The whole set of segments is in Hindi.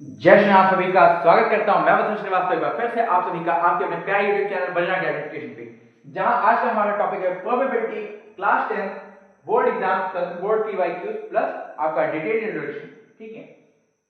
जय श्री राम। सभी का स्वागत करता हूं मैं वसंत श्रीवास्तव एक बार फिर से आप सभी का आपके अपने प्यारे यूट्यूब चैनल बजना एजुकेशन पे, जहां आज का हमारा टॉपिक है probability class 10 board exam plus board PYQs plus आपका डिटेल्ड इंट्रोडक्शन। ठीक है,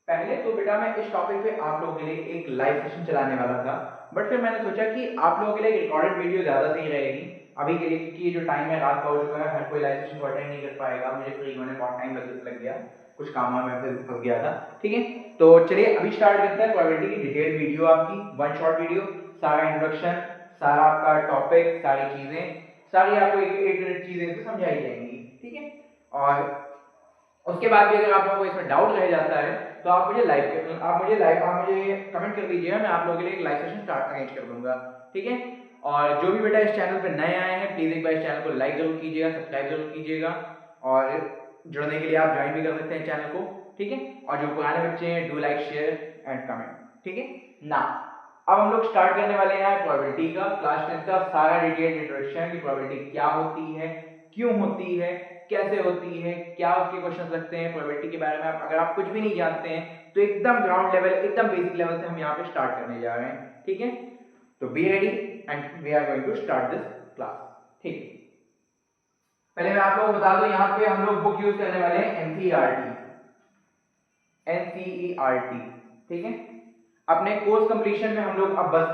पहले तो बेटा मैं इस टॉपिक पे आप लोगों के लिए एक लाइव सेशन चलाने वाला था, बट फिर मैंने सोचा कि आप लोगों के लिए रिकॉर्डेड वीडियो ज्यादा सही रहेगी अभी के लिए, क्योंकि जो टाइम है रात का हो चुका है, हर कोई लाइव सेशन को अटेंड नहीं कर पाएगा। मुझे फ्री होने बहुत टाइम लग गया, कुछ काम में फिर फंस गया था। ठीक है, तो चलिए अभी स्टार्ट करते हैं प्रोबेबिलिटी की डिटेल वीडियो, आपकी वन शॉट वीडियो, सारा इंट्रोडक्शन, सारा आपका टॉपिक, सारी चीजें, सारी आपको एक मिनट चीजें तो समझाई जाएंगी। ठीक है, और उसके बाद भी अगर आप लोगों को इसमें डाउट रह जाता है तो आप मुझे कमेंट कर दीजिएगा, मैं आप लोगों के लिए एक लाइव सेशन स्टार्ट अरेंज कर दूंगा। ठीक है, और जो भी बेटा इस चैनल पर नए आए हैं प्लीज एक बार इस चैनल को लाइक जरूर कीजिएगा, सब्सक्राइब जरूर कीजिएगा, और जुड़ने के लिए आप ज्वाइन भी कर सकते हैं चैनल को। ठीक है, और जो पुराने बच्चे हैं do like share and comment. ठीक है ना, अब हम लोग स्टार्ट करने वाले हैं प्रोबेबिलिटी का क्लास 10 का सारा डिटेल इंट्रोडक्शन की प्रोबेबिलिटी क्या होती है, क्यों होती है, कैसे होती है, क्या उसके क्वेश्चंस लगते हैं प्रोबेबिलिटी के बारे में। अगर आप कुछ भी नहीं जानते हैं तो एकदम ग्राउंड लेवल, एकदम बेसिक लेवल से हम यहाँ पे स्टार्ट करने जा रहे हैं। ठीक है, तो be ready and we are going to start this class. ठीक है, पहले मैं आप लोगों को बता दूं यहाँ पे हम लोग बुक यूज करने वाले हैं एनसीईआरटी। एनसीईआरटी ठीक है, अपने कोर्स कंप्लीशन में हम लोग अब बस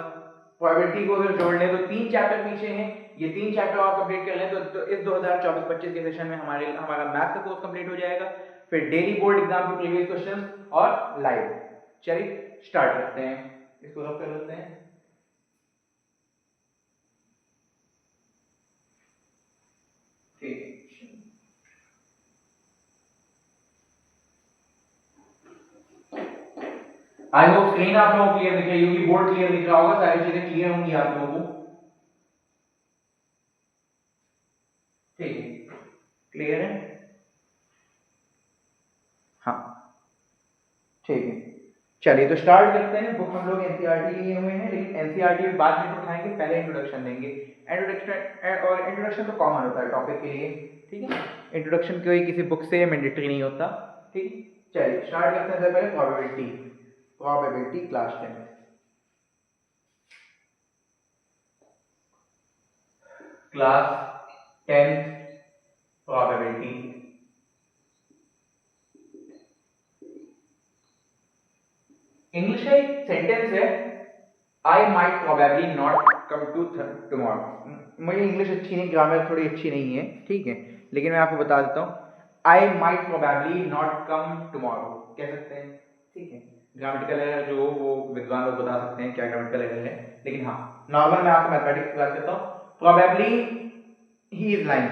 प्रोबेबिलिटी को अगर जोड़ लें तो 3 चैप्टर पीछे हैं, ये 3 चैप्टर और कंप्लीट कर लें तो इस 2024-25 के सेशन में हमारा मैथ्स का कोर्स कंप्लीट हो जाएगा, फिर डेली बोर्ड एग्जाम के प्रीवियस क्वेश्चंस और लाइव। चलिए स्टार्ट करते हैं, इसको रब कर लेते हैं। ठीक है, आई होप स्क्रीन आप लोगों को क्लियर दिख रही होगी, बोर्ड क्लियर दिख रहा होगा, सारी चीजें क्लियर होंगी आप लोगों को। ठीक है, क्लियर है, हाँ ठीक है। चलिए तो स्टार्ट करते हैं। बुक हम लोग एनसीईआरटी लिए हुए हैं, लेकिन एनसीईआरटी में बाद में उठाएंगे, पहले इंट्रोडक्शन देंगे। इंट्रोडक्शन और इंट्रोडक्शन तो कॉमन होता है टॉपिक के लिए। ठीक है, इंट्रोडक्शन कोई किसी बुक से मैंडेटरी नहीं होता। ठीक, चलिए स्टार्ट करते हैं। सबसे पहले probability, probability class 10 class 10 probability. English का एक सेंटेंस है, I might probably not come to tomorrow. मुझे इंग्लिश अच्छी नहीं, ग्रामर थोड़ी अच्छी नहीं है, ठीक है, लेकिन मैं आपको बता देता हूँ, आई might probably not come tomorrow कह सकते हैं। ठीक है, ग्रामेटिकल एरर जो वो विद्वान लोग बता सकते हैं क्या ग्रामेटिकल एरर है, लेकिन हाँ नॉर्मल मैं आपको मैथमेटिक्स की बात करता हूँ। प्रोबेबली ही इज लाइंग,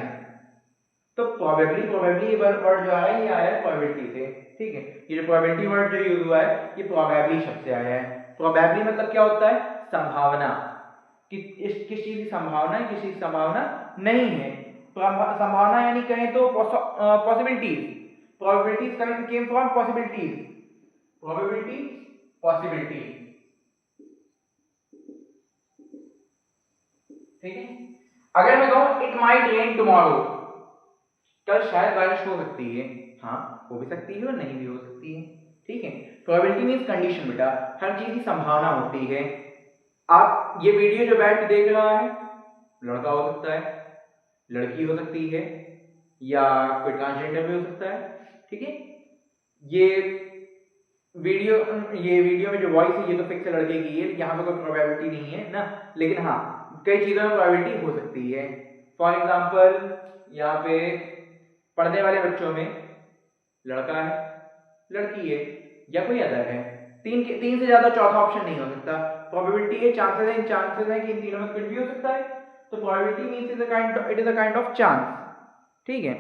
तो प्रोबेबली प्रोबेबली वर्ड जो आया है ये आया है प्रोबेबिलिटी से। ठीक है, ये जो प्रोबेबिलिटी वर्ड जो यूज हुआ है ये प्रोबेबली शब्द से आया है। प्रोबेबली मतलब क्या होता है, संभावना कि किस चीज की संभावना है, किसी की संभावना नहीं है। संभावना यानी कहें तो possibilities, probabilities came from possibilities, probability possibility. ठीक है, अगर मैं कहूं इट माइट रेन टुमारो, कल शायद बारिश हो सकती है, हाँ हो भी सकती है और नहीं भी हो सकती है। ठीक है, प्रोबेबिलिटी मींस कंडीशन बेटा, हर चीज की संभावना होती है। आप ये वीडियो जो बैठ के देख रहा है, लड़का हो सकता है, लड़की हो सकती है, या कोई ट्रांसजेंडर भी हो सकता है। ठीक है, ये वीडियो में जो वॉइस है ये तो फिक्स लड़के की है, यहाँ पे कोई प्रोबेबिलिटी नहीं है ना, लेकिन हाँ कई चीजों में प्रोबेबिलिटी हो सकती है। फॉर एग्जाम्पल यहाँ पे पढ़ने वाले बच्चों में लड़का है, लड़की है, या कोई अदर है, तीन से ज्यादा चौथा ऑप्शन नहीं हो सकता। प्रोबेबिलिटी है, चांसेस है, इन चांसेस है कि इन तीनों में कुछ भी हो सकता है, तो probability means it is a kind of chance. ठीक है,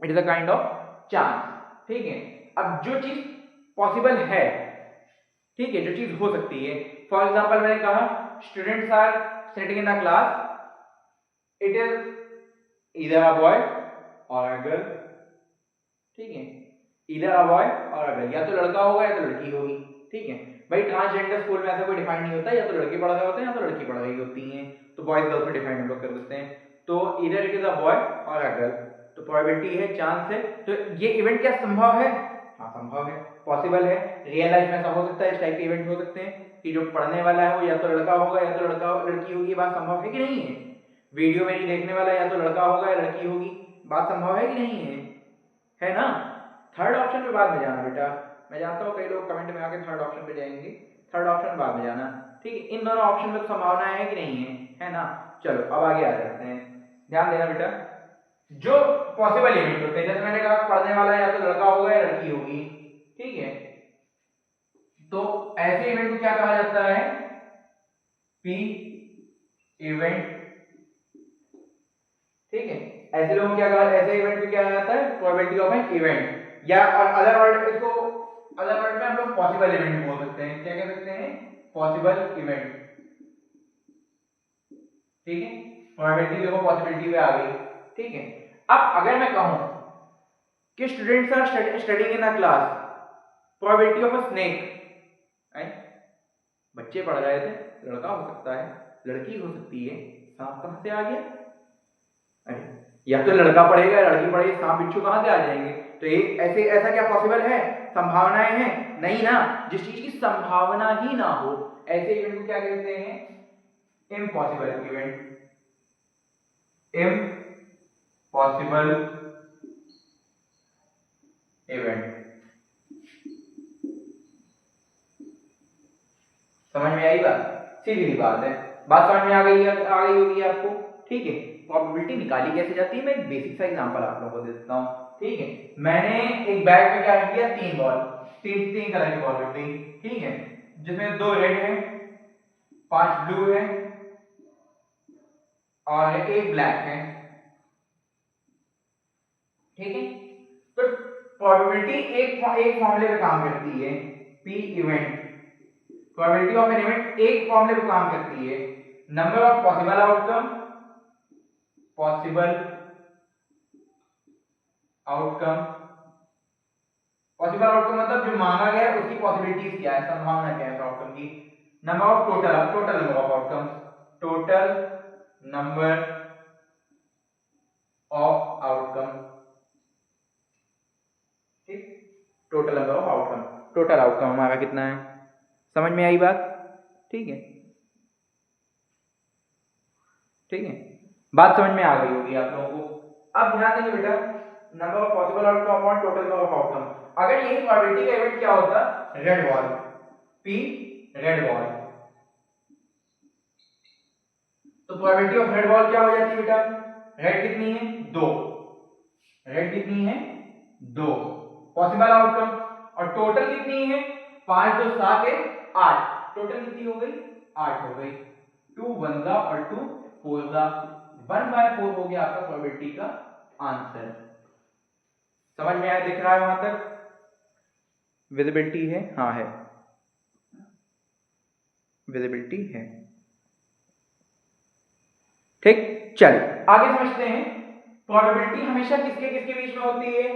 it is a kind of chance. ठीक है, अब जो चीज पॉसिबल है, ठीक है, जो चीज हो सकती है, फॉर एग्जाम्पल मैंने कहा students are sitting in a class, it is either a boy or a girl. ठीक है, either a boy or a girl, या तो लड़का होगा या तो लड़की होगी। ठीक है भाई, ट्रांसजेंडर स्कूल में ऐसा कोई डिफाइन नहीं होता, या तो लड़के पढ़ रहे होते हैं या तो लड़की पढ़ रही होती हैं, तो बॉयज गर्ल्स में डिफाइन हम लोग कर देते हैं। तो इधर it is a boy or a girl, तो प्रोबेबिलिटी है, चांस है, तो ये इवेंट क्या संभव है, हाँ संभव है। पॉसिबल है, रियल लाइफ में ऐसा हो सकता है, इस टाइप के इवेंट हो सकते हैं कि जो पढ़ने वाला है वो या तो लड़का होगा या तो लड़की होगी, बात संभव है कि नहीं है। वीडियो मेरी देखने वाला या तो लड़का होगा या लड़की होगी, बात संभव है कि नहीं है ना। थर्ड ऑप्शन पे बाद में जाना बेटा, मैं जानता हूँ कई लोग कमेंट में आके थर्ड ऑप्शन पे जाएंगे, थर्ड ऑप्शन बाद में जाना, ठीक है। इन दोनों ऑप्शन में तो संभावना है कि नहीं है ना। चलो अब आगे आ जाते हैं, ध्यान देना बेटा। जो पॉसिबल इवेंट होते हैं, जैसे मैंने कहा पढ़ने वाला या तो लड़का होगा या लड़की होगी, ठीक है, तो ऐसे इवेंट को क्या कहा जाता है, पी इवेंट, ठीक है। ऐसे लोगों को क्या कहा, ऐसे इवेंट को क्या कहा जाता है, प्रोबेबिलिटी ऑफ एन इवेंट, या और अदर वर्ड इसको अदर वर्ड में हम लोग पॉसिबल इवेंट बोल सकते हैं। क्या कह सकते हैं, पॉसिबल इवेंट, ठीक है। प्रोबेबिलिटी देखो पॉसिबिलिटी पे आ गई, ठीक है। अब अगर मैं कहूं कि students are studying in a class, probability of a snake, बच्चे पढ़ रहे थे, लड़का हो सकता है, लड़की हो सकती है, सांप कहां से आ गया, अरे या तो लड़का पढ़ेगा या लड़की पढ़ेगी, सांप बिच्छू कहां से आ जाएंगे। तो ये ऐसा क्या पॉसिबल है, संभावनाएं हैं नहीं ना। जिस चीज की संभावना ही ना हो ऐसे इवेंट को क्या कहते हैं, इम्पॉसिबल इवेंट, इम्पॉसिबल इवेंट। समझ में आई बात, सीधी सी बात है, बात समझ में आ गई होगी आपको, ठीक है। प्रोबेबिलिटी निकाली कैसे जाती है, मैं एक बेसिक सा एग्जांपल आप लोगों को दे देता हूं, ठीक है। मैंने एक बैग में क्या रख दिया, 3 बॉल, तीन तरह की बॉल रख दी, ठीक है, जिसमें 2 रेड है, 5 ब्लू है और 1 ब्लैक है, ठीक है। तो प्रोबेबिलिटी एक फॉर्मूले पे काम करती है, P event, probability of an event एक फॉर्मूले पे काम करती है, number of possible outcome, possible outcome, possible outcome मतलब जो मांगा गया है उसकी पॉसिबिलिटीज क्या है, संभावना क्या है आउटकम की, number of total number of outcome, total number of outcome, ठीक, total number of outcome, total outcome हमारा कितना है, समझ में आई बात, ठीक है, ठीक है, बात समझ में आ गई होगी आप लोगों को। अब ध्यान देंगे बेटा, number of possible outcome upon total number of outcome. अगर यही प्रोबेबिलिटी का इवेंट क्या होता, red ball, P red ball, तो प्रोबेबिलिटी ऑफ रेड बॉल क्या हो जाती है बेटा, रेड कितनी है, 2, रेड कितनी है, 2, पॉसिबल आउटकम, और टोटल कितनी है, 5 2 7 है 8, टोटल कितनी हो गई, 8 हो गई, 2 1 दा और 2 4 दा, 1/4 हो गया आपका प्रोबेबिलिटी का आंसर। समझ में आया, दिख रहा है वहां तक, विजिबिलिटी है, हाँ है, विजिबिलिटी है, ठीक। चलिए आगे समझते हैं, प्रोबेबिलिटी हमेशा किसके किसके बीच में होती है,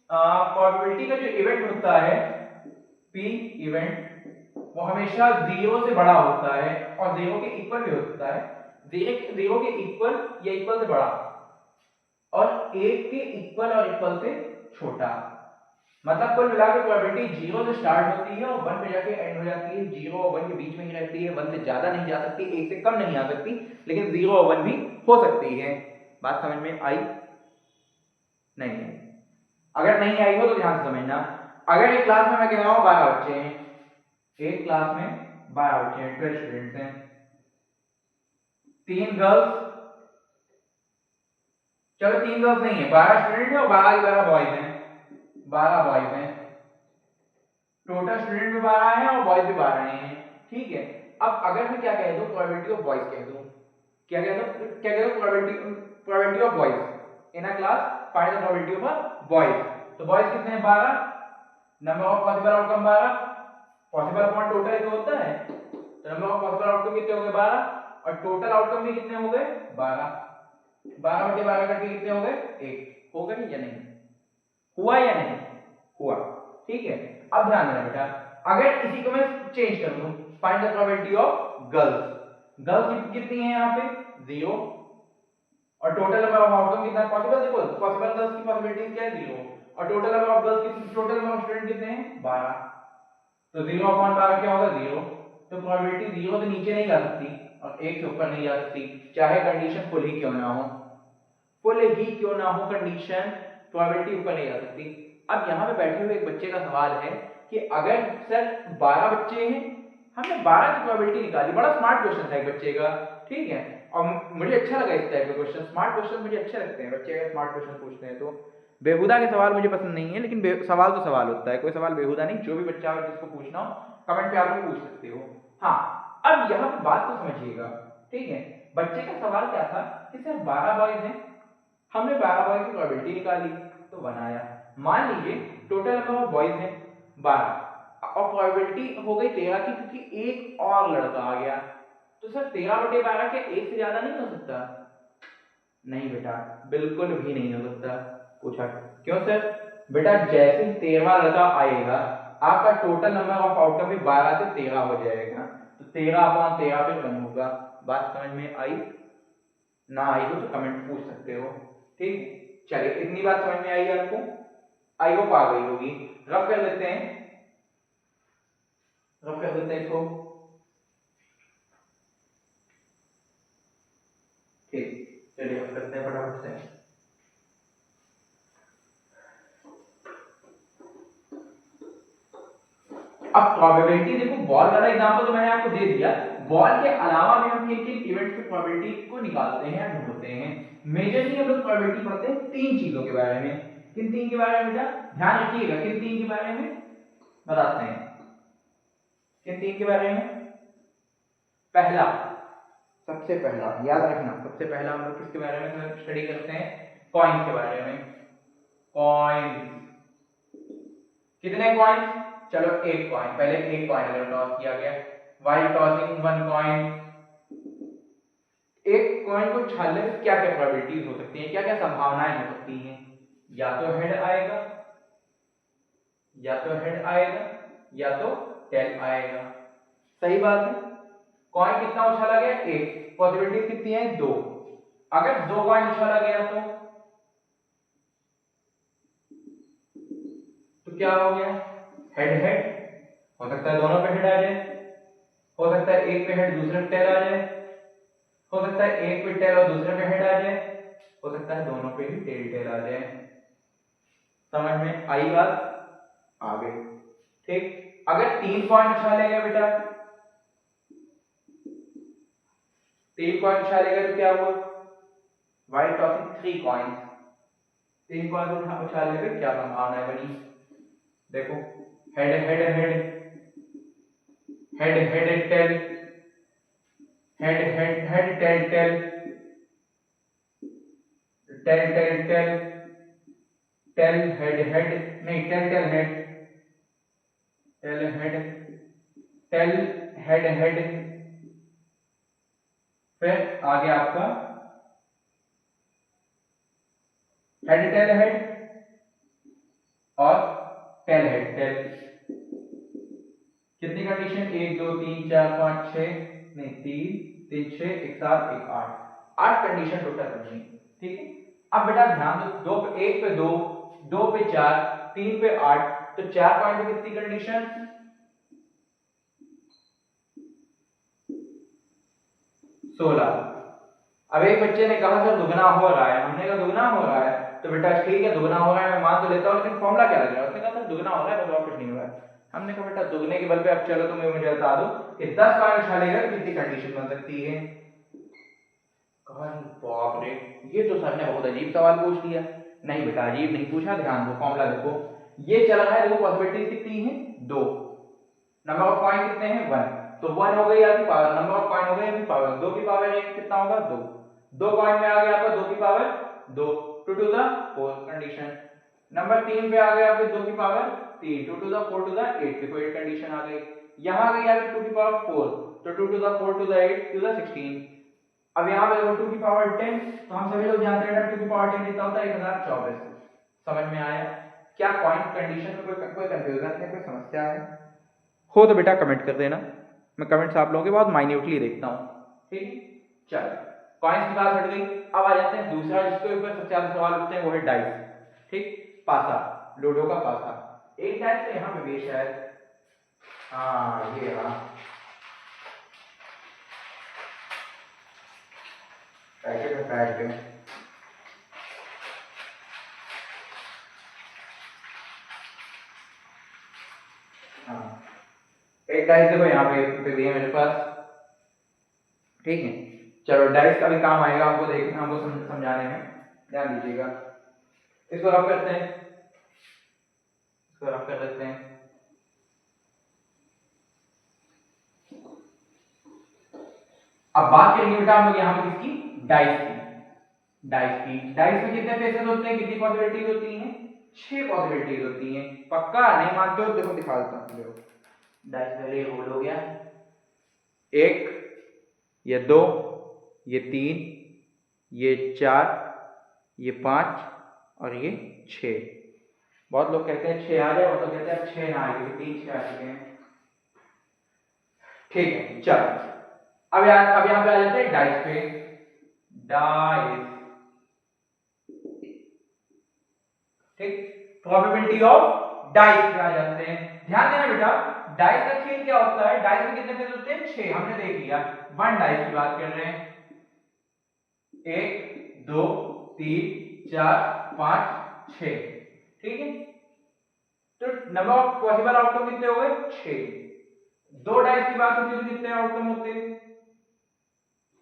प्रोबेबिलिटी का जो इवेंट होता है, पी इवेंट, वो हमेशा 0 से बड़ा होता है और 0 के इक्वल भी हो सकता है, 0 के इक्वल या इक्वल से बड़ा, और 1 के इक्वल और इक्वल से छोटा। मतलब कुल मिलाकर प्रोबेबिलिटी 0 से स्टार्ट होती है और 1 पे जाके एंड हो जाती है, 0 और 1 के बीच में ही रहती है, 1 से ज्यादा नहीं जा सकती, 1 से कम नहीं आ सकती, लेकिन 0 और 1 भी हो सकती है। बात समझ में आई, नहीं है, अगर नहीं आई हो तो ध्यान से समझना। अगर एक क्लास में मैं कह रहा हूं 12 बच्चे हैं, एक क्लास में 12 बच्चे हैं, 12 स्टूडेंट्स हैं, 3 गर्ल्स, चलो 3 गर्ल्स नहीं है, 12 स्टूडेंट है और 12 बॉयज हैं, 12 बॉयज हैं, टोटल स्टूडेंट भी 12 हैं और बॉयज भी 12 हैं, ठीक है। अब अगर मैं क्या कह दूं, प्रोबेबिलिटी ऑफ बॉयज कह दूं, क्या कह दूं, probability of boys in a class, find the probability of a boys, तो बॉयज कितने हैं, 12, number of possible outcome 12, possible upon total जो होता है, तो नंबर ऑफ पॉसिबल आउटकम कितने हो गए, 12, और टोटल आउटकम भी कितने हो गए, 12, 12/12 करके कितने हो गए, 1, हो गए या नहीं, हुआ या नहीं हुआ, ठीक है। अब ध्यान देना बेटा, अगर इसी को मैं चेंज कर दूं, find the probability of girls, girls कितनी है यहाँ पे, 0, और टोटल नंबर ऑफ आउटकम कितना है, पॉसिबल, देखो पॉसिबल गर्ल्स की प्रोबेबिलिटी क्या है, 0, और टोटल नंबर ऑफ गर्ल्स कितने, टोटल नंबर ऑफ स्टूडेंट कितने हैं 12, तो 0/12 क्या होगा 0, तो प्रोबेबिलिटी 0 से नीचे नहीं जा सकती और 1 से ऊपर नहीं जा सकती, चाहे कंडीशन फुल ही क्यों ना हो, फुल ही क्यों ना हो कंडीशन, प्रोबेबिलिटी ऊपर नहीं जा सकती। अब यहाँ पे बैठे हुए एक बच्चे का सवाल है कि अगर सर 12 बच्चे हैं, हमने 12 की प्रोबेबिलिटी निकाली, बड़ा स्मार्ट क्वेश्चन था एक बच्चे का, ठीक है, और मुझे अच्छा लगा इस टाइप के क्वेश्चन, स्मार्ट क्वेश्चन मुझे अच्छे लगते हैं, बच्चे अगर स्मार्ट क्वेश्चन पूछते हैं तो। बेहुदा के सवाल मुझे पसंद नहीं है, लेकिन सवाल तो सवाल होता है, कोई सवाल बेहुदा नहीं, जो भी बच्चा हो जिसको पूछना हो कमेंट पे आप लोग पूछ सकते हो। हाँ, अब यहाँ पे बात को समझिएगा, ठीक है, बच्चे का सवाल क्या था कि सर 12 बॉयज हैं, हमने 12 बॉयज की प्रोबेबिलिटी निकाली तो बनाया, मान लीजिए टोटल नंबर ऑफ बॉयज हैं 12 और प्रोबेबिलिटी हो गई 13 की, क्योंकि एक और लड़का आ गया, तो सर 13/12 क्या एक से ज्यादा नहीं हो सकता? नहीं बेटा, बिल्कुल भी नहीं हो सकता। पूछा क्यों सर? बेटा जैसे ही 13वां लड़का आएगा आपका टोटल नंबर ऑफ आउटकम भी 12 से 13 हो जाएगा, तो 13/13 पे रन होगा। बात समझ में आई? ना आई हो तो कमेंट पूछ सकते हो, ठीक। चलिए इतनी बात समझ में आई आपको? आई होप आ गई होगी। रफ कर देते हैं, रफ कर देते हैं इसको, ठीक। चलिए रफ करते हैं फटाफट से। अब प्रोबेबिलिटी देखो, बॉल वाला एग्जांपल तो मैंने आपको दे दिया, बॉल के अलावा भी हम किन किन इवेंट्स की प्रोबेबिलिटी को निकालते हैं या ढूंढते हैं। मेजरली हम लोग प्रोबेबिलिटी पढ़ते हैं तीन चीजों के बारे में। किन तीन के बारे में बेटा? ध्यान रखिएगा, किन तीन के बारे में बताते हैं। किन तीन के बारे में? पहला, सबसे पहला याद रखना, सबसे पहला हम लोग किसके बारे में स्टडी करते हैं? कॉइन्स के बारे में। कॉइन्स, कितने कॉइन्स? चलो एक कॉइन, पहले एक कॉइन अगर टॉस किया गया, व्हाइल टॉसिंग वन कॉइन, एक कॉइन को उछालने में क्या क्या प्रोबेबिलिटीज हो सकती हैं, क्या क्या संभावनाएं हो सकती हैं? या तो हेड आएगा, या तो हेड आएगा, या तो टेल आएगा। सही बात है। कॉइन कितना उछाला गया? एक। पॉसिबिलिटीज कितनी है? दो। अगर दो कॉइन उछाला गया तो क्या हो गया? Head head. हो सकता है दोनों पे हेड आ जाए, हो सकता है एक पे हेड दूसरे पे टेल आ जाए, हो सकता है एक पे टेल और दूसरे पे हेड आ जाए, हो सकता है दोनों पे ही टेल टेल आ जाए। समझ में आई बात? आ गई, ठीक। अगर तीन पॉइंट उछालेगा बेटा, तीन कॉइन उछालेगा तो क्या हुआ? While tossing three coins. तीन कॉइन उछालने पे क्या संभावना बनी? देखो, head head head, head head tail, head head head tail tail, tail tail tail, tail head head, नहीं tail tail head, tail head, tail head head, फिर आगे आपका हेड टेल हेड और टेल हेड टेल। कितनी कंडीशन? 1 2 3 4 5 6, नहीं 3 3 6 1 7 1 8, 8 कंडीशन टोटल बनी, ठीक है। अब बेटा ध्यान दो, दो पे एक पे दो, दो पे चार, तीन पे 8, तो 4 पॉइंट पे कितनी कंडीशन? 16। अब एक बच्चे ने कहा सर दुगना हो रहा है, हमने कहा दुगना हो रहा है, तो बेटा ठीक है दुगना हो रहा है मैं मान तो लेता हूं, लेकिन फॉर्मूला क्या लग रहा है? उसने कहा सर दुगना हो रहा है बस और कुछ नहीं हो रहा है। हमने कहा बेटा दुगने के बल पे अब चलो तुम्हें मुझे बता दो कि 10 पॉइंट उछालेगा तो कितनी कंडीशन बन सकती है? कहा बाप रे, ये तो सर ने बहुत अजीब सवाल पूछ लिया। नहीं बेटा अजीब नहीं पूछा, ध्यान दो फॉर्मूला देखो, ये चल रहा है, देखो पॉसिबिलिटीज कितनी है? दो। नंबर ऑफ पॉइंट कितने हैं? 1, तो 1 हो गई आपकी पावर, नंबर ऑफ पॉइंट हो गई आपकी पावर, 2 की पावर 1 कितना होगा? 2। 2 पॉइंट में आ गया आपका 2 की power 2, 2 to the 4 condition. Number 3 पे आ गया आपके 2 की power 3, 2 to the 4 to the 8, देखो 8 कंडीशन आ गई। यहां आ गई आपकी 2 की पावर 4, तो 2 to the 4 to the 8 to the 16। अब यहां पे देखो 2 की पावर 10, तो हम सभी लोग जानते हैं 2 की पावर 10 कितना होता है? 1024। समझ में आया? क्या पॉइंट कंडीशन में कोई कंफ्यूजन है, कोई समस्या है? हो तो बेटा कमेंट कर देना, मैं कमेंट्स आप लोगों के बहुत माइन्यूटली देखता हूँ, ठीक। चलो कॉइन्स की बात हट गई, अब आ जाते हैं दूसरा जिसके ऊपर सबसे ज्यादा सवाल उठते हैं, वो है डाइस, ठीक। पासा, लूडो का पासा। एक डाइस तो यहाँ पे भी है शायद, हाँ ये रहा, पैकेट में पैक है। हाँ एक डाइस देखो यहाँ पे भी है मेरे पास, ठीक है। चलो डाइस का भी काम आएगा आपको देखना, हमको समझाने में, ध्यान दीजिएगा। इसको रफ करते हैं, इसको रफ कर देते हैं। अब बात करेंगे बेटा हम लोग यहाँ पे किसकी, डाइस की। डाइस में कितने फेसेस होते हैं, कितनी पॉसिबिलिटीज होती हैं, 6 पॉसिबिलिटीज होती हैं। पक्का नहीं मानते हो देखो दिखा देता हूँ। देखो डाइस पहले ये होल हो गया, 1, ये 2, ये 3, ये 4, ये 5 और ये 6। बहुत लोग कहते हैं 6 आ जाए, बहुत लोग कहते हैं 6 ना आए, 3 6 आ चुके हैं, ठीक है। चलो अब यहाँ पे आ जाते हैं डाइस पे। डाइस, ठीक, प्रोबेबिलिटी ऑफ डाइस पे आ जाते हैं। ध्यान देना बेटा, डाइस का खेल क्या होता है, डाइस में कितने फेस होते हैं, 6, हमने देख लिया। 1 डाइस की बात कर रहे हैं, 1 2 3 4 5 6, ठीक है। तो नंबर ऑफ पॉसिबल आउटकम कितने हो गए, 6। 2 डाइस की बात होती है तो कितने आउटकम होते हैं,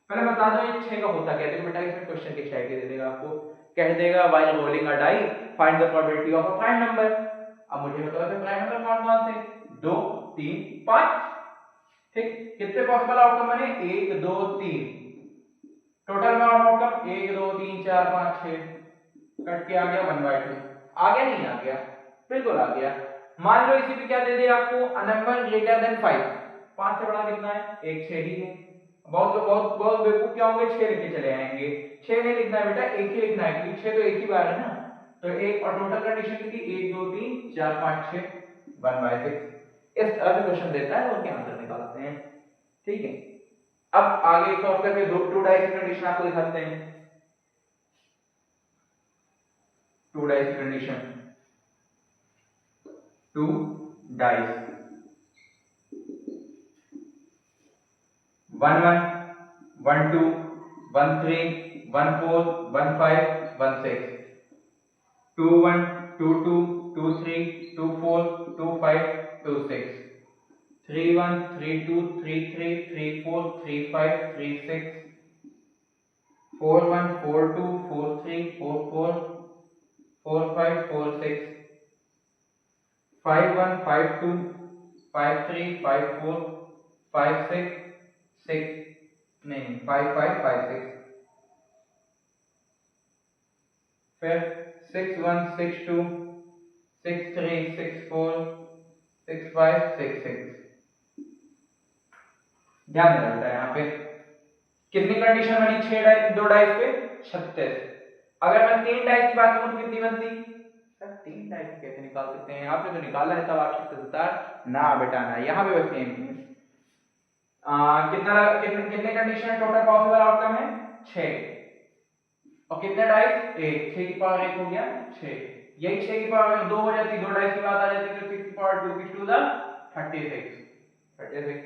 पहले बता दो ये 6 का होता क्या है। देखो बेटा इसमें क्वेश्चन की स्ट्रैटेजी दे देगा आपको, कह देगा while rolling a die find the probability of a prime number. अब मुझे बताओ कि प्राइम नंबर कौन कौन से, 2 3 5, ठीक। कितने पॉसिबल आउटकम बने, 1 2 3, टोटल आउटकम 1 2 3 4 5 6, कट के आ गया 1/2। आ गया नहीं आ गया, बिल्कुल आ गया। मान लो इसी पे क्या दे दे आपको, अ नंबर ग्रेटर देन 5, 5 से बड़ा कितना है, एक 6 ही है। बहुत बहुत बहुत बेवकूफ क्या होंगे, 6 लिख के चले आएंगे। 6 नहीं लिखना है बेटा, एक ही लिखना है, क्योंकि 6 तो एक ही बार है ना। तो एक, और टोटल कंडीशन कितनी, 1 2 3 4 5 6, 1/6। इस तरह से क्वेश्चन देता है और उसके आंसर निकालते हैं, ठीक है। अब आगे सॉल्व करके 2 डाइस की कंडीशन आपको दिखाते हैं। 2 डाइस की कंडीशन, 2 डाइस, 1 1 1 2 1 3 1 4 1 5 1 6, 2 1 2 2 2 3 2 4 2 5 2 6, 3 1 3 2 3 3 3 4 3 5 3 6, 4 1 4 2 4 3 4 4 4 5 4 6, 5 1 5 2 5 3 5 4 5 6 6, नहीं 5 5 5 6, फिर 6 1 6 2 6 3 6 4 6 5 6 6। ध्यान देना बेटा यहाँ पे कितनी कंडीशन बनी, 6 डाइस, 2 डाइस पे 36। अगर मैं 3 डाइस की बात करूं तो कितनी बनती, सर 3 डाइस कैसे निकाल सकते हैं, आपने तो निकाला है तब आप 77 ना बेटा ना, यहाँ पे बस सेम है। कितने कंडीशन है, टोटल पॉसिबल आउटकम है 6, और कितने डाइस, 1, 6 की पावर 1 हो गया 6, यही 6 की पावर 2 हो जाती, 2 डाइस की बात आ जाती तो 6 की पावर 2 6 टू द 36।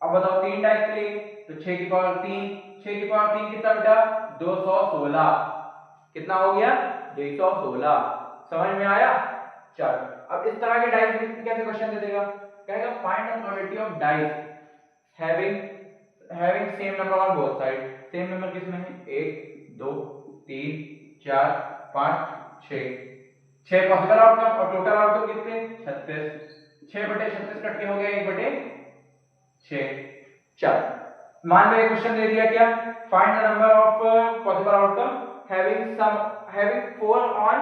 अब बताओ 3 डाइस के लिए, तो 6 की पावर 3, 6 की पावर 3 कितना बेटा, 216, कितना हो गया 216, समझ में आया। चलो अब इस तरह के डाइस में कैसे क्वेश्चन दे देगा, कहेगा find the probability of dice having same number on both side. Same number किसमें है, 1 2 3 4 5 6, 6 पॉसिबल आउटकम और टोटल आउटकम कितने 36, 6/36 कट के हो गया 1/6। चल मान लो ये क्वेश्चन दे दिया क्या, find the number of possible outcome having 4 on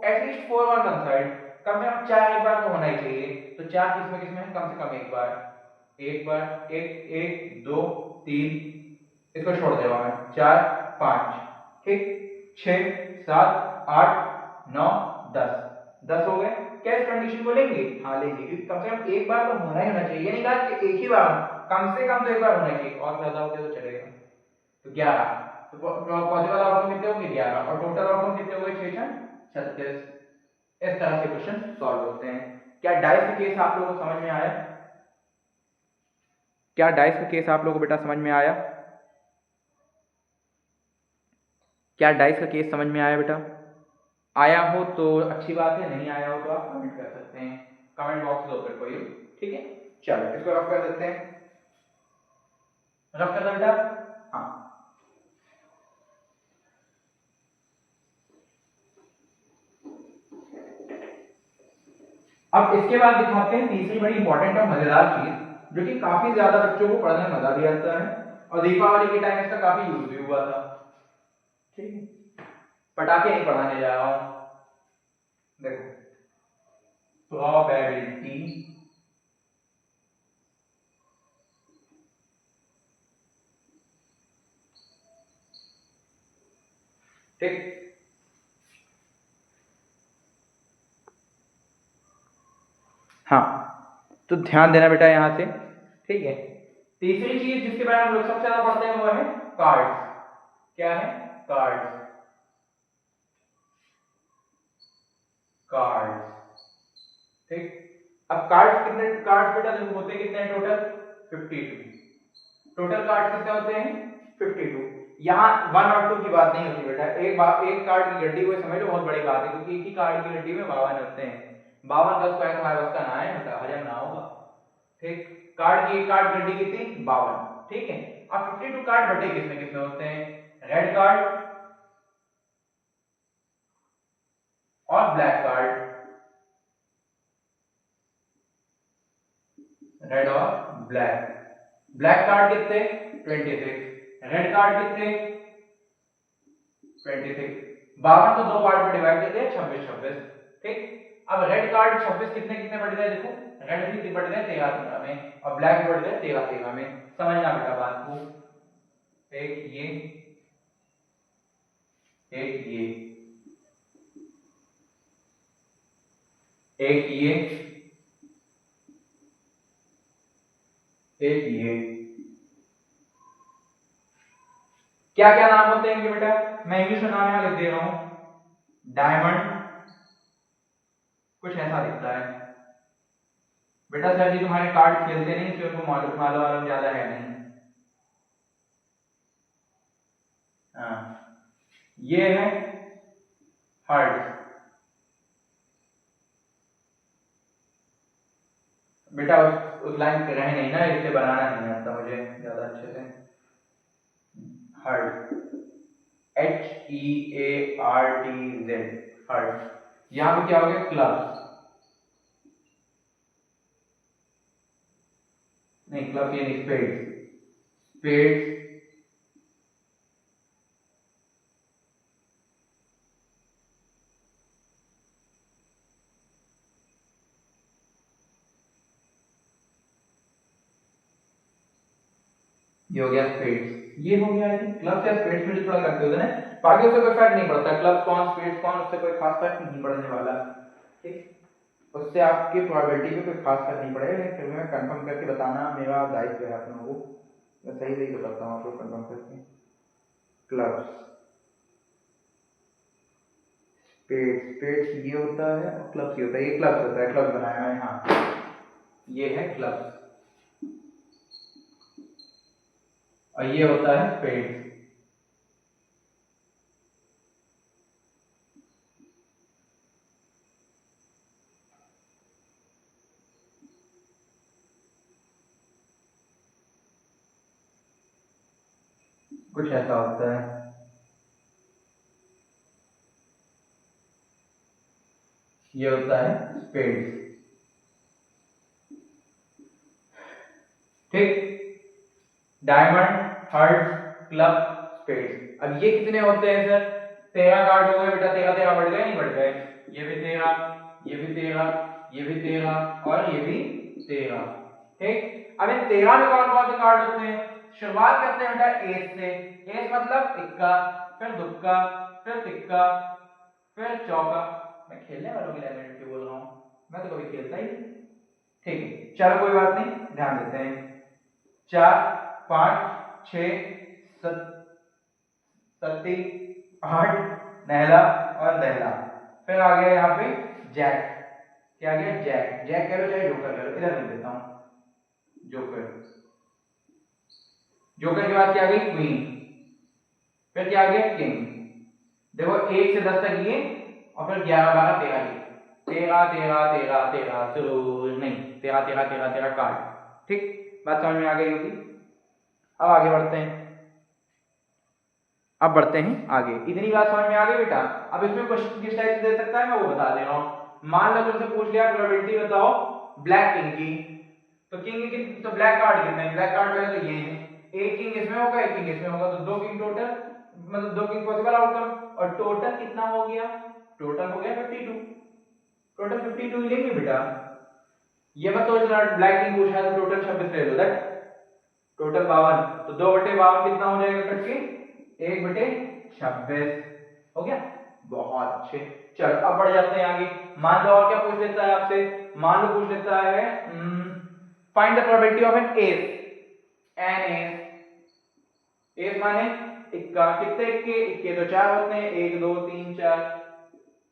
at least 4 on one side, कम से कम 4 एक बार तो होना ही चाहिए। तो 4 किसमें है, कम से कम एक बार, एक 1 2 3, इसको छोड़ देगा मैं, 4 5, ठीक, 6 7 8 9 10, 10 हो गए। क्या इस कंडीशन को लेंगे, हाँ लेंगे, क्योंकि कम से कम एक बार तो होना ही होना चाहिए, ये नहीं कहा कि एक ही बार, कम से कम तो एक बार होना चाहिए, और ज्यादा हो गया तो चलेगा। तो 11, तो पॉसिबल आउटकम कितने होंगे 11, और टोटल आउटकम कितने हो गए 6 36। इस तरह से क्वेश्चन सॉल्व होते हैं। क्या डाइस का केस आप लोगों को समझ में आया? क्या डाइस का केस आप लोगों को बेटा समझ में आया? क्या डाइस का केस समझ में आया बेटा? आया हो तो अच्छी बात है, नहीं आया हो तो आप कमेंट कर सकते हैं, comment box open for you. ठीक है, चलो इसको रफ कर देते हैं। रफ कर दो बेटा। हाँ, अब इसके बाद दिखाते हैं तीसरी बड़ी इंपॉर्टेंट और मजेदार चीज, जो कि काफी ज्यादा बच्चों को पढ़ने में मजा भी आता है और दीपावली के टाइम इसका काफी यूज भी हुआ था। ठीक है, पटाखे नहीं पढ़ाने जा रहा हूं। देखो, प्रोबेबिलिटी ठीक, हाँ, तो ध्यान देना बेटा यहां से। ठीक है, तीसरी चीज जिसके बारे में हम लोग सबसे ज्यादा पढ़ते हैं वो है कार्ड्स। क्या है? कार्ड्स। कार्ड्स, ठीक। अब कार्ड्स कितने, कार्ड्स बेटा देखो होते कितने हैं टोटल? 52। टोटल कार्ड्स कितने होते हैं? 52। यहाँ 1 और 2 की बात नहीं होती बेटा, एक कार्ड की गड्डी को समझ लो बहुत बड़ी बात है, क्योंकि एक ही कार्ड की गड्डी में 52 होते हैं। 52 का स्क्वायर हमारे बस का ना है बेटा, हजम ना होगा। ठीक, कार्ड की एक कार्ड गड्डी कितनी? 52। ठीक है, अब 52 कार्ड बटे किसमें किसमें होते हैं? रेड कार्ड और ब्लैक कार्ड। रेड और ब्लैक। ब्लैक कार्ड कितने? 26। रेड कार्ड कितने? 26। 52 को दो पार्ट में डिवाइड करते हैं, 26 26। ठीक, अब रेड कार्ड 26 कितने कितने बढ़ गए देखो, रेड भी बढ़ गए 13 13 में और ब्लैक बढ़ गए 13 13 में। समझना बेटा बात को, एक ये, एक ये, एक ये, एक ये। क्या क्या नाम होते हैं इनके बेटा? मैं इंग्लिश में नाम यहां लिख दे रहा हूं। डायमंड कुछ ऐसा दिखता है बेटा, सर जी तुम्हारे कार्ड खेलते नहीं इसलिए उनको मालूम मालूम ज्यादा है नहीं। हाँ, ये है हार्ट। बेटा उस लाइन पे रहे नहीं ना, इसलिए बनाना नहीं आता मुझे ज्यादा अच्छे से। Heart, HEARTZ, heart. यहाँ पे क्या हो गया? क्लब्स। नहीं, क्लब्स ये नहीं, स्पेड्स। स्पेड्स, ये हो गया स्पेड्स। ये हो गया क्लब्स या स्पेड्स में जो थोड़ा कंफ्यूजन है, बाकी उससे कोई फर्क नहीं पड़ता, क्लब्स कौन स्पेड्स कौन, उससे कोई खास फर्क नहीं पड़ने वाला। ठीक, उससे आपकी प्रोबेबिलिटी पे कोई खास फर्क नहीं पड़ेगा, लेकिन फिर मैं कंफर्म करके बताना मेरा दायित्व है आप लोगों को, मैं सही सही बताता हूँ आपको कंफर्म करके। क्लब्स, स्पेड्स, स्पेड्स ये होता है और क्लब्स ये होता है, ये क्लब्स होता है, क्लब्स बनाया मैंने, हाँ ये है क्लब्स और ये होता है स्पेड्स। कुछ ऐसा होता है, ये होता है स्पेड्स। ठीक, डायमंड, हार्ट्स, क्लब, स्पेड्स। अब ये कितने होते हैं सर? 13 कार्ड हो गए बेटा, 13 13 बढ़ गए नहीं बढ़ गए? ये भी 13, ये भी 13, ये भी 13 और ये भी 13। ठीक, अब इन 13 में कौन कौन से कार्ड होते हैं? शुरुआत करते हैं बेटा एस से। एस मतलब इक्का, फिर दुक्का, फिर तिक्का, फिर चौका। मैं खेलने वालों की लैंग्वेज में बोल रहा हूँ, मैं तो कभी खेलता ही नहीं। ठीक है, चलो कोई बात नहीं, ध्यान देते हैं। 4 5 6 सत्ती 8 नहला और दहला, फिर आ गया यहाँ पे जैक, क्या आ गया जैक, जैक कह लो चाहे जोकर कह लो, इधर लिख देता हूं जोकर। जोकर के बाद क्या आ गई क्वीन, फिर क्या आ गया किंग। देखो 1 से 10 तक ये और फिर 11 12 13 ये 13 13 13 13 शुरू नहीं 13 13 13 13 कार्ड। ठीक, बात समझ में आ गई होगी। अब आगे बढ़ते हैं, अब बढ़ते हैं आगे। इतनी बात समझ में आ गई बेटा। अब इसमें क्वेश्चन किस टाइप से दे सकता है मैं वो बता दे रहा हूं। मान लो तुमसे पूछ लिया प्रोबेबिलिटी बताओ ब्लैक किंग की, तो किंग की तो ब्लैक कार्ड कितने हैं, ब्लैक कार्ड पहले तो ये है, एक किंग इसमें होगा एक किंग इसमें होगा, तो 2 किंग टोटल, मतलब 2 किंग पॉसिबल आउटकम, और टोटल कितना हो गया, टोटल हो गया 52, टोटल 52 ही लेंगे बेटा। ये मत सोच रहा ब्लैक किंग पूछा है तो टोटल 26 ले लो, दैट टोटल 52, तो 2/52 कितना हो जाएगा कट के 1/26 हो गया। बहुत अच्छे, चलो अब बढ़ जाते हैं आगे। मान लो और क्या पूछ लेता है आपसे, मान लो पूछ लेता है find the probability of an ace, an ace, ace माने इक्का, कितने इक्के, इक्के तो 4 होते हैं, 1 2 3 4,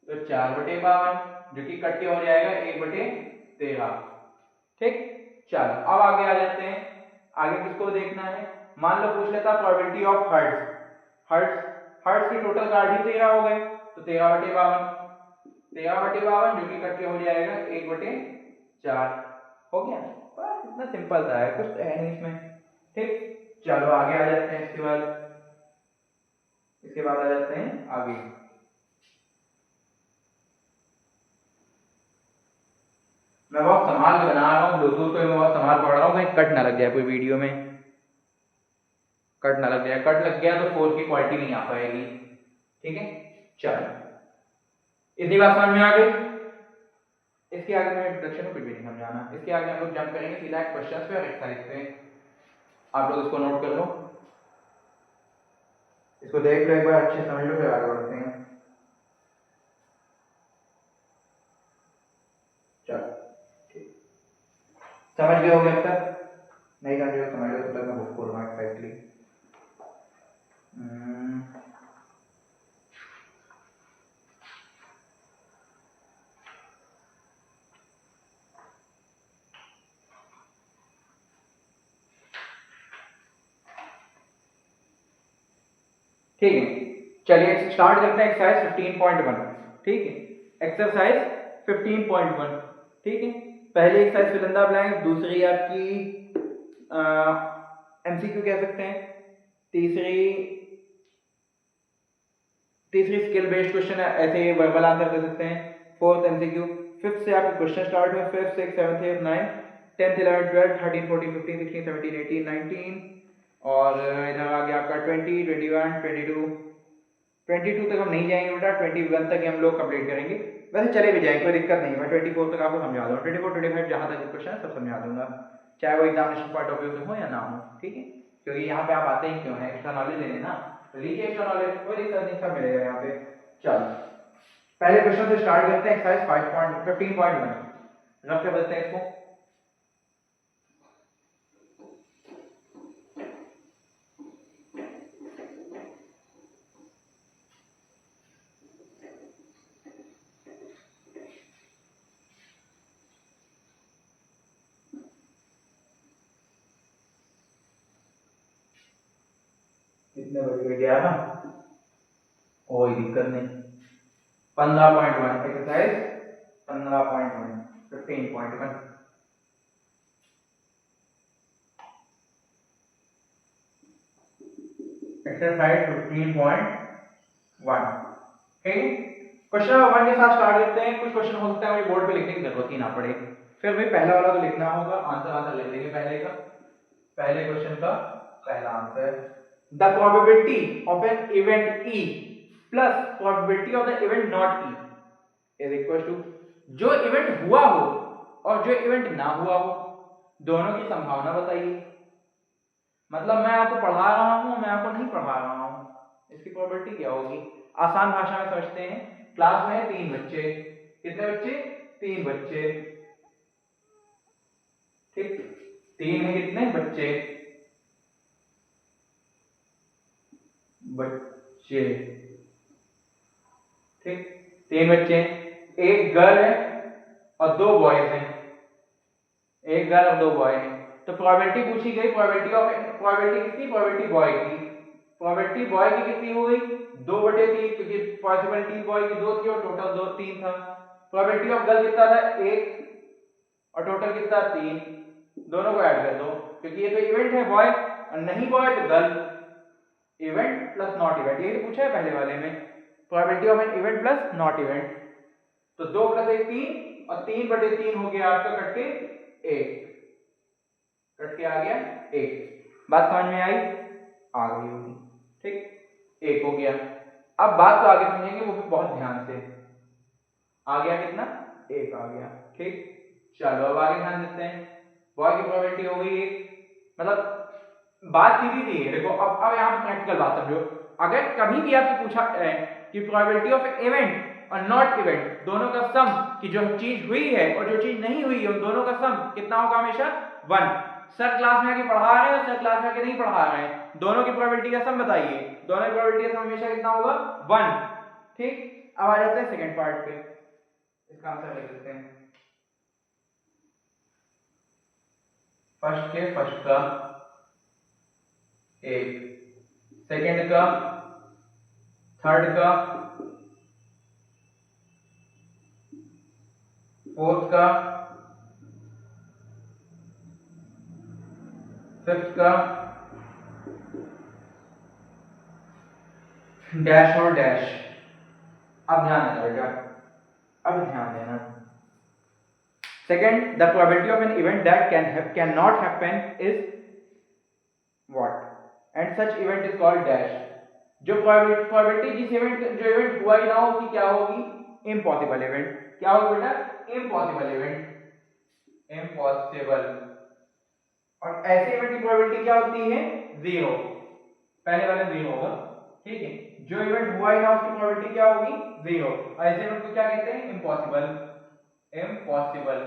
तो 4/52 जो कि कट के हो जाएगा 1/13। ठीक, चलो अब आगे आ जाते हैं। आगे किसको देखना है, मान लो पूछ लेता probability of hertz, hertz, hertz के टोटल कार्ड ही 13 हो गए, तो 13/52, 13/52 जो कि कट के हो जाएगा 1/4 हो गया। बस इतना सिंपल सा है, कुछ तो है नहीं इसमें। ठीक, चलो आगे आ जाते हैं। इसके बाद आ जाते हैं आगे। मैं बहुत संभाल के बना रहा हूँ, ब्लूटूथ को मैं बहुत संभाल पढ़ रहा हूँ, कहीं कट ना लग जाए कोई वीडियो में, कट ना लग जाए, कट लग गया तो फोन की क्वालिटी नहीं आ पाएगी। ठीक है, चलो इतनी बात समझ में आ गई। इसके आगे मैं इंट्रोडक्शन को कुछ भी नहीं समझाना, इसके आगे हम लोग जंप करेंगे सीधा क्वेश्चन पे और एक्सरसाइज पे। आप लोग इसको नोट कर लो, इसको देख लो एक बार अच्छे समझ लो, फिर आगे बढ़ते हैं। चलो ठीक, समझ गए होगे अब तक, नहीं समझ लो समझ लो, तब तक मैं बुक खोल रहा हूँ एक्साइटली। ठीक है, चलिए स्टार्ट करते हैं एक्सरसाइज 15.1। ठीक है, एक्सरसाइज 15.1। ठीक है, पहली exercise fill in the blank, दूसरी आपकी एमसीक्यू कह सकते हैं, तीसरी स्किल बेस्ड क्वेश्चन ऐसे वर्बल आंसर दे सकते हैं, फोर्थ एमसीक्यू, फिफ्थ से आपके क्वेश्चन स्टार्ट हुए, fifth six seventh eight nine 10th 11th 12th 13 14 15 16 17 18 19, और इधर आ गया आपका 20 21 22 तक हम नहीं जाएंगे बेटा, 21 तक हम लोग कंप्लीट करेंगे, वैसे चले भी जाएंगे, कोई दिक्कत नहीं, मैं 24 तक आपको समझा दूंगा, 24 25 जहाँ तक क्वेश्चन है सब समझा दूंगा, चाहे वो एग्जामिनेशन पॉइंट ऑफ व्यू से हो या ना हो। ठीक है, क्योंकि यहाँ पे आप आते ही क्यों है, एक्स्ट्रा नॉलेज लेने ना, तो लीजिए एक्स्ट्रा नॉलेज, कोई दिक्कत नहीं, सब मिलेगा यहाँ पे। चलो पहले क्वेश्चन से स्टार्ट करते हैं, एक्सरसाइज 15.1, रफ कर देते हैं इसको। कितने बजे गया ना, कोई दिक्कत नहीं। 15.1 एक्सरसाइज 15.1 15.1। एक्सरसाइज 15.1। ठीक है, क्वेश्चन नंबर 1 के साथ स्टार्ट करते हैं। कुछ क्वेश्चन हो सकता है मुझे बोर्ड पे लिखने की जरूरत ही ना पड़े, फिर भाई पहला वाला तो लिखना होगा, आंसर ले लेंगे पहले का, पहले क्वेश्चन का पहला answer, the probability of an event E plus probability of the event not E is equal to, जो इवेंट हुआ हो और जो इवेंट ना हुआ हो दोनों की संभावना बताइए। मतलब मैं आपको पढ़ा रहा हूं, मैं आपको नहीं पढ़ा रहा हूं, इसकी प्रोबेबिलिटी क्या होगी, आसान भाषा में समझते हैं। क्लास में 3 बच्चे, कितने बच्चे, 3 बच्चे, ठीक, 3 है कितने बच्चे, बच्चे, ठीक, 3 बच्चे, एक गर्ल है और दो बॉयज हैं, एक गर्ल और दो बॉय हैं, तो प्रोबेबिलिटी पूछी गई, प्रोबेबिलिटी किसकी, प्रोबेबिलिटी बॉय की। प्रोबेबिलिटी बॉय की कितनी हो गई, 2/3, क्योंकि पॉसिबिलिटी बॉय की 2 थी और टोटल 2 3 था। प्रोबेबिलिटी ऑफ गर्ल कितना था, 1 और टोटल कितना 3, दोनों को ऐड कर दो, क्योंकि ये तो इवेंट है बॉय और नहीं बॉय तो girl, event plus not event, ये पूछा है पहले वाले में, probability of an event plus not event. तो 2 + 1 3 और 3/3 हो गया आपका, कट के 1, कट के आ गया 1। बात समझ में आई, आ गई होगी, ठीक, 1 हो गया। अब बात तो आगे समझेंगे, वो भी बहुत ध्यान से। आ गया कितना, 1 आ गया, ठीक। चलो अब आगे ध्यान देते हैं। बॉय की प्रोबेबिलिटी हो गई 1, मतलब बात सीधी सी है। देखो अब यहाँ पे प्रैक्टिकल बात समझो। अगर कभी भी आपसे पूछा है कि प्रोबेबिलिटी ऑफ इवेंट और नॉट इवेंट दोनों का सम, कि जो चीज हुई है और जो चीज नहीं हुई है उन दोनों का सम कितना होगा, हमेशा 1। सर क्लास में आके पढ़ा रहे हैं और सर क्लास में आके नहीं पढ़ा रहे हैं, दोनों की प्रोबेबिलिटी का सम बताइए, दोनों की प्रोबेबिलिटी का सम हमेशा कितना होगा, 1, ठीक। अब आ जाते हैं सेकंड पार्ट पे, इसका आंसर लिख देते हैं। फर्स्ट के फर्स्ट का 1, सेकंड का, थर्ड का, फोर्थ का, फिफ्थ का, डैश और डैश। अब ध्यान देना बेटा, अब ध्यान देना। Second, the probability of an event that can not happen is what, and such event is called dash. जो प्रोबेबिलिटी जिस इवेंट, जो इवेंट हुआ ही ना हो, उसकी क्या होगी, इम्पॉसिबल इवेंट। क्या होगा बेटा, इम्पॉसिबल इवेंट, इम्पॉसिबल। और ऐसे इवेंट की प्रोबेबिलिटी क्या होती है, 0, पहले वाले 0 होगा, ठीक है। जो इवेंट हुआ ही ना उसकी प्रोबेबिलिटी क्या होगी, 0। और ऐसे इवेंट को क्या कहते हैं, इम्पॉसिबल, इम्पॉसिबल,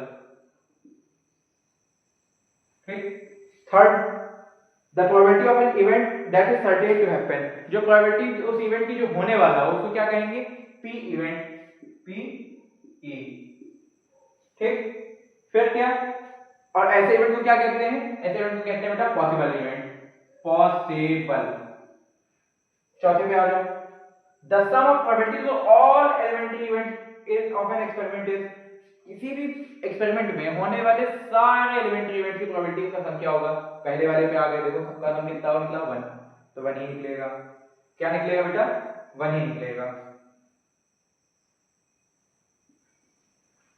ठीक। Third, the probability of an event that is certain to happen. जो प्रोबेबिलिटी उस इवेंट की जो होने वाला हो उसको क्या कहेंगे, पी इवेंट, पी ई, ठीक। फिर क्या, और ऐसे इवेंट को क्या कहते हैं, ऐसे इवेंट को कहते हैं बेटा पॉसिबल इवेंट, पॉसिबल। चौथे पे आ जाओ। The sum of probabilities of all elementary events is of an experiment is, किसी भी एक्सपेरिमेंट में होने वाले सारे एलिमेंट्री इवेंट की प्रोबेबिलिटी का सम क्या होगा। पहले वाले पे आ गए, देखो सबका सम कितना निकला, 1, तो 1 ही निकलेगा। क्या निकलेगा बेटा, 1 ही निकलेगा।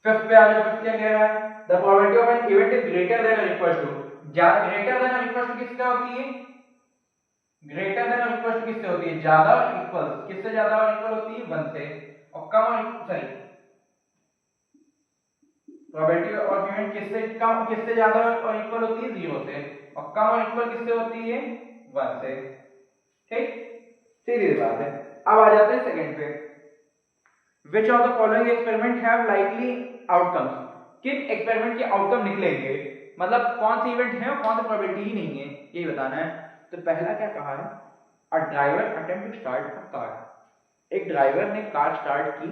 फिफ्थ पे आ जाओ। फिफ्थ क्या कह रहा है, the probability of an event is greater than और इक्वल टू, ग्रेटर देन और इक्वल टू किससे होती है, ग्रेटर देन और इक्वल टू किससे होती है, ज्यादा और इक्वल, किससे ज्यादा और इक्वल होती है, 1 से। और कम और सॉरी, प्रोबेबिलिटी ऑफ इवेंट किससे कम, किससे ज्यादा और इक्वल होती है, 0 से। और कम और इक्वल किससे होती है, 1 से, ठीक। सीधी बात है। अब आ जाते हैं सेकंड पे। Which of the following experiment have likely outcomes, किन एक्सपेरिमेंट के आउटकम निकलेंगे, मतलब कौन सी इवेंट है और कौन सी प्रोबेबिलिटी ही नहीं है, ये बताना है। तो पहला क्या कहा है, a driver attempt to start a car, एक ड्राइवर ने कार स्टार्ट की,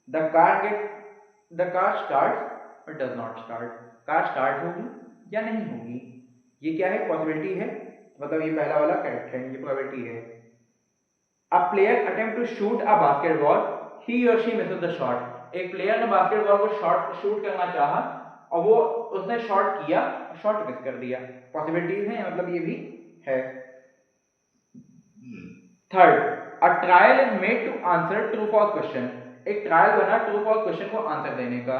the car starts but does not start, car start होगी या नहीं होगी, ये क्या है, पॉसिबिलिटी है, मतलब ये पहला वाला करेक्ट है, ये प्रोबेबिलिटी है। A player attempt to shoot a basketball, he or she misses the shot, एक प्लेयर ने बास्केटबॉल को शूट करना चाहा और वो उसने शॉट किया, शॉट मिस कर दिया, पॉसिबिलिटीज हैं, मतलब ये भी है। Third, a trial is made to answer true false question, एक ट्रायल बना ट्रू फॉल्स क्वेश्चन को आंसर देने का,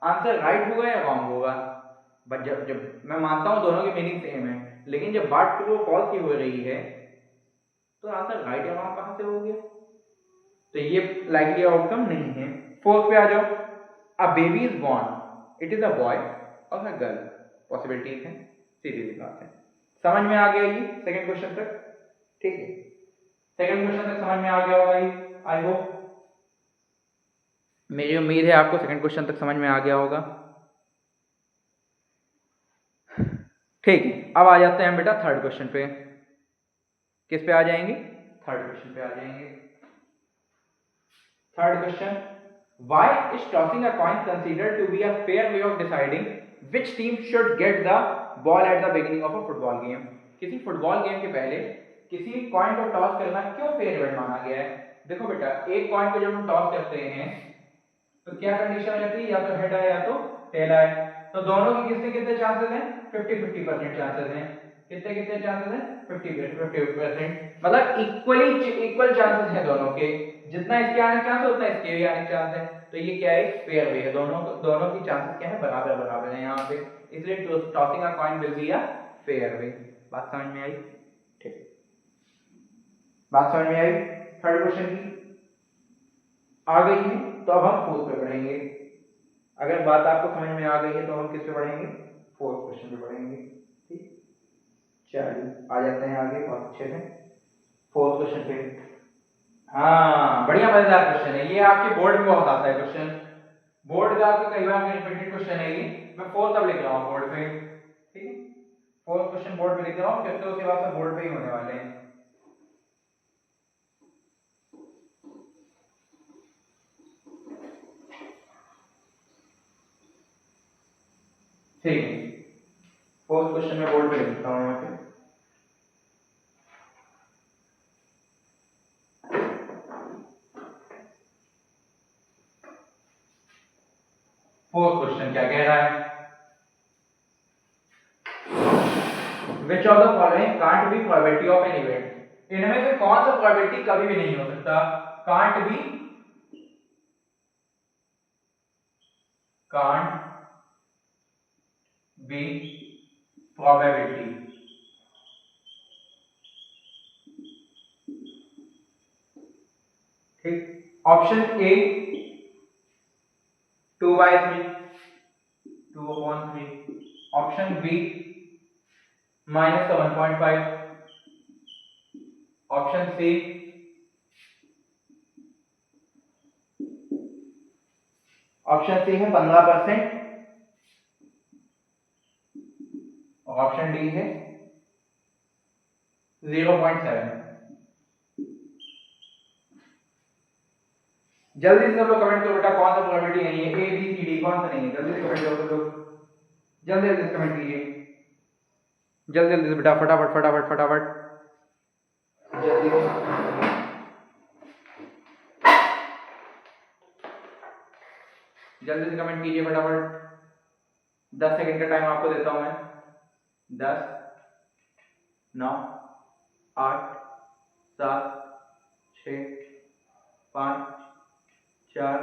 आंसर राइट होगा या रॉन्ग होगा। बट जब मैं मानता हूं दोनों की मीनिंग सेम है, लेकिन जब बात ट्रू और फॉल्स की हो रही है तो आंसर राइट या रॉन्ग कहां से हो गया, तो ये लाइकली आउटकम नहीं है। फोर्थ पे आ जाओ, a baby is born, it is a boy or a girl, possibilities हैं, सीधी सी बात है। समझ में आ गया ये सेकंड क्वेश्चन तक, ठीक है, सेकंड क्वेश्चन तक समझ में आ गया होगा ये, आई होप, मेरी उम्मीद है आपको सेकंड क्वेश्चन तक समझ में आ गया होगा, ठीक है। अब आ जाते हैं बेटा थर्ड क्वेश्चन पे, किस पे आ जाएंगे, थर्ड क्वेश्चन पे आ जाएंगे। Third question, Why is tossing a coin considered to be a fair way of deciding which team should get the ball at the beginning of a football game? किसी फुटबॉल गेम के पहले किसी कॉइन को टॉस करना क्यों फेयर इवेंट माना गया है? देखो बेटा, एक कॉइन को जब हम टॉस करते हैं तो क्या कंडीशन हो जाती है, या तो हेड है या तो टेल है। तो दोनों की कितने कितने चांसेस हैं? 50-50% चांसेस हैं। कितने कितने चांसेस हैं? 50-50%, मतलब इक्वल चांसेस हैं दोनों के। जितना इसके आने चांस है उतना इसके भी आने चांस है। तो ये क्या है? फेयर वे है। दोनों की चांसेस क्या है? बराबर बराबर है यहाँ पे, इसलिए tossing a coin will be a fair way. बात समझ में आई? ठीक, बात समझ में आई? थर्ड क्वेश्चन की आ गई है, तो अब हम फोर्थ पे पढ़ेंगे। अगर बात आपको समझ में आ गई है तो हम किस पे पढ़ेंगे? फोर्थ क्वेश्चन पे पढ़ेंगे। ठीक, चलिए आ जाते हैं आगे बहुत अच्छे से फोर्थ क्वेश्चन पे। हाँ, बढ़िया मजेदार क्वेश्चन है ये, आपके बोर्ड में बहुत आता है क्वेश्चन। बोर्ड का आपके कई बार रिपीटेड क्वेश्चन है ये। मैं फोर्थ अब लिख रहा हूँ बोर्ड पे। ठीक है, फोर्थ क्वेश्चन बोर्ड पे लिख रहा हूँ, फिफ्थ उसके बाद बोर्ड पे ही होने वाले हैं। ठीक है, फोर्थ क्वेश्चन में बोर्ड पे लिखता हूँ यहाँ पे। फोर्थ क्वेश्चन क्या कह रहा है? Which of the following can't be probability of an event? इनमें से कौन सा प्रोबेबिलिटी कभी भी नहीं हो सकता? can't be probability। ठीक, option A 2/3, 2/3, option B -1.5, option C है 15%, और ऑप्शन डी है 0.7। जल्दी से सब लोग कमेंट करो बेटा, कौन सा प्रोबेबिलिटी नहीं है? ए बी सी डी कौन सा नहीं है? जल्दी से कमेंट करो सब लोग, जल्दी जल्दी से कमेंट कीजिए, जल्दी जल्दी से बेटा, फटाफट फटाफट फटाफट जल्दी से जल्दी से कमेंट कीजिए फटाफट। 10 सेकंड का टाइम आपको देता हूं मैं। 10, 9, 8, 7, 6, 5, 4,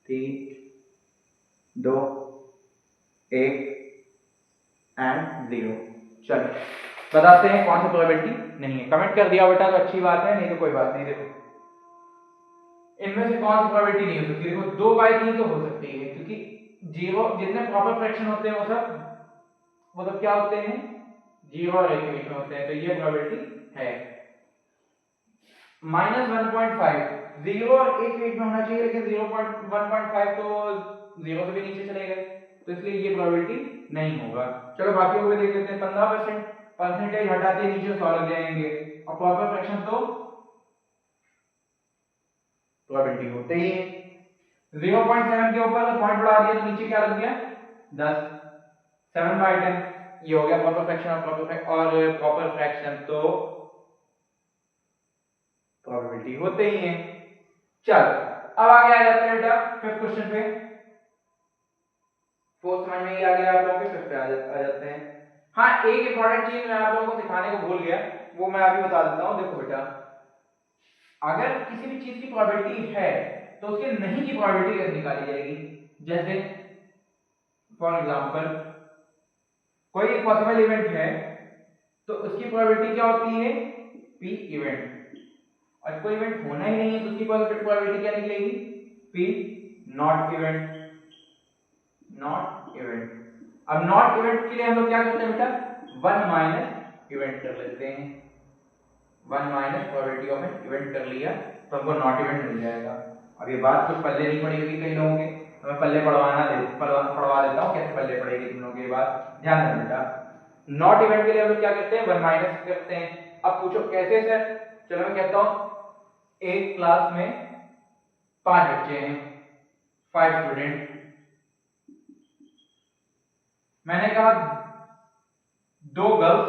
3, 2, 1 एंड 0। चलो बताते हैं कौन सी प्रोबेबिलिटी नहीं है। कमेंट कर दिया बेटा तो अच्छी बात है, नहीं तो कोई बात नहीं। देखो इनमें से कौन सी प्रोबेबिलिटी नहीं हो सकती? देखो 2/3 तो हो सकती है, क्योंकि जीरो जितने प्रॉपर फ्रैक्शन होते हैं वो सब क्या होते हैं? 0 और 1 के बीच में होते हैं, तो ये प्रोबेबिलिटी है। -1.5 0 और 1 के बीच में होना चाहिए, लेकिन 0.1.5 तो 0 से भी नीचे चले गए, तो इसलिए ये प्रोबेबिलिटी नहीं होगा। चलो बाकी को देख लेते हैं। 15% परसेंटेज हटाते नीचे 100 लग जाएंगे, और प्रॉपर फ्रैक्शन तो प्रोबेबिलिटी होते ही है। 0.7 के ऊपर पॉइंट बढ़ा दिया तो नीचे क्या लग गया? 10, 7/10। ये हो गया प्रॉपर फ्रैक्शन और प्रॉपर फ्रैक्शन तो प्रोबेबिलिटी होते ही है। चल अब आगे आ जाते हैं बेटा फिफ्थ क्वेश्चन पे। फोर्थ समझ में ही आ गया आप लोगों के, फिफ्थ पे आ जाते हैं। हाँ, एक इंपॉर्टेंट चीज मैं आप लोगों को सिखाने को भूल गया, वो मैं अभी बता देता हूँ। देखो बेटा, अगर किसी भी चीज की प्रोबेबिलिटी है तो उसके नहीं की प्रोबेबिलिटी कैसे निकाली जाएगी? जैसे फॉर एग्जांपल कोई एक पॉसिबल इवेंट है तो उसकी प्रोबेबिलिटी क्या होती है? P event. और कोई इवेंट होना ही नहीं है तो उसकी प्रोबेबिलिटी क्या निकलेगी? P not event. अब नॉट इवेंट के लिए हम लोग क्या करते हैं बेटा? 1 माइनस इवेंट कर लेते हैं। 1 minus probability of an event कर लिया तो हमको नॉट इवेंट मिल जाएगा। अब ये बात कुछ पल्ले नहीं पड़ी होगी कई लोगों के, तो मैं पल्ले पढ़वा देता हूँ कैसे पल्ले पड़ेगी तुम लोगों के। बात ध्यान रखना बेटा, नॉट इवेंट के लिए हम लोग क्या करते हैं? 1 माइनस करते हैं। अब पूछो कैसे सर? चलो मैं कहता हूँ एक क्लास में 5 बच्चे हैं, 5 स्टूडेंट, मैंने कहा 2 गर्ल्स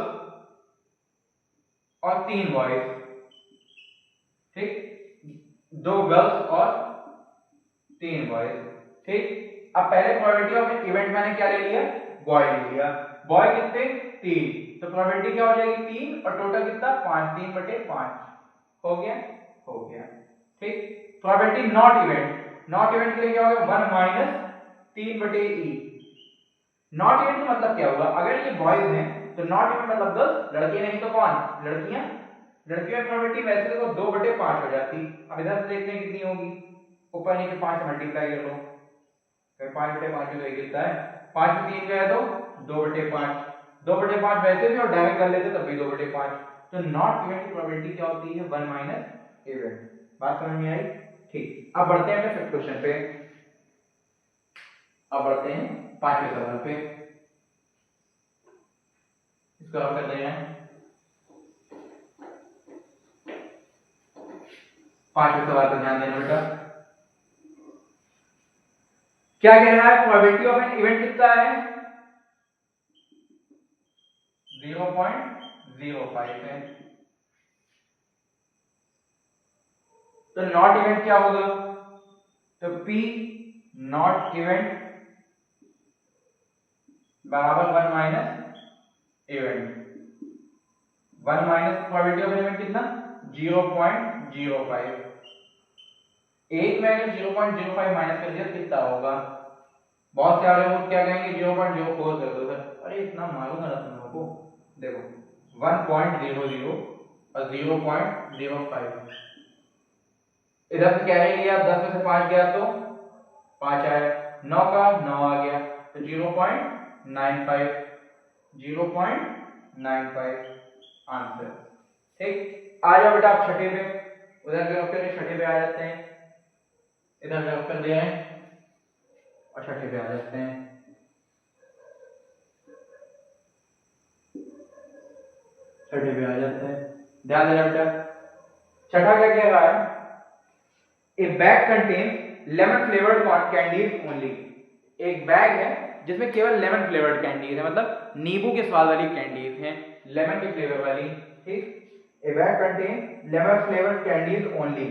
और 3 बॉयज, ठीक, 2 गर्ल्स और 3 बॉयज, ठीक। अब पहले प्रोबेबिलिटी ऑफ इवेंट मैंने क्या ले लिया, बॉय ले लिया। बॉय कितने, 3, तो प्रोबेबिलिटी क्या हो जाएगी 3 और टोटल कितना 5, 3/5 हो गया, हो गया, ठीक। Probability not event, not event के लिए क्या होगा 1 माइनस 3/e। नॉट इवेंट का मतलब क्या होगा, अगर ये बॉयज हैं तो नॉट इवेंट मतलब गर्ल्स, लड़कियां नहीं तो कौन, लड़कियां। लड़कियों की प्रोबेबिलिटी वैसे देखो 2/5 हो जाती। अब इधर से देखते हैं कितनी होगी, ऊपर नीचे 5 से मल्टीप्लाई कर लो, फिर 5/5 तो एक कितना है, 5 में 3 गया तो 2/5, 2/5 वैसे भी और डायरेक्ट कर लेते तब भी 2/5। तो नॉट इवेंट की प्रोबेबिलिटी क्या होती है 1 माइनस इवेंट। बात समझ में आई, ठीक। अब बढ़ते हैं फिफ्थ क्वेश्चन पे, अब बढ़ते हैं 5वें सवाल पे, इसको आप कर रहे हैं 5वें सवाल पर ध्यान देना बेटा। क्या कह रहा है, प्रोबेबिलिटी ऑफ एन इवेंट कितना है 0.05 है। तो नॉट इवेंट क्या होगा, तो P नॉट इवेंट बराबर 1 minus event. 1 minus probability of event कितना 0.05, एक में अगर 0.05 माइनस कर दिया कितना होगा, बहुत सारे लोग क्या कहेंगे 0.04 कर दो सर, अरे इतना मालूम है तुम लोगों को, देखो 1.00 और 0.05, इधर से क्या लिया, 10 में से 5 गया तो 5 आया, 9 का 9 आ गया तो 0.95, 0.95 आंसर, ठीक। आ जाओ बेटा आप छठे पे, उधर के ऑप्शन छठे पे आ जाते हैं, इधर के ऑप्शन दिए हैं और छठे पे आ जाते हैं। छठे पे आ जाते हैं, ध्यान देना बेटा। छठा क्या कह रहा है, ए bag contains lemon flavoured candies only. एक बैग है जिसमें केवल लेमन फ्लेवर्ड कैंडीज है, मतलब नींबू के स्वाद वाली कैंडीज हैं, लेमन के फ्लेवर वाली, ठीक। ए bag contains lemon flavoured candies only.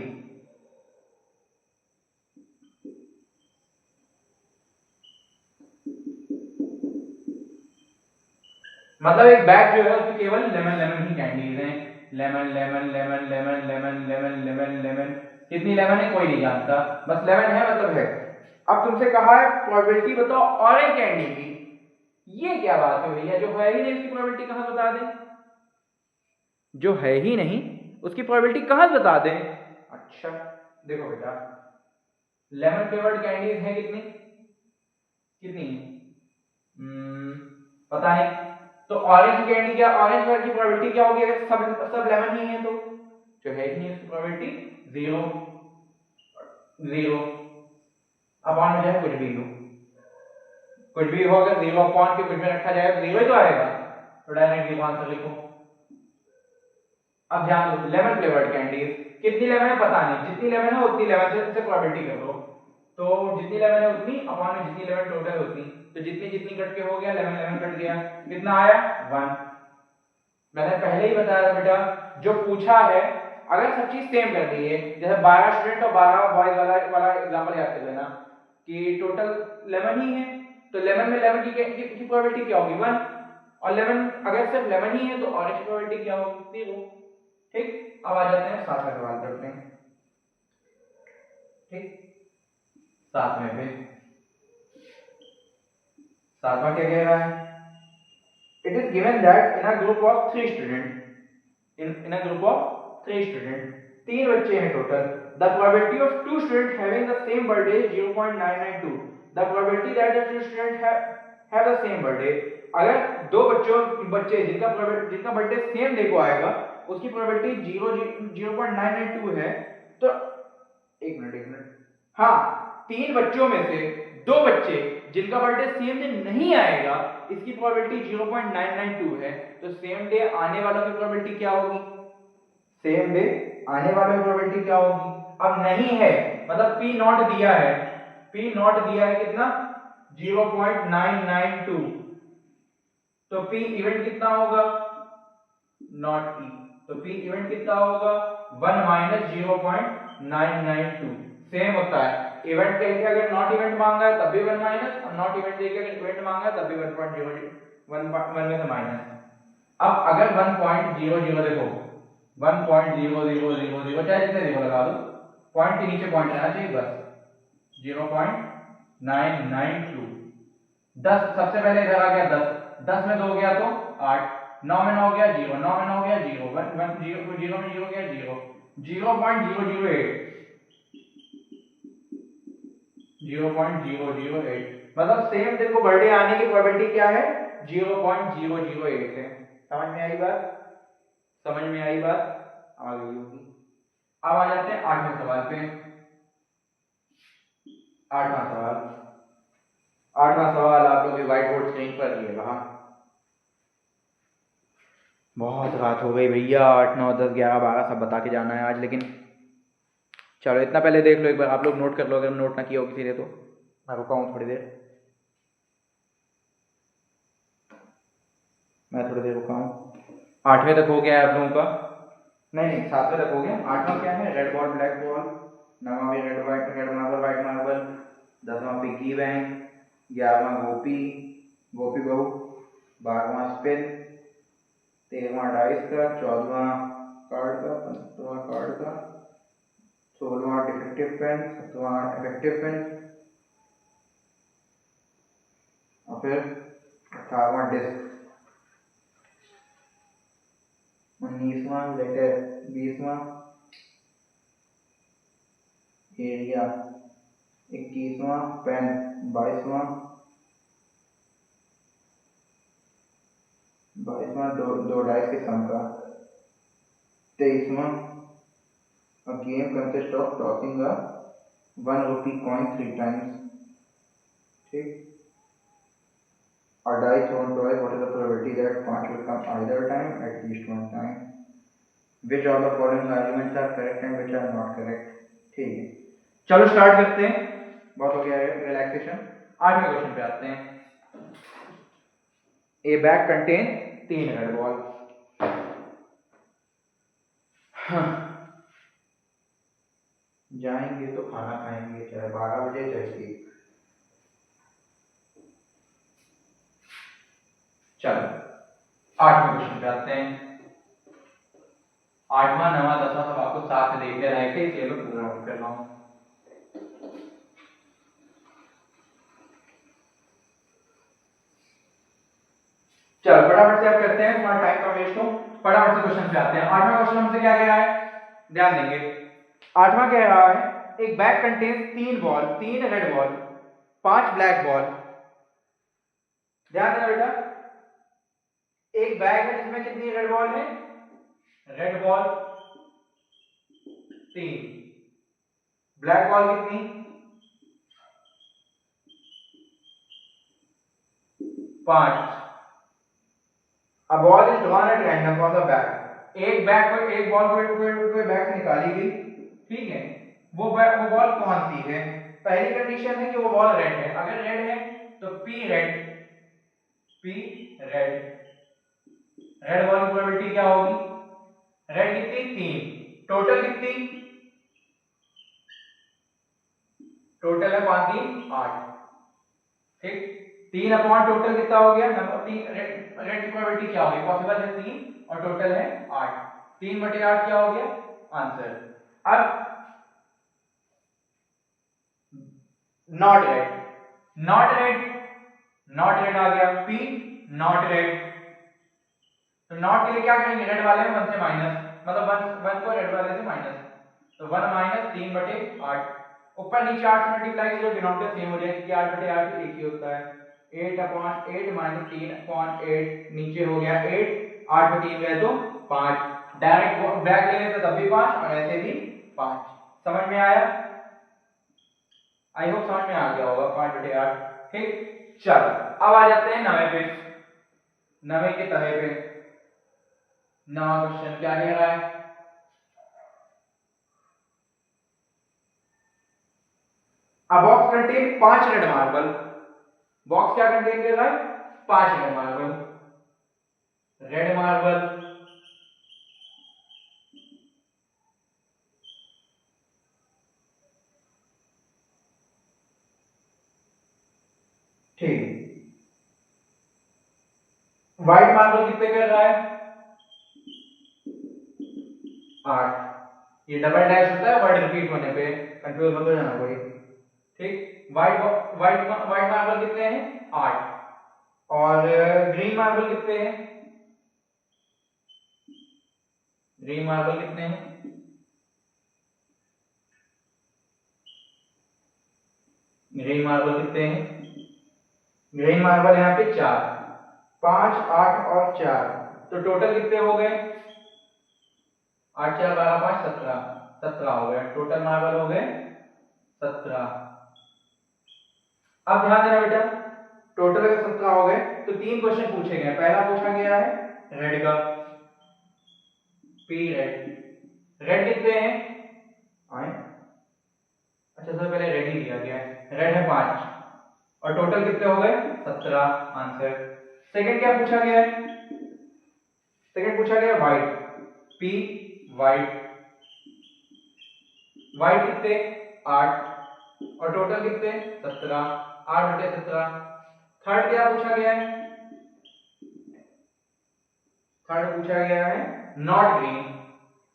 मतलब एक बैग जो है उसमें केवल लेमन लेमन ही कैंडीज हैं, lemon lemon lemon lemon lemon lemon lemon lemon, कितनी लेमन है कोई नहीं जानता, बस लेमन है मतलब है। अब तुमसे कहा है प्रोबेबिलिटी बताओ ऑरेंज कैंडी की, ये क्या बात है भैया, जो है ही नहीं उसकी प्रोबेबिलिटी कहां बता दें, जो है ही नहीं उसकी प्रोबेबिलिटी कहां बता दें। अच्छा देखो बेटा, लेमन फ्लेवर्ड कैंडीज है कितनी, कितनी पता नहीं, तो ऑरेंज कैंडी क्या, ऑरेंज कलर की प्रोबेबिलिटी क्या होगी अगर सब लेमन ही है, तो जो है ही नहीं उसकी प्रोबेबिलिटी 0 अपॉन में जाए कुछ भी हो, कुछ भी हो, अगर 0 अपॉन के कुछ में रखा जाए तो 0 ही तो आएगा, तो डायरेक्ट 0 आंसर लिखो। अब ध्यान दो, लेमन फ्लेवर्ड कैंडीज कितनी लेमन है पता नहीं, जितनी लेमन है उतनी लेमन से प्रोबेबिलिटी कर लो, तो जितनी लेमन है उतनी अपॉन में जितनी लेमन टोटल होती, तो जितनी जितनी कट के हो गया, लेमन लेमन कट गया, कितना आया 1। मैंने पहले ही बताया था बेटा, जो पूछा है अगर सब चीज सेम कर दी है, जैसे 12 स्टूडेंट और 12 बॉयज वाला एग्जांपल याद कर लेना कि टोटल लेमन ही है, तो लेमन में लेमन की प्रोबेबिलिटी क्या होगी 1, और लेमन अगर सिर्फ लेमन ही है तो ऑरेंज की प्रोबेबिलिटी क्या होगी 0, ठीक। अब आ जाते हैं 7वें सवाल करते हैं, ठीक। 7वें पे 7वां क्या कह रहा है, it is given that in a group of 3 students, in a group of 3 students, 3 बच्चे हैं total, the probability of 2 students having the same birthday is 0.992, the probability that the 2 students have the same birthday, अगर दो बच्चे जिनका बर्थडे सेम डे को आएगा उसकी प्रोबेबिलिटी 0.992 है, तो एक मिनट, हाँ 3 बच्चों में से 2 बच्चे जिनका बर्थडे सेम डे नहीं आएगा इसकी प्रोबेबिलिटी 0.992 है, तो सेम डे आने वालों की प्रोबेबिलिटी क्या होगी, सेम डे आने वालों की प्रोबेबिलिटी क्या होगी, अब नहीं है मतलब P नॉट दिया है, पी नॉट दिया है कितना 0.992, तो पी इवेंट कितना होगा नॉट पी, तो पी इवेंट कितना होगा 1 माइनस 0.992। सेम होता है, इवेंट कह के अगर नॉट इवेंट मांगा है तब भी 1 माइनस, और नॉट इवेंट देके अगर इवेंट मांगा है तब भी 1 में से माइनस। अब अगर 1.00 देखो 1.0000 चाहे जितने जीरो लगा दो, पॉइंट के नीचे पॉइंट रहना चाहिए बस 0.992। 10 सबसे पहले इधर आ गया 10, 10 में 2 गया तो 8, 9 में 9 गया 0, 9 में 9 गया 0, 1 0 0 में 0 गया 0, 0.008 0.008, मतलब सेम दिन को बर्थडे आने की प्रोबेबिलिटी क्या है 0.008 है। समझ में आई बात, समझ में आई बात, आ गई होगी। अब आ जाते हैं 8वें सवाल पे। 8वां सवाल, 8वां सवाल आप लोग व्हाइट बोर्ड स्क्रीन पर लिए वहां। बहुत रात हो गई भैया, 8 9 10 11 12 सब बता के जाना है आज, लेकिन चलो इतना पहले देख लो एक बार, आप लोग नोट कर लो अगर नोट ना किया हो किसी ने तो। मैं रुका हूँ थोड़ी देर, मैं थोड़ी देर रुका हूँ। 8वें तक हो गया है आप लोगों का, नहीं 7वें तक हो गया। 8वां क्या है रेड बॉल ब्लैक बॉल, 9वां भी रेड मार्बल व्हाइट मार्बल, 10वां पिग्गी बैंक, 11वां गोपी गोपी बहू, 12वां स्पिन, 13वां डाइस का, 14वां कार्ड का, 15वां कार्ड का, 16वां डिफेक्टिव पेन, 17वां इफेक्टिव पेन, और फिर 18वां डिस्क, 19वां लेटर, 20वां एरिया, 21वां पेन, 22वां दो डाइस के सम का, 23वां a game consists of tossing a 1 rupee coin 3 times, ठीक। A die thrown twice, what is the probability that 5 will come either time at least one time? Which of the following arguments are correct and which are not correct? ठीक है, चलो स्टार्ट करते हैं, बहुत हो गया है रिलैक्सेशन। 8वें क्वेश्चन पे आते हैं। ए बैग कंटेन 3 रेड बॉल। जाएंगे तो खाना खाएंगे, चाहे 12 बजे चाहे 1। चलो 8वें क्वेश्चन पे आते हैं। 8वां 9वां 10वां सब आपको साथ में देखते रहे थे, इसलिए मैं पूरा नोट कर रहा हूँ। चलो फटाफट से आप करते हैं, तुम्हारा टाइम का वेस्ट हो, फटाफट से क्वेश्चन पे आते हैं। 8वां क्वेश्चन हमसे क्या कह रहा है, ध्यान देंगे। 8वां कह रहा है एक bag contains 3 ball, 3 red ball, 5 black ball. ध्यान देना बेटा, एक बैग है जिसमें कितनी रेड बॉल है, रेड बॉल 3, ब्लैक बॉल कितनी 5। A ball is drawn at random from the bag. एक बॉल कोई बैग से निकाली गई, ठीक है। वो बॉल कौन सी है, पहली कंडीशन है कि वो बॉल रेड है। अगर रेड है तो पी रेड रेड बॉल की प्रोबेबिलिटी क्या होगी, रेड कितनी 3, टोटल कितनी, टोटल है 5 3 8, ठीक। 3 अपॉन टोटल कितना हो गया, नंबर 3 रेड की प्रोबेबिलिटी क्या होगी, पॉसिबल है 3 और टोटल है 8, 3/8 क्या हो गया आंसर। अब नॉट रेड, नॉट रेड आ गया, पी नॉट रेड, तो नॉट के लिए क्या करेंगे, रेड वाले में 1 से माइनस, मतलब 1 को रेड वाले से माइनस, तो 1 माइनस 3/8, ऊपर नीचे 8 से मल्टीप्लाई जो डिनोमिनेटर सेम हो जाएगा क्योंकि 8/8 एक ही होता है। 8/8 माइनस 3/8 नीचे हो गया 8, 8 में 3 गए तो 5, डायरेक्ट बैक लेने से तब भी 5 और ऐसे भी 5। समझ में आया, आई होप समझ में आ गया होगा 5/8, ठीक। चलो अब आ जाते हैं 9वें पे, 9वें के तवे पे। 9वां क्वेश्चन क्या कह रहा है, A box contain 5 red marble. Box क्या कंटेन कर रहा है? 5 रेड मार्बल। रेड मार्बल ठीक। व्हाइट मार्बल कितने कर रहा है? 8। ये डबल डैश होता है वर्ड रिपीट होने पे, कंफ्यूज मत हो जाना कोई। ठीक, व्हाइट व्हाइट व्हाइट मार्बल कितने हैं? 8। और ग्रीन मार्बल कितने हैं? ग्रीन मार्बल कितने हैं? ग्रीन मार्बल कितने हैं? ग्रीन मार्बल यहाँ पे 4। 5, 8 और 4, तो टोटल कितने हो गए? 8 4 12 5 17। 17 हो गए टोटल मार्बल, हो गए 17। अब ध्यान देना बेटा, टोटल अगर 17 हो गए तो 3 क्वेश्चन पूछे गए। पहला पूछा गया है रेड का, पी रेड। रेड कितने हैं? आए, अच्छा सर पहले रेड ही दिया गया है। रेड है 5 और टोटल कितने हो गए? 17 आंसर। सेकंड क्या पूछा गया है? सेकंड पूछा गया व्हाइट, पी व्हाइट। व्हाइट कितने? 8 और टोटल कितने? 17। 8 बटे 17। थर्ड क्या पूछा गया है? थर्ड पूछा गया है नॉट ग्रीन।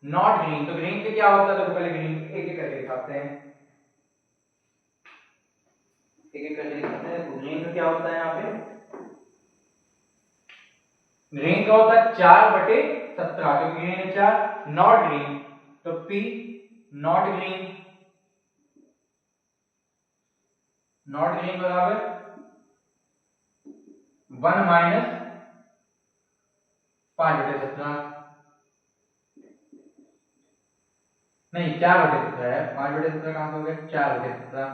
नॉट ग्रीन, तो ग्रीन के क्या होता है? तो पहले ग्रीन एक एक करके दिखाते हैं, एक एक करके दिखाते हैं। तो ग्रीन का क्या होता है यहाँ पे? ग्रीन का होता है 4 बटे 17, क्योंकि ग्रीन है 4। नॉट ग्रीन, तो P not green, not green बराबर 1 माइनस 5 बटे 17। नहीं 4 बटे 17 है, 5 बटे 17 कहां से हो गया? 4 बटे 17।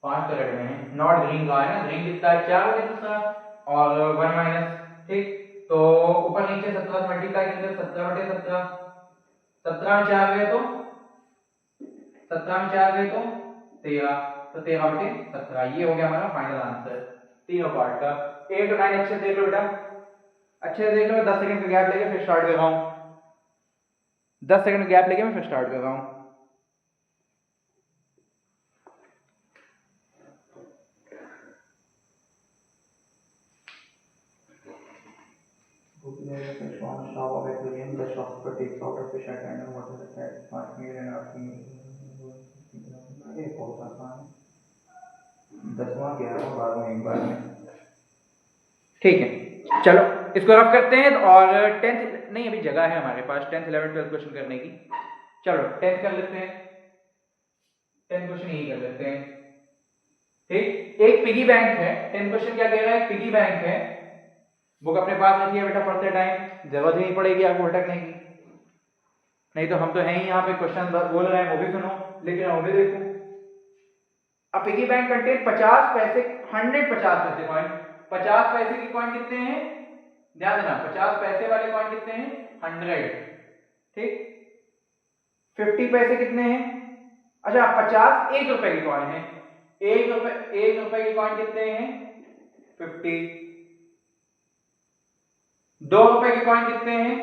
5 तो रेड में है, नॉट ग्रीन का है ना। ग्रीन कितना है? 4 बटे 17 और 1 माइनस। ठीक, तो ऊपर नीचे 17 मल्टीप्लाई करेंगे, 17 बटे 17। 17 में 4 गए तो 17 में 4 गए तो 13, तो 13 बटे 17। ये हो गया हमारा फाइनल आंसर तीनों पार्ट का। 8 और 9 अच्छे से देख लो बेटा, अच्छे से देख लो। 10 सेकंड का गैप लेके फिर स्टार्ट कर रहा हूँ। 10 सेकंड गैप लेके मैं फिर स्टार्ट कर रहा हूँ। ठीक है, चलो इसको रफ करते हैं। और 10th नहीं, अभी जगह है हमारे पास 10th 11th 12th क्वेश्चन करने की। चलो 10th कर लेते हैं, 10 क्वेश्चन यही कर लेते हैं। ठीक, एक पिगी बैंक है। 10 क्वेश्चन क्या कह रहा है? पिगी बैंक है। बुक अपने पास रखिए बेटा, पढ़ते टाइम जरूरत ही नहीं पड़ेगी आपको भटकने की। नहीं तो हम तो हैं ही यहाँ पे, क्वेश्चन बोल रहे हैं वो भी सुनो, लेकिन वो भी देखो। अब पिगी बैंक कंटेन 50 पैसे, 150 पैसे कॉइन। 50 पैसे की कॉइन कितने हैं? ध्यान देना, 50 पैसे वाले कॉइन कितने हैं? 100। ठीक, 50 पैसे कितने हैं? अच्छा 50 1 रुपए की कॉइन है। 1 रुपए की कॉइन कितने हैं? 50। 2 रुपए की कॉइन कितने हैं?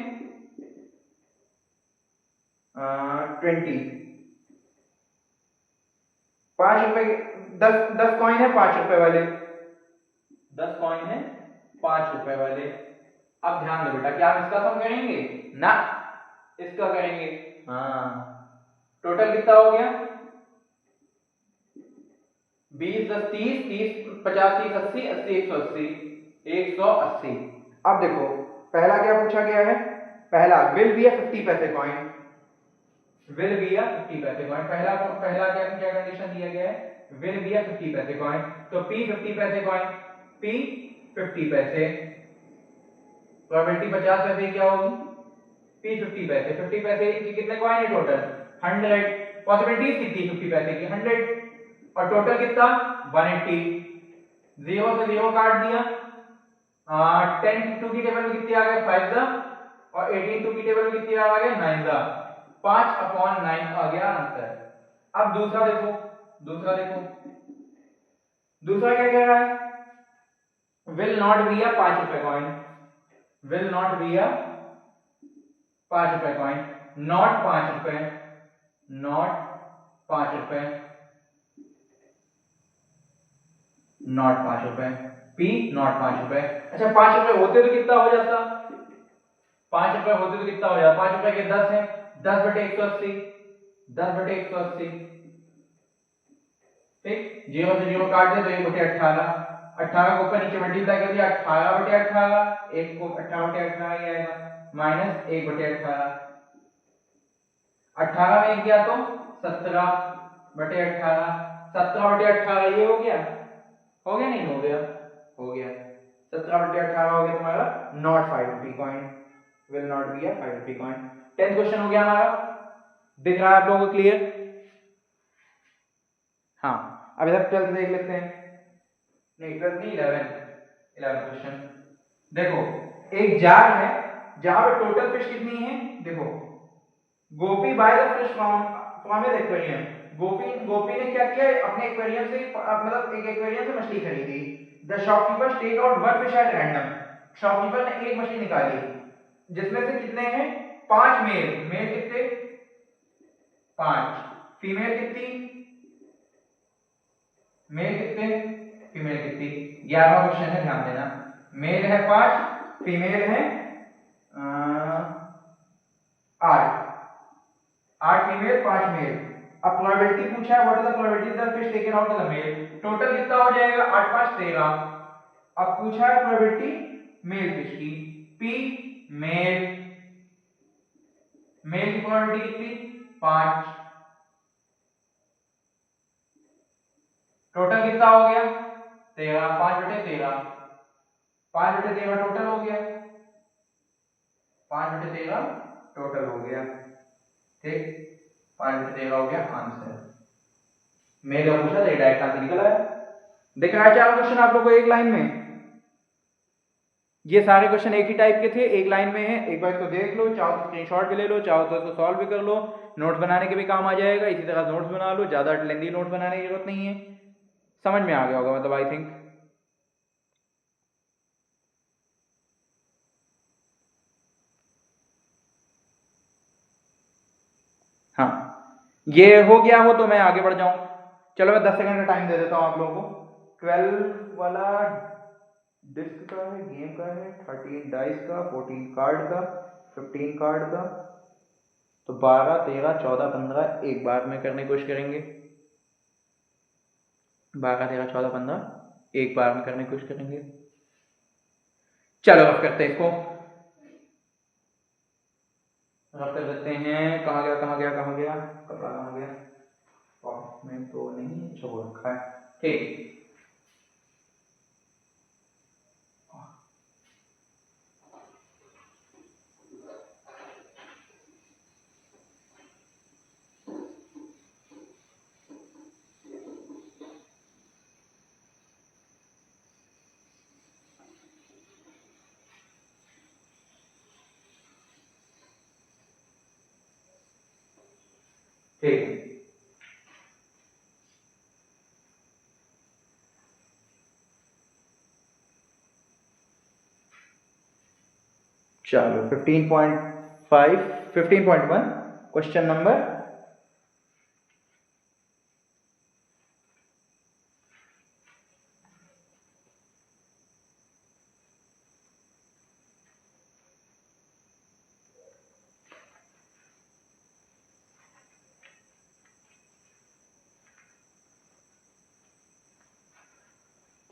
20। 5 रुपए के 10 कॉइन है 5 रुपए वाले। 10 कॉइन है 5 रुपए वाले। अब ध्यान दो बेटा, क्या हम इसका सम करेंगे? ना, इसका करेंगे। हाँ, टोटल कितना हो गया? 20 10 30, 30 50 30 80 80 180, 180। अब देखो पहला क्या पूछा गया है? पहला विल बी 50 पैसे कॉइन, विल बी 50 पैसे कॉइन। पहला पहला क्या क्या कंडीशन दिया गया है? विल बी 50 पैसे कॉइन। तो पी 50 पैसे कॉइन, पी 50 पैसे, प्रोबेबिलिटी 50 पैसे की क्या होगी? पी 50 पैसे। 50 पैसे की कितने कॉइन है टोटल? 100। पॉसिबिलिटीज कितनी? 50 पैसे की 100 और टोटल कितना? 180। 0 से 0 काट दिया। 10 2 की टेबल में कितनी आ गई? 5 दा, और 18 2 की टेबल में कितनी आ गई? 9 दा। 5/9 आ गया आंसर। अब दूसरा देखो, दूसरा देखो, दूसरा क्या कह रहा है, विल नॉट बी अ 5 रुपए coin, will not be a 5 रुपए कॉइन, नॉट 5 रुपए, नॉट 5 रुपए, नॉट 5 रुपए, पी नॉट 5 रुपए। अच्छा 5 रुपए होते तो कितना हो जाता, 5 रुपए होते तो कितना हो जाता, 5 रुपए के 10 है, 10 बटे 180, 10 बटे 180, ठीक, 0 से 0 काट दे तो 1 बटे 18, 18 को ऊपर नीचे मल्टीप्लाई कर दिया, 18 बटे 18, 1 को 18 बटे 18 ही आएगा, माइनस 1 बटे 18, 18 में 1 गया तो 17 बटे 18, 17 बटे 18 ये हो गया, हो गया नहीं हो गया, हो गया, 17 बटे 18 हो गया तुम्हारा not 5 rupee coin, will not be a 5 rupee coin. 10th question हो गया हमारा, दिख रहा है आप लोगों को क्लियर? हाँ, अब इधर 12th देख लेते हैं, नहीं 12th नहीं 11 क्वेश्चन। देखो एक जार है जहां पे टोटल फिश कितनी है, देखो Gopi buy the fish from an aquarium, Gopi ने क्या किया, अपने एक्वेरियम से मतलब एक एक्वेरियम से मछली खरीदी। The shopkeeper take out one fish at random, shopkeeper ने एक मछली निकाली जिसमें से कितने हैं, 5 मेल, मेल कितने 5, फीमेल कितनी, मेल कितने, फीमेल कितनी, 11वां क्वेश्चन है, ध्यान देना, मेल है 5, फीमेल है 8, 8 फीमेल 5 मेल। अब प्रोबेबिलिटी पूछा है, what is the probability that fish taken out the male, total कितना हो जाएगा 8 5 13। अब पूछा है प्रोबेबिलिटी मेल फिश की, पी मेल, मेल की प्रोबेबिलिटी कितनी 5, टोटल कितना हो गया 13, 5 बटे 13, 5 बटे 13 टोटल हो गया, 5 बटे 13 टोटल हो गया, ठीक, 5 बटे 13 हो गया आंसर। मेल का पूछा था, डायरेक्ट आंसर निकल आया। दिख रहा है चार क्वेश्चन आप लोगों को एक लाइन में, ये सारे क्वेश्चन एक ही टाइप के थे, एक लाइन में है, एक बार इसको देख लो, चाहो तो स्क्रीनशॉट भी ले लो, चाहो तो इसको सॉल्व भी कर लो, नोट्स बनाने के भी काम आ जाएगा, इसी तरह नोट्स बना लो, ज्यादा लेंथी नोट्स बनाने की जरूरत नहीं है, समझ में आ गया होगा मतलब आई थिंक। हाँ ये हो गया हो तो मैं आगे बढ़ जाऊं, चलो मैं 10 सेकंड का टाइम दे देता हूं आप लोगों को। 12 वाला डिस्क का है, गेम का है, 13 डाइस का, 14 कार्ड का, 15 कार्ड का, तो 12 13 14 15 एक बार में करने की कोशिश करेंगे, 12 13 14 15 एक बार में करने की कोशिश करेंगे। चलो रफ करते हैं इसको, रफ कर देते हैं, कहाँ गया कहाँ गया कहाँ गया, कपड़ा कहाँ गया, में तो नहीं छोड़ रखा है, ठीक, ठीक, चलो 15.5 15.1 क्वेश्चन नंबर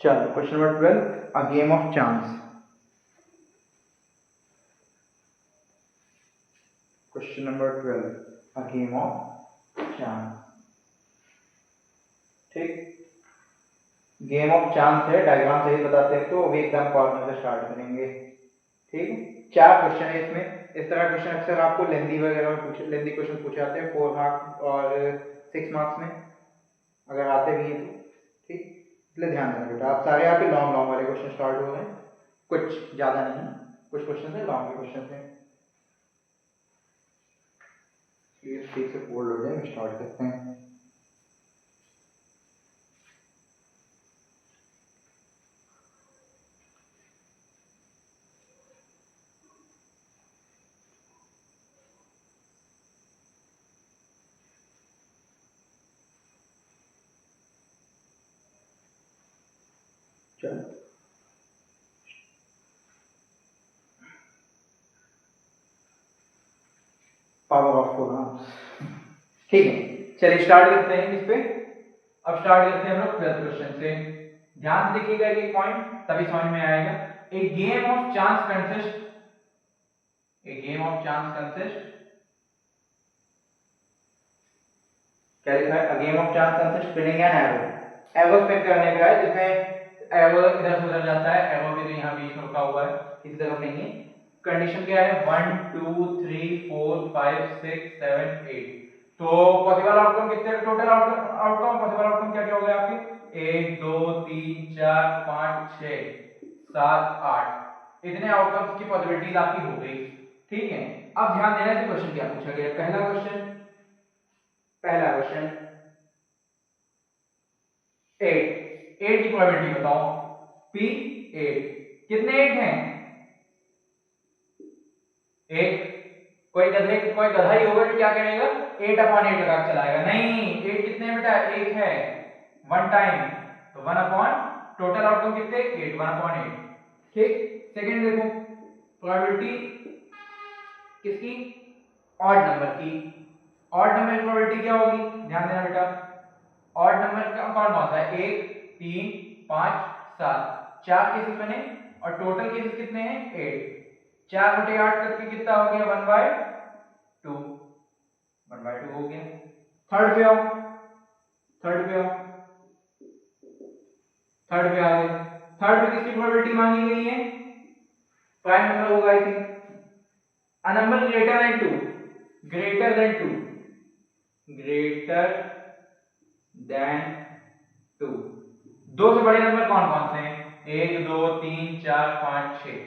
चलो question number 12, a game of chance, question number 12, a game of chance, ठीक, गेम ऑफ चांस है, डायग्राम से ही बताते हैं तो अभी एकदम कॉर्नर से स्टार्ट करेंगे, ठीक, 4 क्वेश्चन है इसमें, इस तरह क्वेश्चन अक्सर आपको लेंथी वगैरह में पूछे, लेंथी क्वेश्चन पूछे जाते हैं 4 मार्क्स और 6 मार्क्स में, अगर आते भी हैं तो, ठीक, इसलिए ध्यान रखना बेटा, आप सारे आपके लॉन्ग लॉन्ग वाले क्वेश्चन स्टार्ट हो रहे हैं, कुछ ज्यादा नहीं, कुछ क्वेश्चन है लॉन्ग के क्वेश्चन है, ठीक से फोल्ड हो जाए, स्टार्ट करते हैं। होगा। ठीक है, चलिए स्टार्ट करते हैं इस पे। अब स्टार्ट करते हैं हम लोग 12th क्वेश्चन से। ध्यान से देखिएगा एक पॉइंट, तभी समझ में आएगा। ए गेम ऑफ चांस कंसिस्ट क्या लिखा है? A game of chance consist spinning an arrow. Arrow spin करने का है, जिसमें एरो इधर से उधर जाता है। एरो भी तो यहाँ बीच में रुका हुआ है, इस तरफ नहीं है। कंडीशन क्या है? 1 2 3 4 5 6 7 8। तो पॉसिबल आउटकम कितने? टोटल आउटकम पॉसिबल आउटकम क्या क्या हो गए आपके? 1 2 3 4 5 6 7 8। इतने आउटकम्स की पॉसिबिलिटीज आपकी हो गई। ठीक है, अब ध्यान देना से क्वेश्चन क्या पूछा गया। पहला क्वेश्चन 8 की प्रोबेबिलिटी बताओ। P 8 कितने 8 हैं? एक। कोई गधा ही होगा जो क्या करेगा? 8/8 लगा के चलाएगा। नहीं, 8 कितने बेटा? एक है, 1 टाइम, तो 1/, टोटल आउटकम कितने? 8, 1/8। ठीक। सेकंड देखो, प्रोबेबिलिटी किसकी? ऑड नंबर की। ऑड नंबर की प्रोबेबिलिटी क्या होगी? ध्यान देना बेटा, ऑड नंबर का कौन कौन सा है? 1 3 5 7, 4 केसेस बने और टोटल केसेस कितने हैं? 8। 4/8 करके कितना हो गया? 1/2। 1/2 हो गया। थर्ड पे आओ, थर्ड पे आओ, थर्ड पे आ गए। थर्ड पे किसकी प्रोबेबिलिटी मांगी गई है? प्राइम नंबर होगा I think. A number greater than 2, greater than 2, greater than 2। दो से बड़े नंबर कौन कौन से हैं? 1 2 3 4 5 6।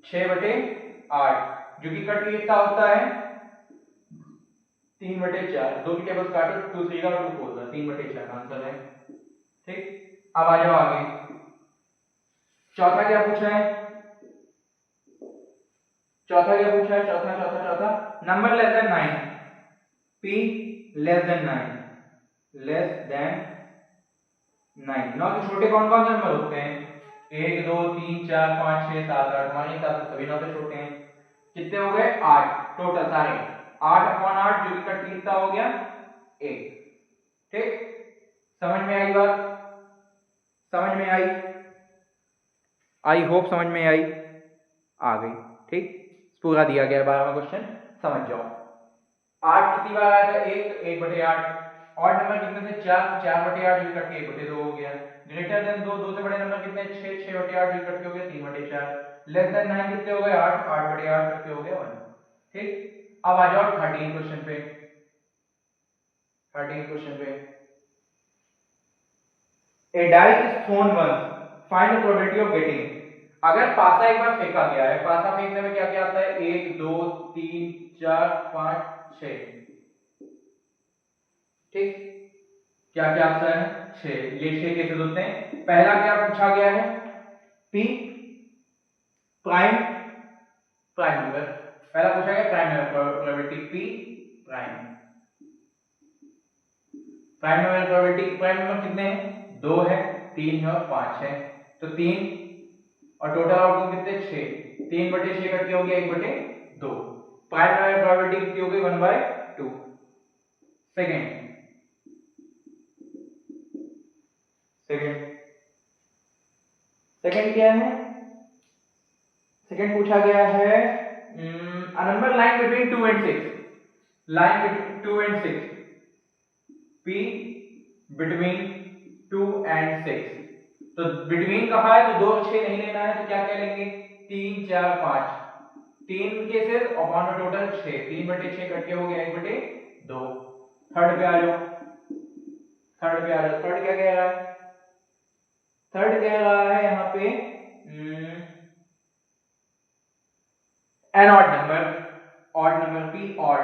6/8 जो कि कट के कितना होता है? 3/4। दो की टेबल्स काटो, 2 3 और 2 4, 3/4 आंसर है। ठीक, अब आ जाओ आगे। चौथा क्या पूछा है? चौथा क्या पूछा है? चौथा number less than 9। P less than 9, less than 9। 9 से छोटे कौन कौन से नंबर होते हैं? 1 2 3 4 5 6 7 8। हमारे हिसाब से सभी 9 से छोटे हैं। कितने हो गए? 8 टोटल सारे। 8/8 जो कि कट कितना हो गया? 1। ठीक, समझ में आई बात? समझ में आई होप समझ में आई, आ गई। ठीक, पूरा दिया गया 12वां क्वेश्चन, समझ जाओ। 8 कितनी बार आया था? 1/8। ऑड नंबर कितने थे? 4, 4/8 जो कट के 1/2 हो गया। ग्रेटर देन 2, 2 से बड़े नंबर कितने? 6, 6/8 जो कट के हो गया 3/4। लेस देन 9 कितने हो गए? 8, 8/8 कट के हो गया 1। ठीक, अब आ जाओ 13 क्वेश्चन पे। 13 क्वेश्चन पे, a dice is thrown once, find the probability of getting. अगर पासा एक बार फेंका गया है, पासा फेंकने में क्या क्या आता है? 1 2 3 4 5 6। ठीक, क्या क्या आता है? 6। ये 6 केसेस होते हैं। पहला क्या पूछा गया है? P prime, prime number. पहला पूछा गया prime number probability P prime. Prime number probability, prime number कितने हैं? 2 है, 3 है और 5 है। तो 3 और टोटल आउटकम कितने? 6। 3/6 कट के हो गया 1/2। प्राइम नंबर प्रोबेबिलिटी कितनी हो गई? 1/2। सेकंड, सेकंड क्या है? सेकंड पूछा गया है a number line between 2 and 6। Line between 2 and 6, P between 2 and 6। तो बिटवीन कहा है तो 2 और 6 नहीं लेना है, तो क्या क्या लेंगे? 3 4 5। 3 केसेस अपॉन में टोटल 6। 3/6 कट के हो गया 1/2। थर्ड पे आ जाओ, थर्ड पे आ जाओ। थर्ड क्या कह रहा है? थर्ड कह रहा है यहाँ पे an odd number, odd number P odd.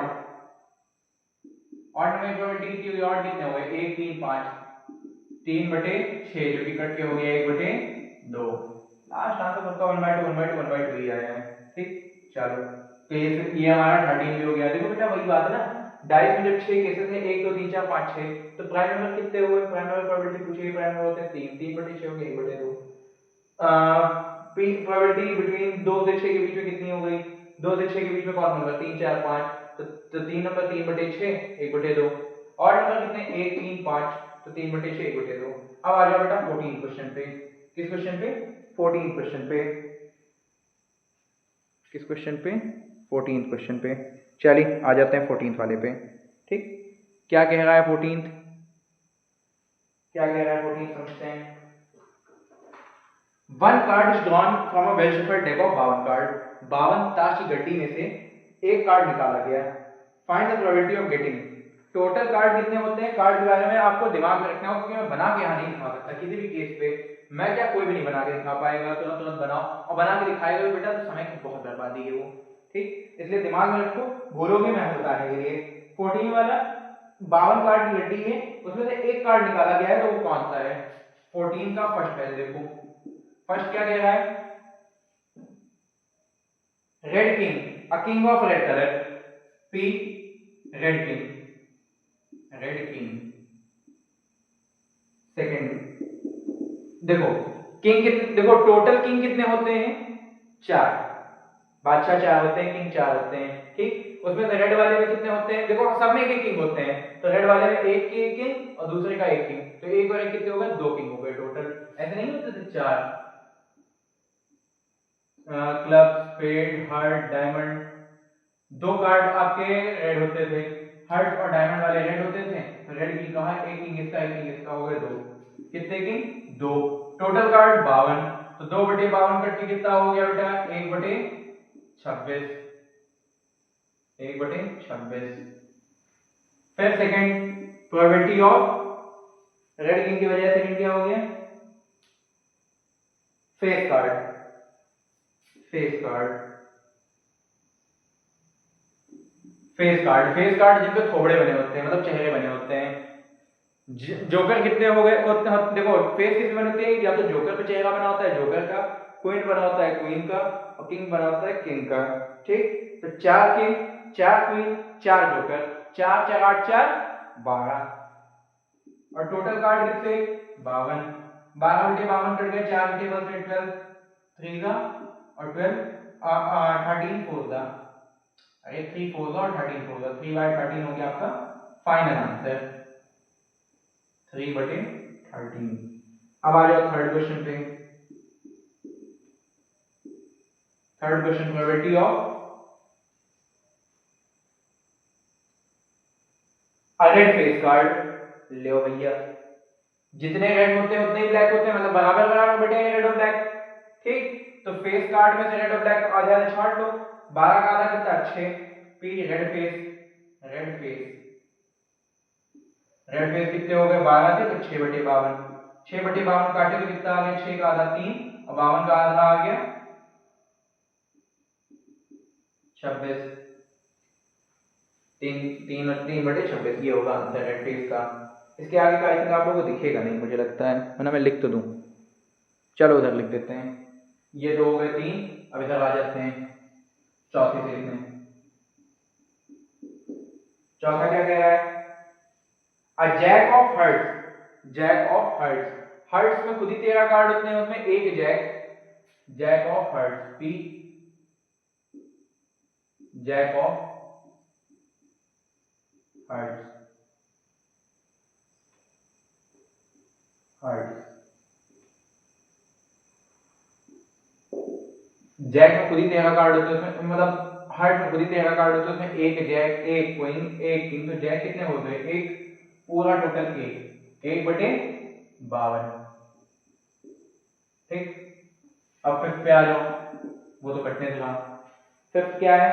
Odd number की प्रोबेबिलिटी कितनी हुई? ऑड कितने हो गए? 1 3 5। 3/6 जो कि कट के हो गया 1/2। लास्ट आंसर सबका 1/2 1/2 1/2 ही आया है। ठीक, चलो तो ये हमारा 13 भी हो गया। देखो बेटा वही बात है ना, डाइस में जब 6 केसेस है, 1 2 3 4 5 6, तो प्राइम नंबर कितने हुए? प्राइम नंबर प्रोबेबिलिटी पूछी गई, प्राइम नंबर होते हैं 3। 3/6 हो गया 1/2। प्रोबेबिलिटी बिटवीन 2 से 6 के बीच में कितनी हो गई? 2 से 6 के बीच में कौन नंबर? 3 4 5। तो 3 नंबर 3/6 1/2। और नंबर कितने 1 3 5, तो 3/6 1/2। अब आ जाओ बेटा 14 क्वेश्चन पे। किस क्वेश्चन पे 14 क्वेश्चन पे, किस क्वेश्चन पे 14 क्वेश्चन पे। चलिए आ जाते हैं 14 वाले पे। ठीक, क्या कह रहा है 14, क्या कह रहा है 14 समझते हैं। One card is drawn from a well shuffled deck of 52 card, 52 ताश की गड्डी में से एक कार्ड निकाला गया। Find the probability of getting. Total card कितने होते हैं, कार्ड के बारे में आपको दिमाग में रखना होगा, क्योंकि मैं बना के यहाँ नहीं दिखा सकता किसी भी केस पे। मैं क्या, कोई भी नहीं बना के दिखा पाएगा, तुरंत तुरंत बनाओ और बना के दिखाएगा भी बेटा तो समय की बहुत बर्बादी है वो। ठीक, इसलिए दिमाग में रखो, भूलोगे मैं बताने के लिए। 14 वाला 52 कार्ड की गड्डी है, उसमें से एक कार्ड निकाला गया है, तो वो कौन सा है। 14 का फर्स्ट पहले देखो, फर्स्ट क्या कह रहा है, red king, a king of red colour, P red king, red king. Second देखो किंग कितने, देखो टोटल किंग कितने होते हैं 4, बादशाह 4 होते हैं, किंग 4 होते हैं। ठीक, उसमें से रेड वाले में कितने होते हैं, देखो सब में एक किंग होते हैं, तो रेड वाले में एक की किंग और दूसरे का एक किंग, तो एक और एक कितने हो गए 2 किंग हो गए टोटल। ऐसे नहीं होते थे 4, club spade heart diamond, 2 card आपके रेड होते थे, हार्ट और डायमंड वाले रेड होते थे, तो रेड की कहा एक किंग इसका एक किंग इसका हो गए 2, कितने किंग 2, टोटल कार्ड 52, तो 2/52 कट के कितना हो गया बेटा 1/26, 1/26। फिर second probability of red king की वजह से सेकंड क्या हो गया, face card, face card, face card, face card जिनपे थोबड़े बने होते हैं, मतलब चेहरे बने होते हैं। जोकर कितने हो गए, देखो फेस किस में होती है, या तो जोकर पे चेहरा बना होता है जोकर का, क्वीन बना होता है क्वीन का, और किंग बना होता है किंग का। ठीक, तो 4 किंग 4 क्वीन 4 जोकर, 4 4 8 4 12, और टोटल कार्ड कितने 52, 12/52 कट गए, 4 टेबल से 12 3 का और 12 13 4 का, अरे 3 4 और 13 4 का, 3/13 हो गया आपका फाइनल आंसर, 3/13। अब आ जाओ थर्ड क्वेश्चन पे। Third question probability of red face card. लो भैया, जितने रेड होते हैं उतने ही ब्लैक होते हैं, मतलब बराबर बराबर बटे रेड और ब्लैक। ठीक, तो फेस कार्ड में से रेड और ब्लैक आधे आधे छांट लो, 12 का आधा कितना 6, P red face, red face, red face कितने हो गए 12 थे, तो 6/52, 6/52 काटे तो कितना आ गया 6 का आधा 3 और 52 का आधा आ गया 26, 3/26 ये होगा आंसर रेड फेस का। इसके आगे का आई थिंक आप लोगों को दिखेगा नहीं मुझे लगता है, वरना मैं लिख तो दूं, चलो उधर लिख देते हैं। ये 2 हो गए 3, अब इधर आ जाते हैं चौथे से लिखने। चौथा क्या कह रहा है, a jack of hearts, jack of hearts, hearts में खुद ही 13 कार्ड होते हैं, उसमें एक jack, jack of hearts, P jack of hearts, hearts, jack में खुद ही 13 कार्ड होते हैं, उसमें मतलब हार्ट में खुद ही 13 कार्ड होते हैं, उसमें एक जैक एक क्वीन एक किंग, तो जैक कितने हो गए एक, पूरा टोटल एक, 1/52। ठीक, अब फिफ्थ पे आ जाओ, वो तो कटने से रहा। फिफ्थ क्या है,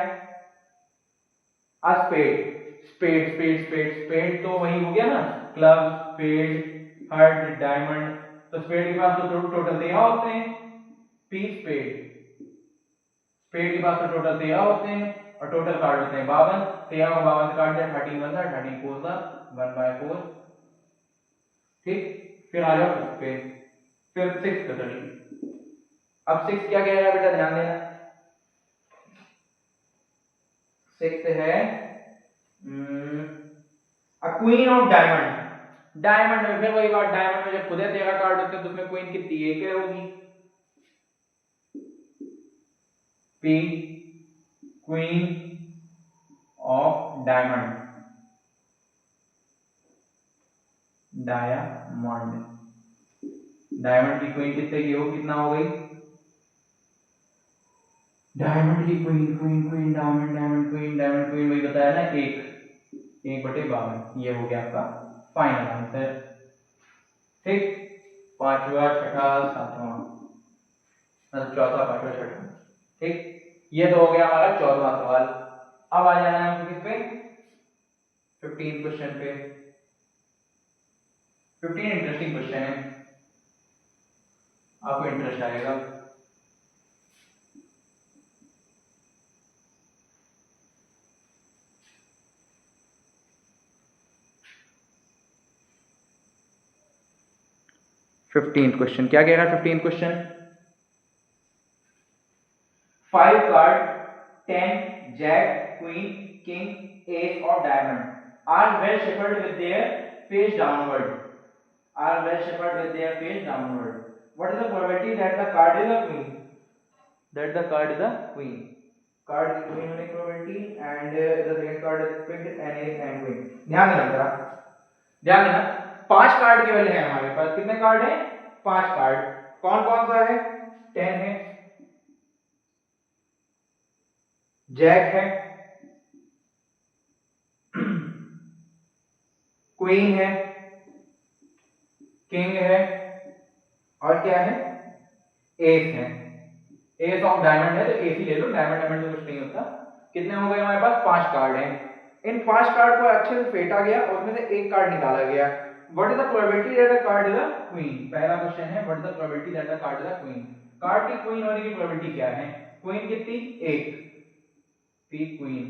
a spade, spade spade spade spade तो वही हो गया ना, क्लब स्पेड हार्ट डायमंड, तो स्पेड के पास तो टोटल 13 होते हैं, पी स्पेड, स्पेड के पास तो टोटल 13 होते हैं और टोटल कार्ड होते हैं 52, 13 को 52 से काट दिया 13 बनता है, 13 4 सा 1/4। ठीक, फिर आ जाओ फिफ्थ पे, फिर सिक्स पे चलिए। अब सिक्स क्या कह रहा है बेटा ध्यान देना, सिक्स है क्वीन ऑफ डायमंड, डायमंड में फिर वही बात, डायमंड में जब खुद 13 कार्ड होते हैं तो उसमें क्वीन कितनी एक है होगी, P queen of diamond, diamond, diamond की क्वीन कितने की हो, कितना हो गई, डायमंड की queen queen queen diamond diamond queen diamond queen, वही बताया ना, 1/52। ये हो गया आपका फाइनल आंसर। ठीक, पांचवा छठा सातवां, मतलब चौथा पांचवा छठा। ठीक, ये तो हो गया हमारा 14वां सवाल। अब आ जाना है हमको किस पे, 15 क्वेश्चन पे। 15 इंटरेस्टिंग क्वेश्चन है, आपको इंटरेस्ट आएगा। फिफ्टीन क्वेश्चन क्या कह रहा है, 15 question, 5 card 10 jack queen king ace और diamond are well shuffled with their face downward, are well shuffled with their face downward. What is the probability that the card is a queen? That the card is a queen. Card is queen होने की probability and the second card is picked and ace and queen. ध्यान देना बेटा, ध्यान देना, 5 कार्ड केवल है हमारे पास। कितने कार्ड हैं, 5 कार्ड। कौन कौन सा है, 10 है, जैक है, क्वीन है, किंग है, और क्या है, एस है। एस ऑफ डायमंड है तो एस ही ले लो, डायमंड डायमंड तो कुछ नहीं होता। कितने हो गए हमारे पास, 5 कार्ड हैं। इन 5 कार्ड को अच्छे से फेंटा गया और उसमें से एक कार्ड निकाला गया। What is the probability that the card is a queen? पहला क्वेश्चन है, what is the probability that the card is a queen? Card की क्वीन होने की प्रोबेबिलिटी क्या है, क्वीन कितनी, 1, पी क्वीन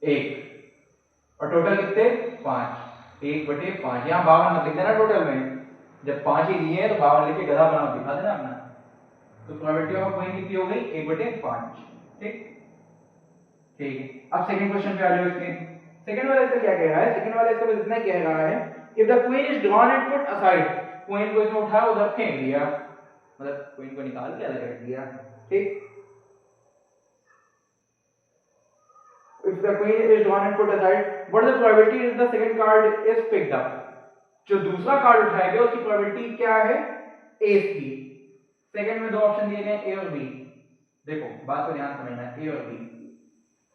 1, और टोटल कितने, 5, 1/5। यहाँ 52 मत लिख देना टोटल में, जब 5 ही दिए हैं तो 52 लिख के गधा बना दिखा देना अपना। तो प्रोबेबिलिटी ऑफ क्वीन कितनी हो गई, 1/5। ठीक, ठीक है। अब सेकंड क्वेश्चन पे आ जाओ। इसके सेकंड वाला इसका क्या कह रहा है, सेकंड वाला इसका बस इतना कह रहा है, if the queen is drawn and put aside, queen को इसमें उठाया उधर फेंक दिया, मतलब क्वीन को निकाल के अलग रख दिया। ठीक, if the queen is drawn and put aside, what is the probability that the second card is picked up? जो दूसरा कार्ड उठाया गया उसकी प्रोबेबिलिटी क्या है, एस की। सेकंड में दो ऑप्शन दिए गए, ए और बी। देखो बात को ध्यान समझना है, ए और बी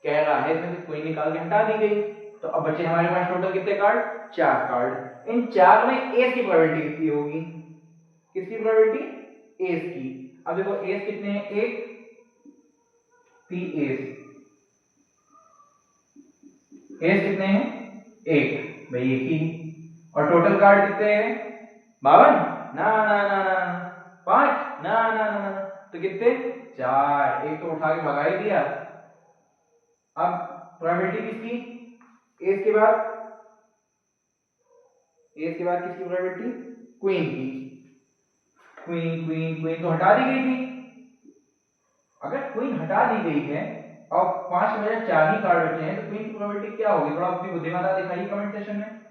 कह रहा है, इसमें से क्वीन निकाल के हटा दी गई, तो अब बचे हमारे पास टोटल कितने कार्ड, 4 कार्ड। इन 4 में एस की प्रोबेबिलिटी कितनी होगी, किसकी प्रोबेबिलिटी, एस की। अब देखो एस कितने हैं, 1, पी एस, एस कितने हैं, 1, भाई एक ही। और टोटल कार्ड कितने हैं, 52, ना ना ना ना, 5, ना ना ना ना, तो कितने, 4, एक तो उठा के भगा ही दिया। अब प्रोबेबिलिटी किसकी, एस के बाद, एस के बाद किसकी प्रोबेबिलिटी, क्वीन की। क्वीन क्वीन क्वीन तो हटा दी गई थी। अगर क्वीन हटा दी गई है और 5 में 4 ही कार्ड बचे हैं, तो क्वीन की प्रोबेबिलिटी क्या होगी, थोड़ा अपनी बुद्धिमत्ता दिखाइए कमेंट सेक्शन में।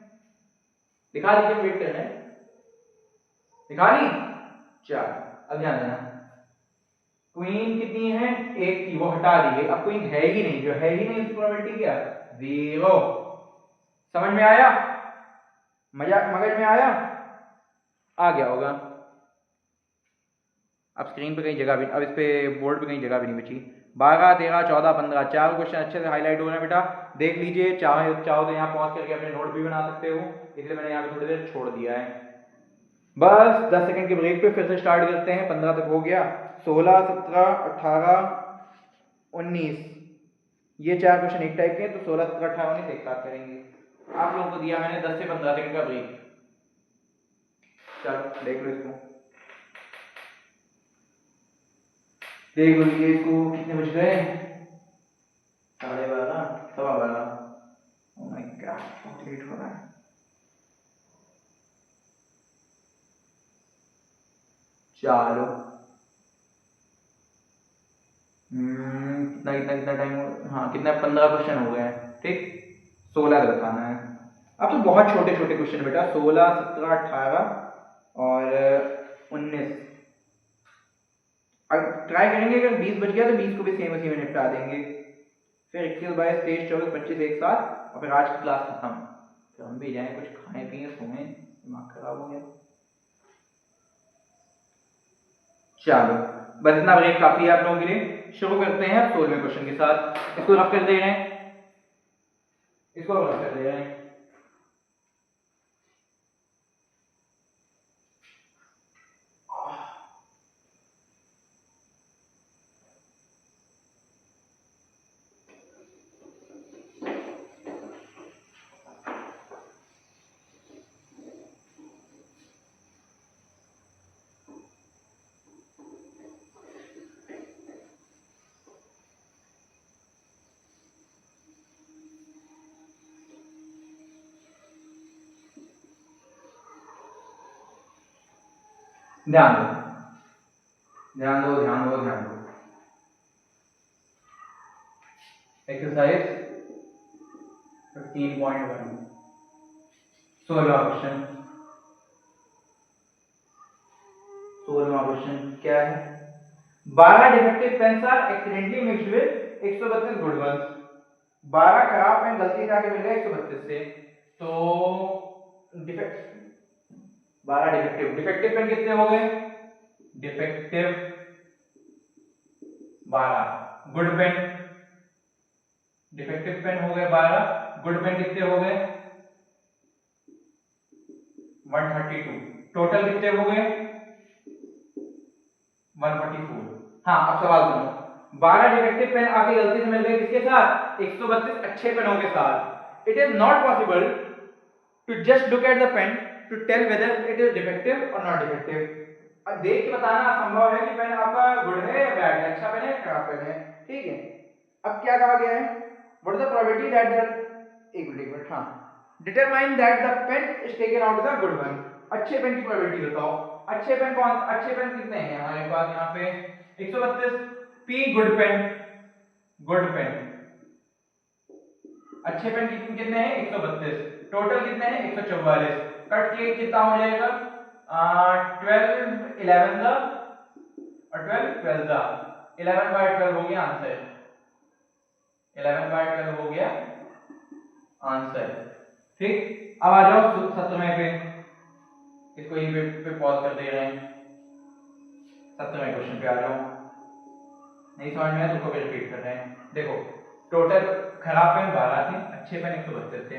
दिखा लीजिए, वेट कर रहे हैं, दिखा ली, 4। अब ध्यान देना, क्वीन कितनी है, 1 थी, वो हटा दी गई। अब क्वीन है ही नहीं, जो है ही नहीं उसकी प्रोबेबिलिटी क्या, 0। समझ में आया, मगज में आया, आ गया होगा। अब स्क्रीन पे कहीं जगह भी, अब इस पे बोर्ड पे कहीं जगह भी नहीं बची। 12, 13, 14, 15 4 क्वेश्चन अच्छे से हाईलाइट हो रहे हैं बेटा, देख लीजिए। चाहो तो यहाँ पॉज करके अपने नोट भी बना सकते हो, इसलिए मैंने यहाँ पे थोड़ी देर छोड़ दिया है। बस 10 सेकंड के ब्रेक पे फिर से स्टार्ट करते हैं। 15 तक हो गया, 16, 17, 18, 19, ये 4 क्वेश्चन एक टाइप के हैं, तो 16, 17, 18, 19 एक साथ करेंगे। आप लोगों को दिया मैंने 10 से 15 सेकंड का ब्रेक, चलो देख लो इसको, देख लीजिए इसको। कितने बज गए, 12:30, 12:15। ओह माय गॉड, बहुत लेट हो रहा है। चलो कितना कितना कितना टाइम हो, हाँ कितना, 15 क्वेश्चन हो गए हैं। ठीक, 16 तक बताना है। अब तो बहुत छोटे छोटे क्वेश्चन बेटा, 16, 17, 18 और 19। ट्राई करेंगे, अगर 20 बच गया तो 20 को भी सेम उसी में निपटा देंगे। फिर 21, 22, 23, 24, 25 एक साथ, और फिर आज की क्लास खत्म। फिर हम भी जाएं, कुछ खाएं पिए, सोएं, दिमाग खराब हो गया। चलो बस इतना ब्रेक काफी है आप लोगों के लिए। शुरू करते हैं 16वें क्वेश्चन के साथ। इसको रफ कर दे रहे हैं, इसको रफ कर दे रहे हैं। ध्यान दो, ध्यान दो, ध्यान दो, ध्यान दो। एक्सरसाइज 15.1, 16वां क्वेश्चन। 16वां क्वेश्चन क्या है? 12 defective pens are accidentally mixed with 132 good ones. 12 खराब पेन गलती से आके मिल गए 132 से। तो डिफेक्ट 12 डिफेक्टिव पेन कितने हो गए? Defective 12, good pen, defective pen हो गए 12, गुड पेन कितने हो गए? 132। टोटल कितने हो गए? 144। हाँ अब सवाल सुनो। 12 डिफेक्टिव पेन आके गलती से मिल गए किसके साथ? 132 अच्छे पेनों के साथ। It is not possible to just look at the pen to tell whether it is defective or not defective. अब देख के बताना असंभव है कि पेन आपका गुड है या बैड है, अच्छा पेन है खराब पेन है। ठीक है, अब क्या कहा गया है? What is the probability that the एक मिनट, हाँ, determine that the pen is taken out the good one. अच्छे पेन की प्रोबेबिलिटी बताओ। अच्छे पेन कौन? अच्छे पेन कितने हैं हमारे पास यहाँ पे? 132। P good pen, good pen अच्छे पेन कितने हैं? 132। टोटल कितने हैं? 144। कट के कितना हो जाएगा? 12 11 द और 12 12 द 11/12 हो गया आंसर। 11/12 हो गया आंसर। ठीक, अब आ जाओ 17वें पे। इसको यहीं पे पॉज कर दे रहे हैं। 17वें क्वेश्चन पे आ जाओ। नहीं समझ में आया तो फिर रिपीट कर रहे हैं। देखो टोटल खराब पेन 12 थे, अच्छे पेन 132 थे,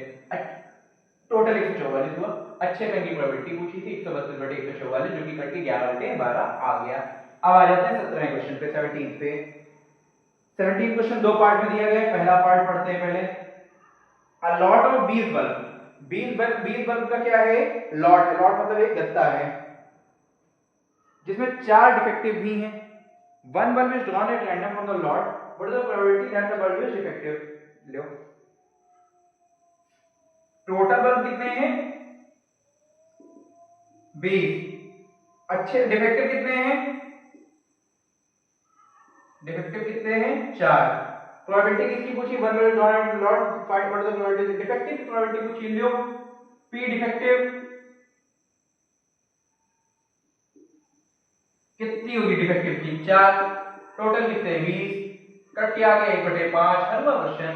टोटल 144 हुआ। अच्छे पेन की प्रोबेबिलिटी पूछी थी 132/144, जो कि करके 11/12 आ गया। अब आ जाते हैं 17वें क्वेश्चन पे, 17 पे। 17 क्वेश्चन दो पार्ट में दिया गया है। पहला पार्ट पढ़ते हैं पहले। A lot of 20 bulb, 20 bulb का क्या है? लॉट है। लॉट मतलब एक गत्ता है जिसमें 4 डिफेक्टिव भी हैं। One bulb is drawn at random from the lot, what is the probability that the bulb is defective? Low, total bulb कितने हैं? 20। अच्छे डिफेक्टिव कितने हैं? डिफेक्टिव कितने हैं? 4। प्रोबेबिलिटी किसकी पूछी? One bulb drawn at lot, find what is the probability defective की प्रोबेबिलिटी पूछी। लो, पी डिफेक्टिव कितनी होगी डिफेक्टिव की? 4। टोटल कितने? 20। कट के आ गया 1/5। हल हुआ क्वेश्चन।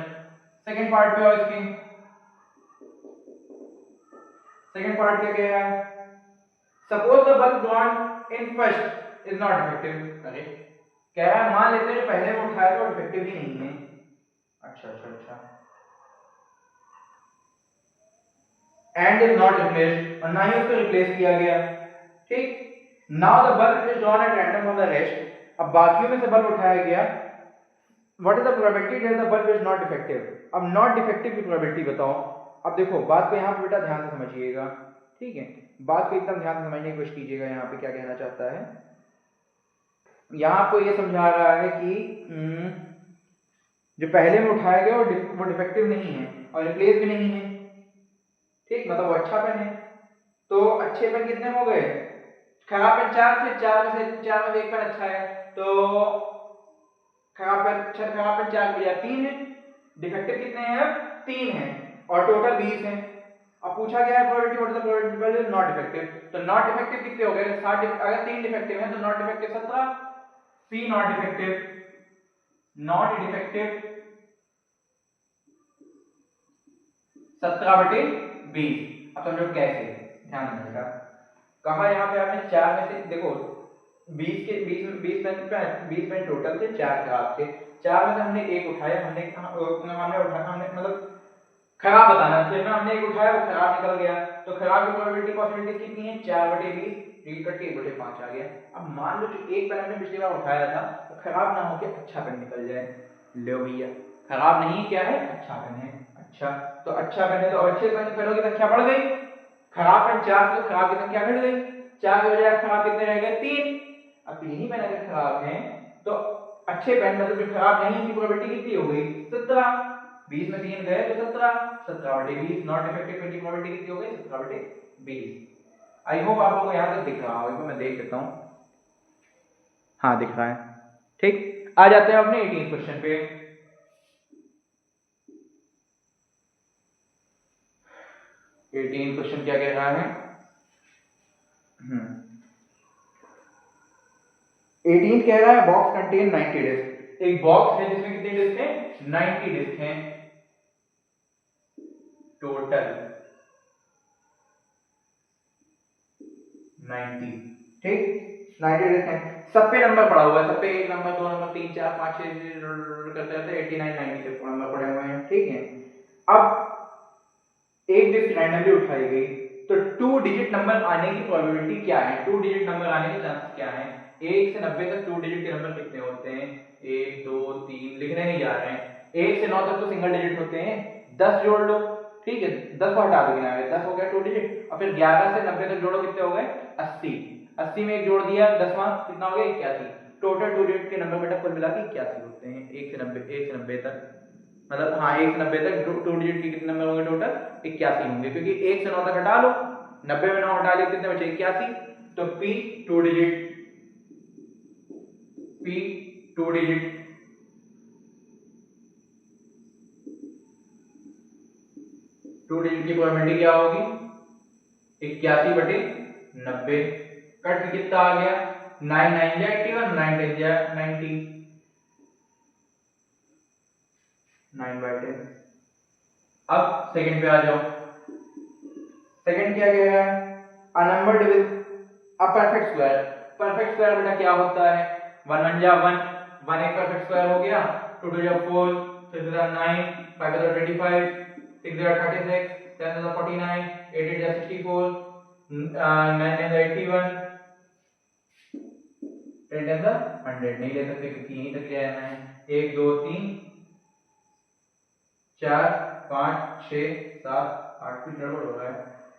सेकंड पार्ट पे आओ इसके। सेकंड पार्ट क्या कह रहा है? Suppose the bulb drawn in first is not defective. अरे कह रहा है मान लेते हैं जो पहले में उठाया तो डिफेक्टिव ही नहीं है। अच्छा अच्छा अच्छा। एंड इज नॉट रिप्लेस्ड, और ना ही उसको रिप्लेस किया गया। ठीक, now the bulb is drawn at random from the rest. अब बाकियों में से बल्ब उठाया गया। What is the probability that the bulb is not defective? अब नॉट डिफेक्टिव की प्रोबेबिलिटी बताओ। अब देखो बात को यहाँ पे बेटा ध्यान से समझिएगा। ठीक है, बात को एकदम ध्यान से समझने की कोशिश कीजिएगा। यहाँ पे क्या कहना चाहता है? यहाँ आपको ये समझा रहा है कि जो पहले में उठाया गया वो डिफेक्टिव नहीं है और रिप्लेस भी नहीं है। ठीक, मतलब वो अच्छा पेन है। तो अच्छे पेन कितने हो गए? खराब पेन 4 थे, 4 में से एक पेन अच्छा है। तो खराब पेन 4 की बजाय 3 है। डिफेक्टिव कितने हैं? अब 3 हैं और टोटल 20 हैं। अब पूछा गया है probability what is the probability not defective. तो नॉट डिफेक्टिव कितने हो गए? 60। अगर 3 डिफेक्टिव हैं तो not defective 17। See not defective, not defective 17/20। अब समझो कैसे, ध्यान देना। कहा यहाँ पे आपने 4 में से देखो 20 पेन टोटल थे, 4 खराब थे। 4 में से हमने एक उठाया, हमने मतलब खराब बताना फिर ना, हमने एक उठाया वो खराब निकल गया, तो खराब की प्रोबेबिलिटी पॉसिबिलिटी कितनी है? 4/20, 1/5 आ गया। अब मान लो जो एक पेन हमने पिछली बार उठाया था तो खराब ना होके अच्छा पेन निकल जाए। लो भैया, खराब नहीं क्या है? अच्छा पेन है। अच्छा, तो अच्छा पेन है तो अच्छे पेनों की संख्या बढ़ गई। खराब पेन 4 तो खराब की संख्या घट गई। 4 के बजाय खराब कितने रह गए? 3। अब 3 ही पेन अगर खराब हैं तो अच्छे पेन मतलब जो खराब नहीं की प्रोबेबिलिटी कितनी हो गई? 17। 20 में 3 गए तो 17, 17/20। नॉट इफेक्टिव पेन की प्रोबेबिलिटी कितनी हो गई? 17/20। आई होप आप लोगों को यहाँ तक दिख रहा होगा, मैं देख लेता हूँ। हाँ दिख रहा है, ठीक। आ जाते हैं अपने 18 क्वेश्चन पे। 18 क्वेश्चन क्या कह रहा है? 18 कह रहा है बॉक्स कंटेन 90 डिस्क। एक बॉक्स है जिसमें कितनी डिस्क है? 90 डिस्क हैं टोटल, 90, ठीक। 90 डिस्क हैं, सब पे नंबर पड़ा हुआ है, सब पे 1 नंबर 2 नंबर 3 4 5 6 करते रहते 89 90 तक नंबर पड़े हुए हैं, ठीक है। अब एक डिस्क रैंडमली उठाई गई तो 2 डिजिट नंबर आने की प्रोबेबिलिटी क्या है? 2 डिजिट नंबर आने के चांसेस क्या हैं? 1 से 90 तक 2 डिजिट के नंबर कितने होते हैं? 1 2 3 लिखने नहीं जा रहे हैं। 1 से 9 तक तो सिंगल डिजिट होते हैं, 10 जोड़ लो, ठीक है। 10 को हटा दो किनारे, 10 हो गया 2 डिजिट। और फिर 11 से 90 तक जोड़ो, कितने हो गए? 80। 80 में एक जोड़ दिया, 10वां कितना हो गया? 81। टोटल 2 डिजिट के नंबर बेटा कुल मिला के 81 होते हैं। 1 से 90 तक मतलब, हाँ 1 से 90 तक 2 डिजिट के कितने नंबर होंगे? टोटल 81 होंगे, क्योंकि 1 से 9 तक हटा लो, 90 में 9 हटा लिया, कितने बचे? 81। तो P 2 digit, P 2 digit, two digit की प्रोबेबिलिटी क्या होगी? 81/90। कट के कितना आ गया? 9 9 जा 81, 9 10 जा 90, 9/10। अब सेकंड पे आ जाओ। सेकंड क्या कह रहा है? A number Divi's a perfect square. Perfect square बेटा क्या होता है? 1 1 जा 1, 1 एक परफेक्ट स्क्वायर हो गया, 2 2 जा 4, 6 जा 9, 5 जा 25, 6 जा 36, 7 जा 49, 8 8 जा 64, 9 9 जा 81, 10 10 जा 100। नहीं ले सकते क्योंकि यहीं तक ले आना है। 1 2 3 4 5 6 7 8 की गड़बड़ हो रहा है।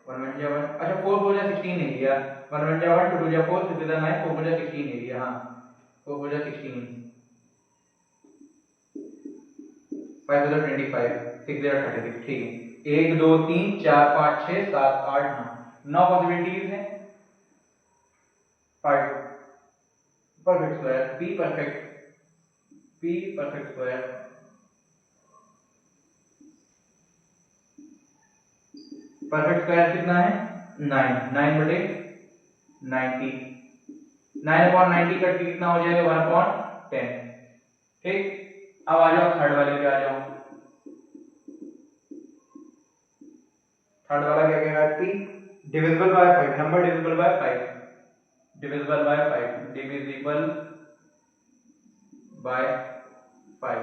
1 1 जा 1, अच्छा 4 4 जा 16 नहीं लिया। 1 1 जा 1, 2 2 जा 4, 3 3 जा 9, 4 4 जा 16 नहीं लिया। हाँ 4 4 जा 16, 5 जा 25, 6 जा 36, ठीक है। 1 2 3 4 5 6 7 8 9, 9 पॉसिबिलिटीज हैं। Perfect square, P perfect square, perfect square कितना है? 9, 9/90, 9/90 कट के कितना हो जाएगा? 1/10, ठीक। अब आ जाओ थर्ड वाले पे आ जाओ। थर्ड वाला क्या कह रहा है? P divisible by 5, number divisible by 5, divisible by 5, divisible by 5।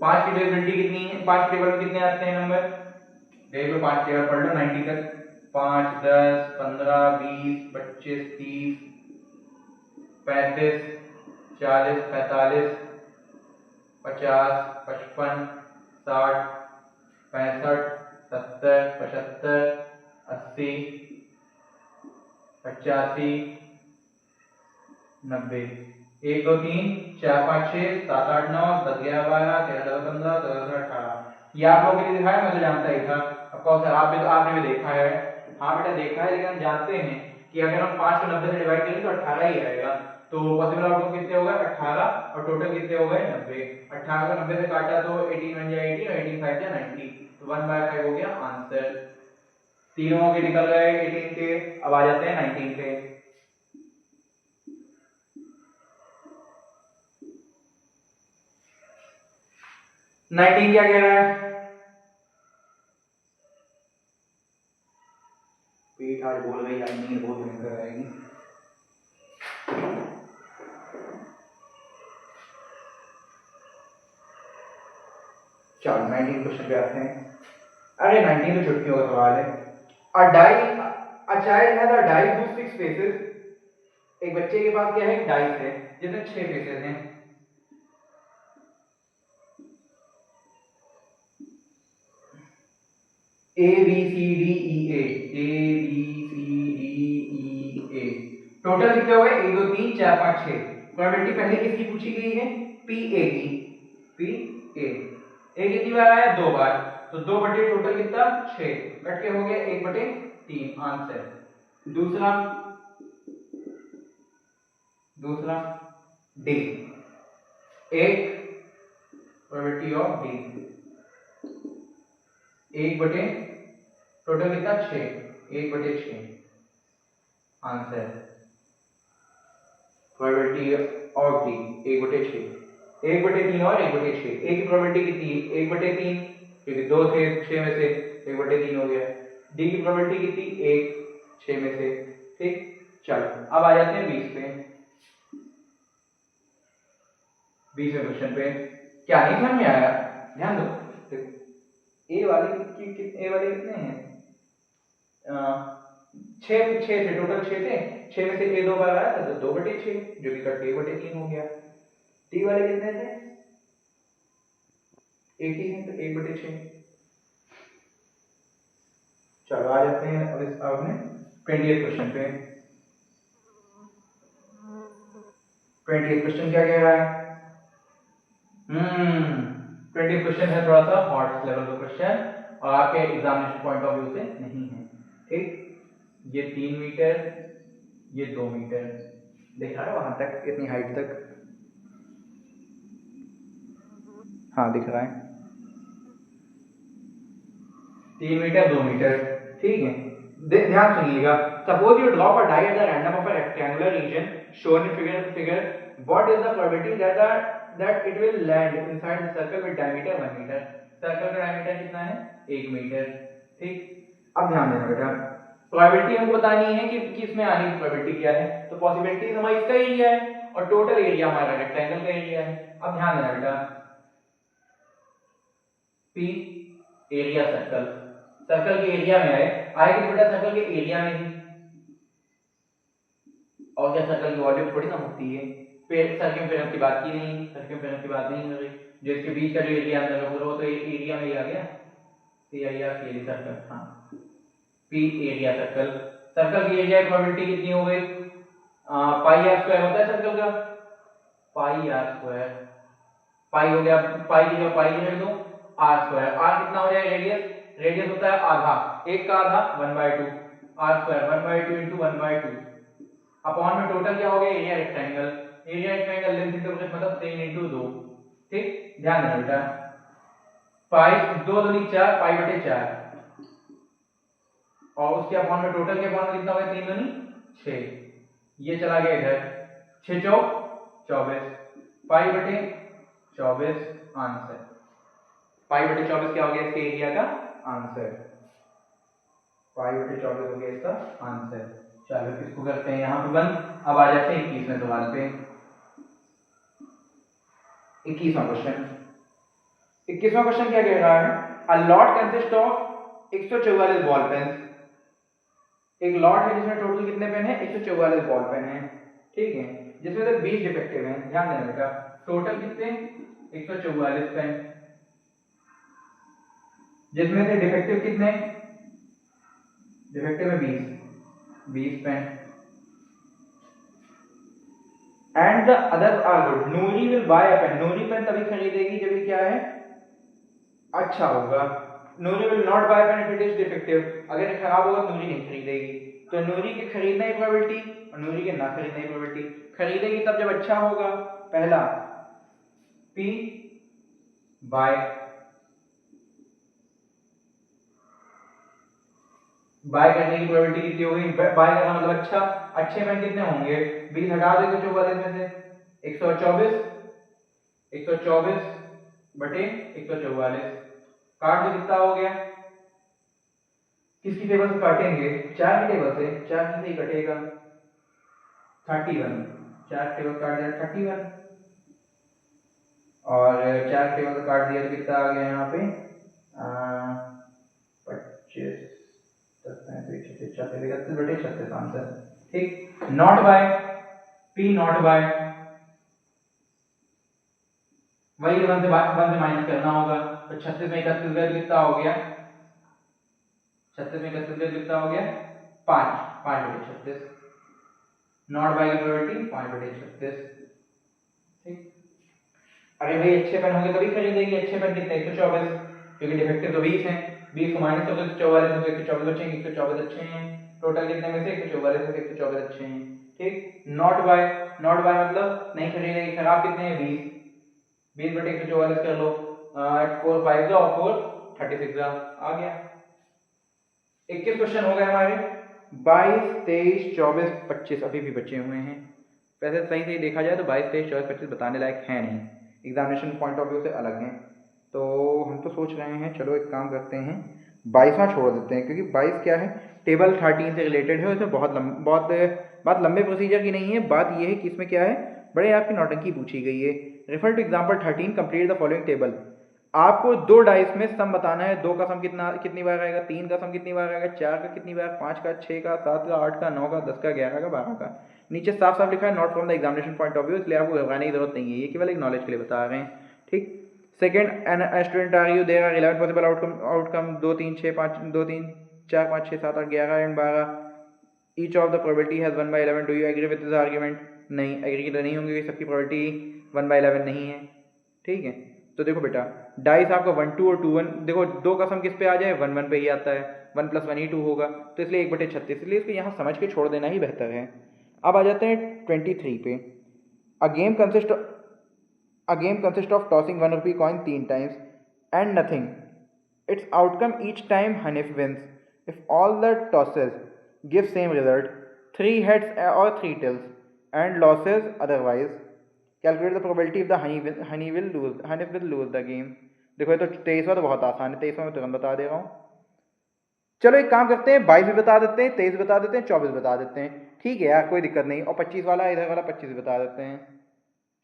5 की टेबिलिटी कितनी है? 5 टेबल में कितने आते हैं नंबर? देख लो, 5 टेबल पढ़ लो 90 तक। 5 10 15 20 25 30 35 40 45 50 55 60 65 70 75 80 85 90। 1 2 3 4 5 6 7 8 9 10 11 12 13 14 15 16 17 18। ये आप लोगों के लिए दिखाया, मैं तो जानता ही था। ऑफ कोर्स आपने भी देखा है। हाँ बेटा देखा है, लेकिन हम जानते हैं कि अगर हम 5 को 90 से डिवाइड करें तो 18 ही आएगा। तो पॉसिबल आउटकम कितने हो गए? 18, और टोटल कितने हो गए? 90। 18 को 90 से काटा तो 18 1 जा 18 और 18 5 जा 90, तो 1/5 हो गया आंसर। तीनों के निकल गए 18 के। अब आ जाते हैं 19 पे। 19 क्या कह रहा है? दिक्कत आएगी। चलो 19 क्वेश्चन पे आते हैं। अरे 19 तो छुट्टियों का सवाल है। A child has a die whose 6 faces। एक बच्चे के पास क्या है, एक डाइस है जिसमें 6 फेसेस हैं। A B C D E A, A B C D E A, total कितने हो गए, 1 2 3 4 5 6। प्रोबेबिलिटी पहले किसकी पूछी गई है, P A की, P A। A कितनी बार आया, 2 बार, तो 2 बटे टोटल कितना 6, कट के हो गया 1 बटे 3 आंसर। दूसरा D, 1 प्रोबेबिलिटी ऑफ D, 1 बटे टोटल कितना 6, 1 बटे 6 आंसर। प्रोबेबिलिटी ऑफ D 1 बटे 6, 1 बटे 3 और 1 बटे 6। ए की प्रोबेबिलिटी कितनी है, 1 बटे 3, क्योंकि 2 थे 6 में से 1 बटे 3 हो गया। D की प्रोबेबिलिटी कितनी, 1 6 में से, ठीक। चलो अब आ जाते हैं 20 पे। 20वें क्वेश्चन पे क्या नहीं समझ में आया, ध्यान दो। ए वाले कितने हैं, 6 थे टोटल, 6 थे, 6 में से ए 2 बार आया था तो 2 बटे 6, जो कि कट के 1 बटे 3 हो गया। टी वाले कितने थे, एक ही है तो 1 बटे 6। चलो आ जाते हैं अब इस अपने 20th क्वेश्चन पे। 20th क्वेश्चन क्या कह रहा है, 20th क्वेश्चन है थोड़ा सा हॉट लेवल का क्वेश्चन और आपके एग्जामिनेशन पॉइंट ऑफ व्यू से नहीं है, ठीक। ये 3 मीटर, ये 2 मीटर, दिख रहा है वहां तक, इतनी हाइट तक, हाँ दिख रहा है, 3 मीटर 2 मीटर, ठीक है। ध्यान सुनिएगा, suppose you drop a die at the random of a rectangular region shown in figure, what is the probability that it will land inside the circle with diameter 1 metre. Circle का डायमीटर कितना है, 1 मीटर, ठीक। अब ध्यान देना बेटा, प्रोबेबिलिटी हमको बतानी है कि किसमें आने की प्रोबेबिलिटी क्या है, तो पॉसिबिलिटी हमारी इसका एरिया है और टोटल एरिया हमारा रेक्टेंगल का एरिया है। अब ध्यान देना बेटा, P एरिया सर्कल, सर्कल के एरिया में आएगी तो बेटा सर्कल के एरिया में ही, और क्या सर्कल की वॉल्यूम थोड़ी ना होती है, फिर सर्कमफेरेंस की बात की नहीं, सर्कमफेरेंस की बात नहीं हो रही, जो इसके बीच का जो एरिया अंदर है वो तो एरिया में ही आ गया, सर्कल, हाँ P एरिया सर्कल। सर्कल की एरिया की प्रोबेबिलिटी कितनी हो गई, पाई आर स्क्वायर होता है सर्कल का, पाई आर स्क्वायर, पाई हो गया, पाई की जगह पाई रख दो, आर स्क्वायर, आर कितना हो जाएगा, रेडियस, रेडियस होता है आधा, एक का आधा 1/2, आर स्क्वायर 1/2 इंटू 1/2 अपॉन में टोटल क्या हो गया, area rectangle, area rectangle length into breadth मतलब 3 इंटू 2, ठीक। ध्यान देना बेटा, पाई 2 दूनी 4, पाई बटे 4, और उसके अपॉन में टोटल के अपॉन में कितना हो गया, 3 दूनी 6, ये चला गया इधर, 6 चौक 24, पाई बटे 24 आंसर। पाई बटे 24 क्या हो गया इसके एरिया का आंसर, पाई बटे 24 हो गया इसका आंसर। चलो इसको करते हैं यहाँ पे बंद। अब आ जाते हैं 21वें सवाल पे। 21वां क्वेश्चन, 21वां क्वेश्चन क्या कह रहा है, a lot consist of 144 ball pen. एक लॉट है जिसमें टोटल कितने पेन है, 144 बॉल पेन है, ठीक है, जिसमें से 20 डिफेक्टिव हैं। ध्यान देना बेटा, टोटल कितने 144 पेन, जिसमें से डिफेक्टिव कितने, डिफेक्टिव है 20 pen, and the others are good. Noori will buy a pen, Noori pen तभी खरीदेगी जब ये क्या है, अच्छा होगा। Noori will not buy pen if it is defective, अगर ये खराब होगा नूरी नहीं खरीदेगी। तो नूरी के खरीदने की प्रोबेबिलिटी और नूरी के ना खरीदने की प्रोबेबिलिटी, खरीदेगी तब जब अच्छा होगा, पहला P बाय, बाय करने की प्रोबेबिलिटी कितनी होगी, बाय करना मतलब अच्छा, अच्छे पेन कितने होंगे, 20 हटा दो 144 में से, 124 बटे 144 काट दो, कितना हो गया किसकी टेबल से काटेंगे? 4 की टेबल से। 4 की से ही कटेगा 31। 4 टेबल काट दिया 31, और 4 टेबल काट दिया तो कितना आ गया यहाँ पे? 25 10 36 आंसर। ठीक, not by P, not by वही 1 से माइनस करना होगा। तो 36 में 31 गए कितना हो गया? 36 में 31 गए कितना हो गया? 5। 5/36। नॉट बाय की प्रोबेबिलिटी 5/36। ठीक। अरे भाई अच्छे पेन होंगे तभी खरीदेंगे। अच्छे पेन कितने? 124, क्योंकि डिफेक्टिव तो 20 हैं। 20 को माइनस करो तो 144 है, तो 124 बचेंगे। 124 अच्छे हैं। टोटल कितने में से? 144 में से 124 अच्छे हैं। ठीक। नॉट बाय मतलब नहीं खरीदेंगे। खराब कितने हैं? 20। 20/144 कर लो। 4 5 और 4 36 आ गया। 21 क्वेश्चन हो गए हमारे। 22 23 24 25 अभी भी बचे हुए हैं। वैसे सही से देखा जाए तो 22 23 24 25 बताने लायक है नहीं, एग्जामिनेशन पॉइंट ऑफ व्यू से अलग हैं। तो हम तो सोच रहे हैं चलो एक काम करते हैं, 22वां छोड़ देते हैं, क्योंकि 22 क्या है, टेबल 13 से रिलेटेड है। उसमें बहुत बात लंबे प्रोसीजर की नहीं है। बात यह है कि इसमें क्या है, बड़े आपकी नौटंकी पूछी गई है। Refer to example 13, complete the following table. आपको 2 डाइस में सम बताना है। 2 का सम कितनी बार आएगा, 3 का सम कितनी बार आएगा, 4 का कितनी बार, 5 का, 6 का, 7 का, 8 का, 9 का, 10 का, 11 का, 12 का। नीचे साफ साफ लिखा है not from the examination point of view, इसलिए आपको घबराने की जरूरत नहीं है, ये केवल एक नॉलेज के लिए बता रहे हैं। ठीक। Second, an student argue there are 11 possible outcome 2 3 6 5 2 3 4 5 6 7 8 11 and 12। Each of the probability has 1/11। Do you agree with this argument? नहीं, एग्री तो नहीं होंगे, सबकी प्रोबेबिलिटी 1/11 नहीं है। ठीक है, तो देखो बेटा, डाइस आपका 1 2 और 2 1, देखो 2 का सम किस पे आ जाए, 1 1 पे ही आता है। 1 + 1 ही 2 होगा, तो इसलिए 1/36, इसलिए इसको यहाँ समझ के छोड़ देना ही बेहतर है। अब आ जाते हैं 23 पे। A game consist of tossing 1 rupee coin 3 times and nothing. It's outcome each time Hanif wins if all the tosses give same result, 3 heads और 3 tails and losses otherwise. Calculate the probability of the Hanif will lose the game. देखो ये तो 23वां तो बहुत आसान है, 23वां में तुरंत बता दे रहा हूँ। चलो एक काम करते हैं, 22 भी बता देते हैं, 23 बता देते हैं, 24 बता देते हैं। ठीक है यार, कोई दिक्कत नहीं। और 25 वाला, इधर वाला 25 बता देते हैं।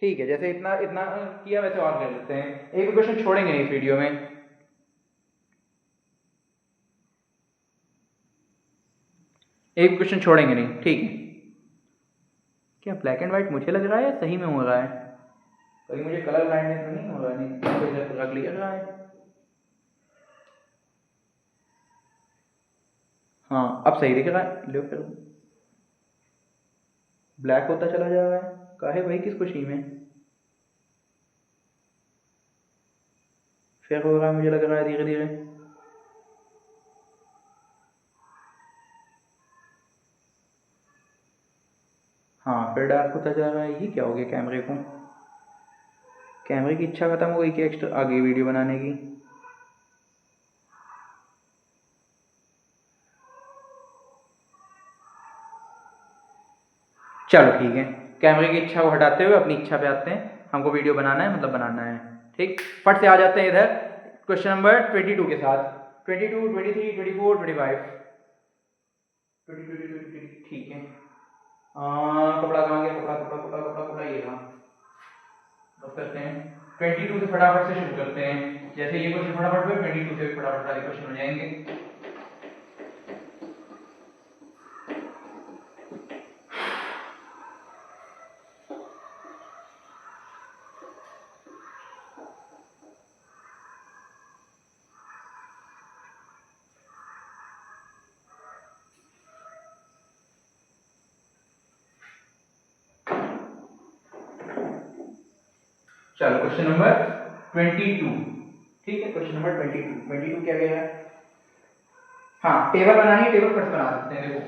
ठीक है, जैसे इतना इतना किया वैसे और कर लेते हैं। एक भी क्वेश्चन छोड़ेंगे नहीं इस वीडियो में। एक क्वेश्चन छोड़ेंगे नहीं, ठीक है। क्या ब्लैक एंड व्हाइट मुझे लग रहा है या सही में हो रहा है? कहीं मुझे कलर ब्लाइंडनेस तो नहीं हो रहा? नहीं, तो इधर रख लिया रहा है। हाँ अब सही दिख रहा है। लो फिर ब्लैक होता चला जा रहा है, काहे भाई, किस खुशी में? फिर हो रहा है, मुझे लग रहा है धीरे धीरे। हाँ फिर डार्क होता जा रहा है। ये क्या हो गया कैमरे को? कैमरे की इच्छा खत्म हो गई क्या एक्स्ट्रा आगे वीडियो बनाने की? चलो ठीक है, कैमरे की इच्छा को हटाते हुए अपनी इच्छा पे आते हैं। हमको वीडियो बनाना है, मतलब बनाना है। ठीक, फट से आ जाते हैं इधर क्वेश्चन नंबर 22 के साथ। 22 23 24 25 22 ठीक है। कपड़ा कहाँ गया? कपड़ा कपड़ा कपड़ा कपड़ा कपड़ा, ये रहा। अब करते हैं 22 से, फटाफट से शुरू करते हैं। जैसे ये क्वेश्चन फटाफट हुए, 22 से फटाफट सारे क्वेश्चन हो जाएंगे। चलो क्वेश्चन नंबर 22। ठीक है, क्वेश्चन नंबर 22 क्या गया है? हाँ टेबल बनानी है, टेबल फट बना सकते हैं। देखो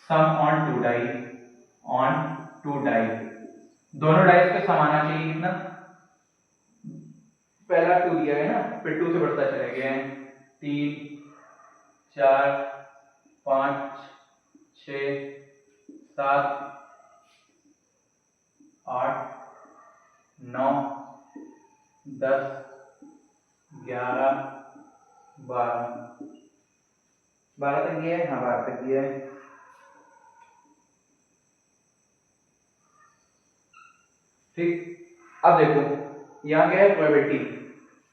सम ऑन टू डाई, दोनों डाइस का सम आना चाहिए कितना? पहला 2 दिया है ना, फिर 2 से बढ़ता चला गया है। 3 4 5 6 7 8 9, 10, 11, 12, 12 तक गया है, हाँ 12 तक गया है। ठीक, अब देखो यहाँ क्या है प्रोबेबिलिटी,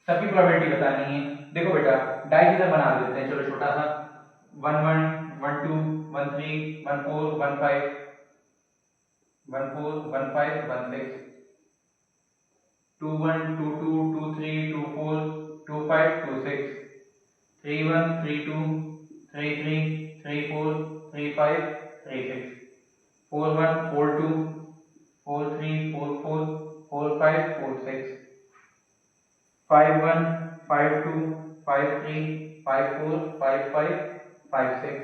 सभी प्रोबेबिलिटी बतानी है। देखो बेटा डाइस इधर बना देते हैं, चलो छोटा सा 1 1 1 2 1 3 1 4 1 5 1 4 1 5 1 6 2 1 2 2 2 3 2 4 2 5 2 6 3 1 3 2 3 3 3 4 3 5 3 6 4 1 4 2 4 3 4 4 4 5 4 6 5 1 5 2 5 3 5 4 5 5 5 6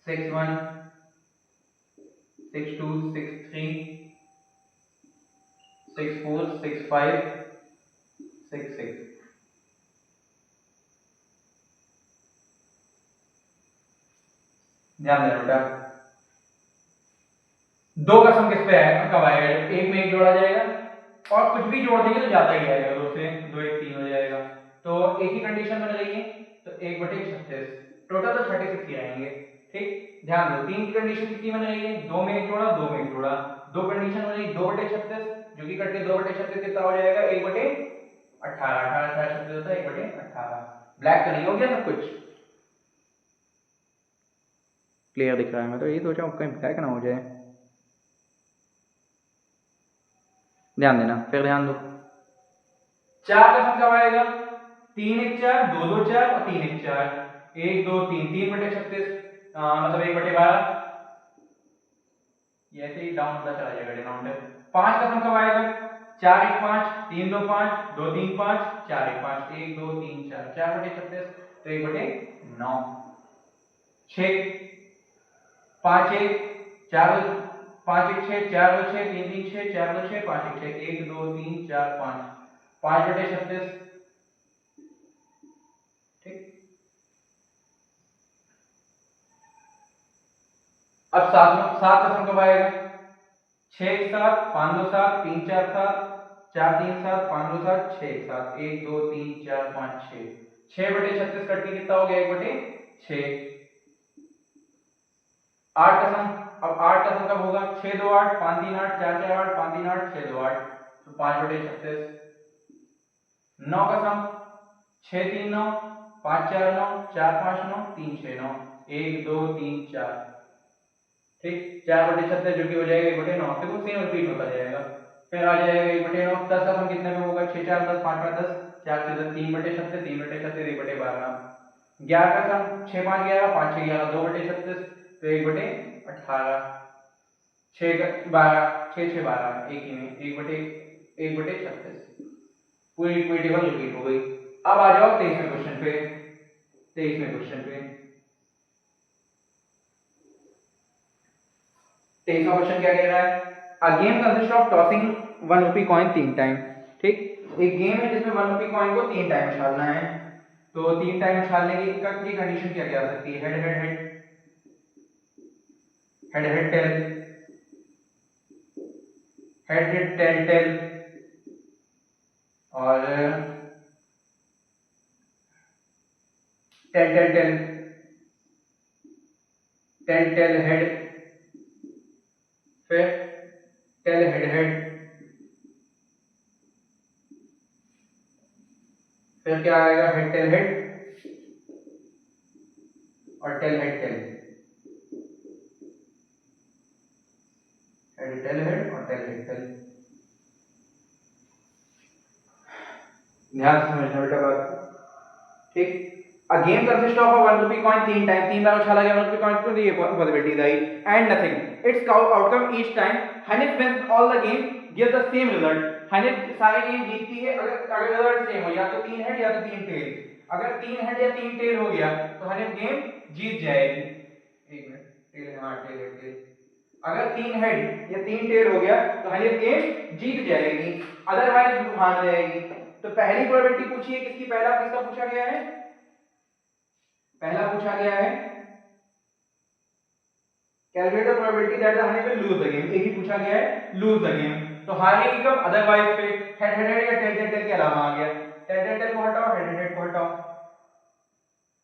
6 1 6 2 6 3 6 4 6 5 6 6। ध्यान देना बेटा, दो का सम किस पे है, कब आएगा, एक में एक जोड़ा जाएगा और कुछ भी जोड़ देंगे तो ज्यादा ही आएगा, दो से दो एक तीन हो जाएगा। तो एक ही कंडीशन बन रही है, तो 1/36, टोटल तो 36 ही आएंगे। ठीक, ध्यान दो तीन की कंडीशन कितनी बन रही है, दो में एक जोड़ा, दो में एक जोड़ा, दो कंडीशन बन रही 2/36 जो कि करके 2/36 कितना हो जाएगा 1/18, 18 36 होता है 1/18। ब्लैक तो नहीं हो गया सब कुछ क्लियर दिख रहा है, मैं तो यही सोचा हूँ कहीं ब्लैक ना हो जाए। ध्यान देना, फिर ध्यान दो, चार का सम कब आएगा, 3 1 4 2 2 4 और 3 1 4 1 2 3 3/36 मतलब 1/12, ये ऐसे ही डाउन होता चला जाएगा डिनोमिनेटर। 5 का सम कब आएगा, 4 1 5 3 2 5 2 3 5 4 1 5 1 2 3 4 4/36 तो 1/9। 6 5 1 4 5 1 6 4 2 6 3 3 6 4 2 6 5 1 6 1 2 3 4 5 5/36। ठीक, अब सात का सम कब आएगा, 6 1 7 5 2 7 3 4 7 4 3 7 5 2 7 6 1 7 1 2 3 4 5 6 6/36 कट के कितना हो गया 1/6। 8 का सम, अब 8 का सम कब होगा, 6 2 8 5 3 8 4 4 8 5 3 8 6 2 8 तो 5/36। 9 का सम 6 3 9 5 4 9 4 5 9 3 6 9 1 2 3 4। ठीक, 4/36 जो कि हो जाएगा 1/9, देखो सेम रिपीट होता जाएगा। फिर आ जाएगा 1/9। 10 का सम कितने में होगा, 6 4 10 5 5 10 4 6 10 3/36 3/36 1/12। 11 का सम 6 5 11 5 6 11 2/36 तो 1/18। 6 12 6 6 12 एक ही में 1/36 पूरी टेबल रिपीट हो गई। अब आ जाओ 23वें क्वेश्चन पे। 23वें क्वेश्चन पे 23वां क्वेश्चन क्या कह रहा है, a game consist of tossing 1 rupee coin 3 time. ठीक, एक गेम है जिसमें 1 रुपी कॉइन को 3 टाइम उछालना है। तो 3 टाइम उछालने की कंडीशन क्या क्या आ सकती है, head head head head head tail head head tail tail और tail tail tail tail tail head, फिर टेल हेड हेड, फिर क्या आएगा हेड टेल हेड और tail head tail, head tail head और टेल हेड टेल। ध्यान से समझना बेटा बात। ठीक, a game consist of a 1 rupee coin 3 time, 3 बार उछाला गया 1 रुपी कॉइन तो ये पॉसिबिलिटीज आई and nothing it's outcome each time Hanif wins all the game give the same result. Hanif सारे गेम जीतती है अगर रिजल्ट सेम हो, या तो 3 हेड या तो 3 टेल। अगर 3 हेड या 3 टेल हो गया तो हनीफ गेम जीत जाएगी। एक मिनट, टेल, हां टेल है टेल। अगर 3 हेड या 3 टेल हो गया तो हनीफ गेम जीत जाएगी, अदरवाइज हार जाएगी। तो पहली प्रोबेबिलिटी पूछी है किसकी, पहला किसका पूछा गया है, पहला पूछा गया है calculate the probability that the Hanif will lose the game, एक ही पूछा गया है लूज द गेम। तो हारेगी कब? अदरवाइज पे हेड हेड हेड या टेल टेल टेल के अलावा आ गया, टेल टेल टेल को हटाओ, हेड हेड हेड को हटाओ,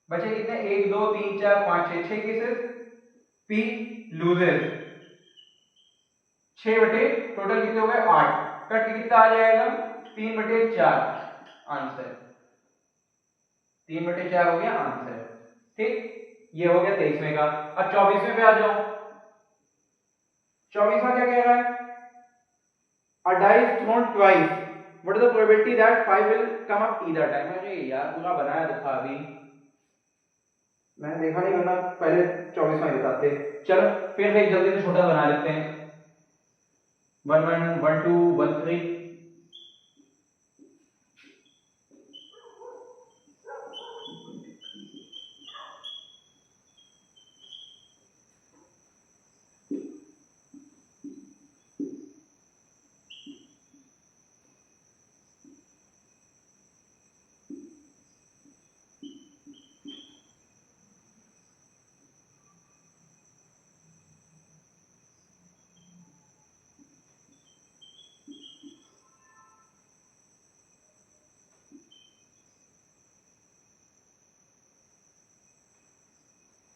बचे कितने? 1 2 3 4 5 6 6 केसेस। पी लूजेस 6 बटे टोटल कितने हो गए? 8। कट के कितना आ जाएगा? 3/4 आंसर, 3/4 हो गया आंसर। ठीक, ये हो गया 23वें का। अब 24वें पे आ जाओ। 24वां क्या कह रहा है? A die is thrown twice. What is the probability that 5 will come up either time? अरे यार पूरा बनाया तो था अभी, मैंने देखा नहीं, वरना पहले 24वां ही बताते। चलो फिर से एक जल्दी से छोटा बना लेते हैं। 1 1 1 2 1 3।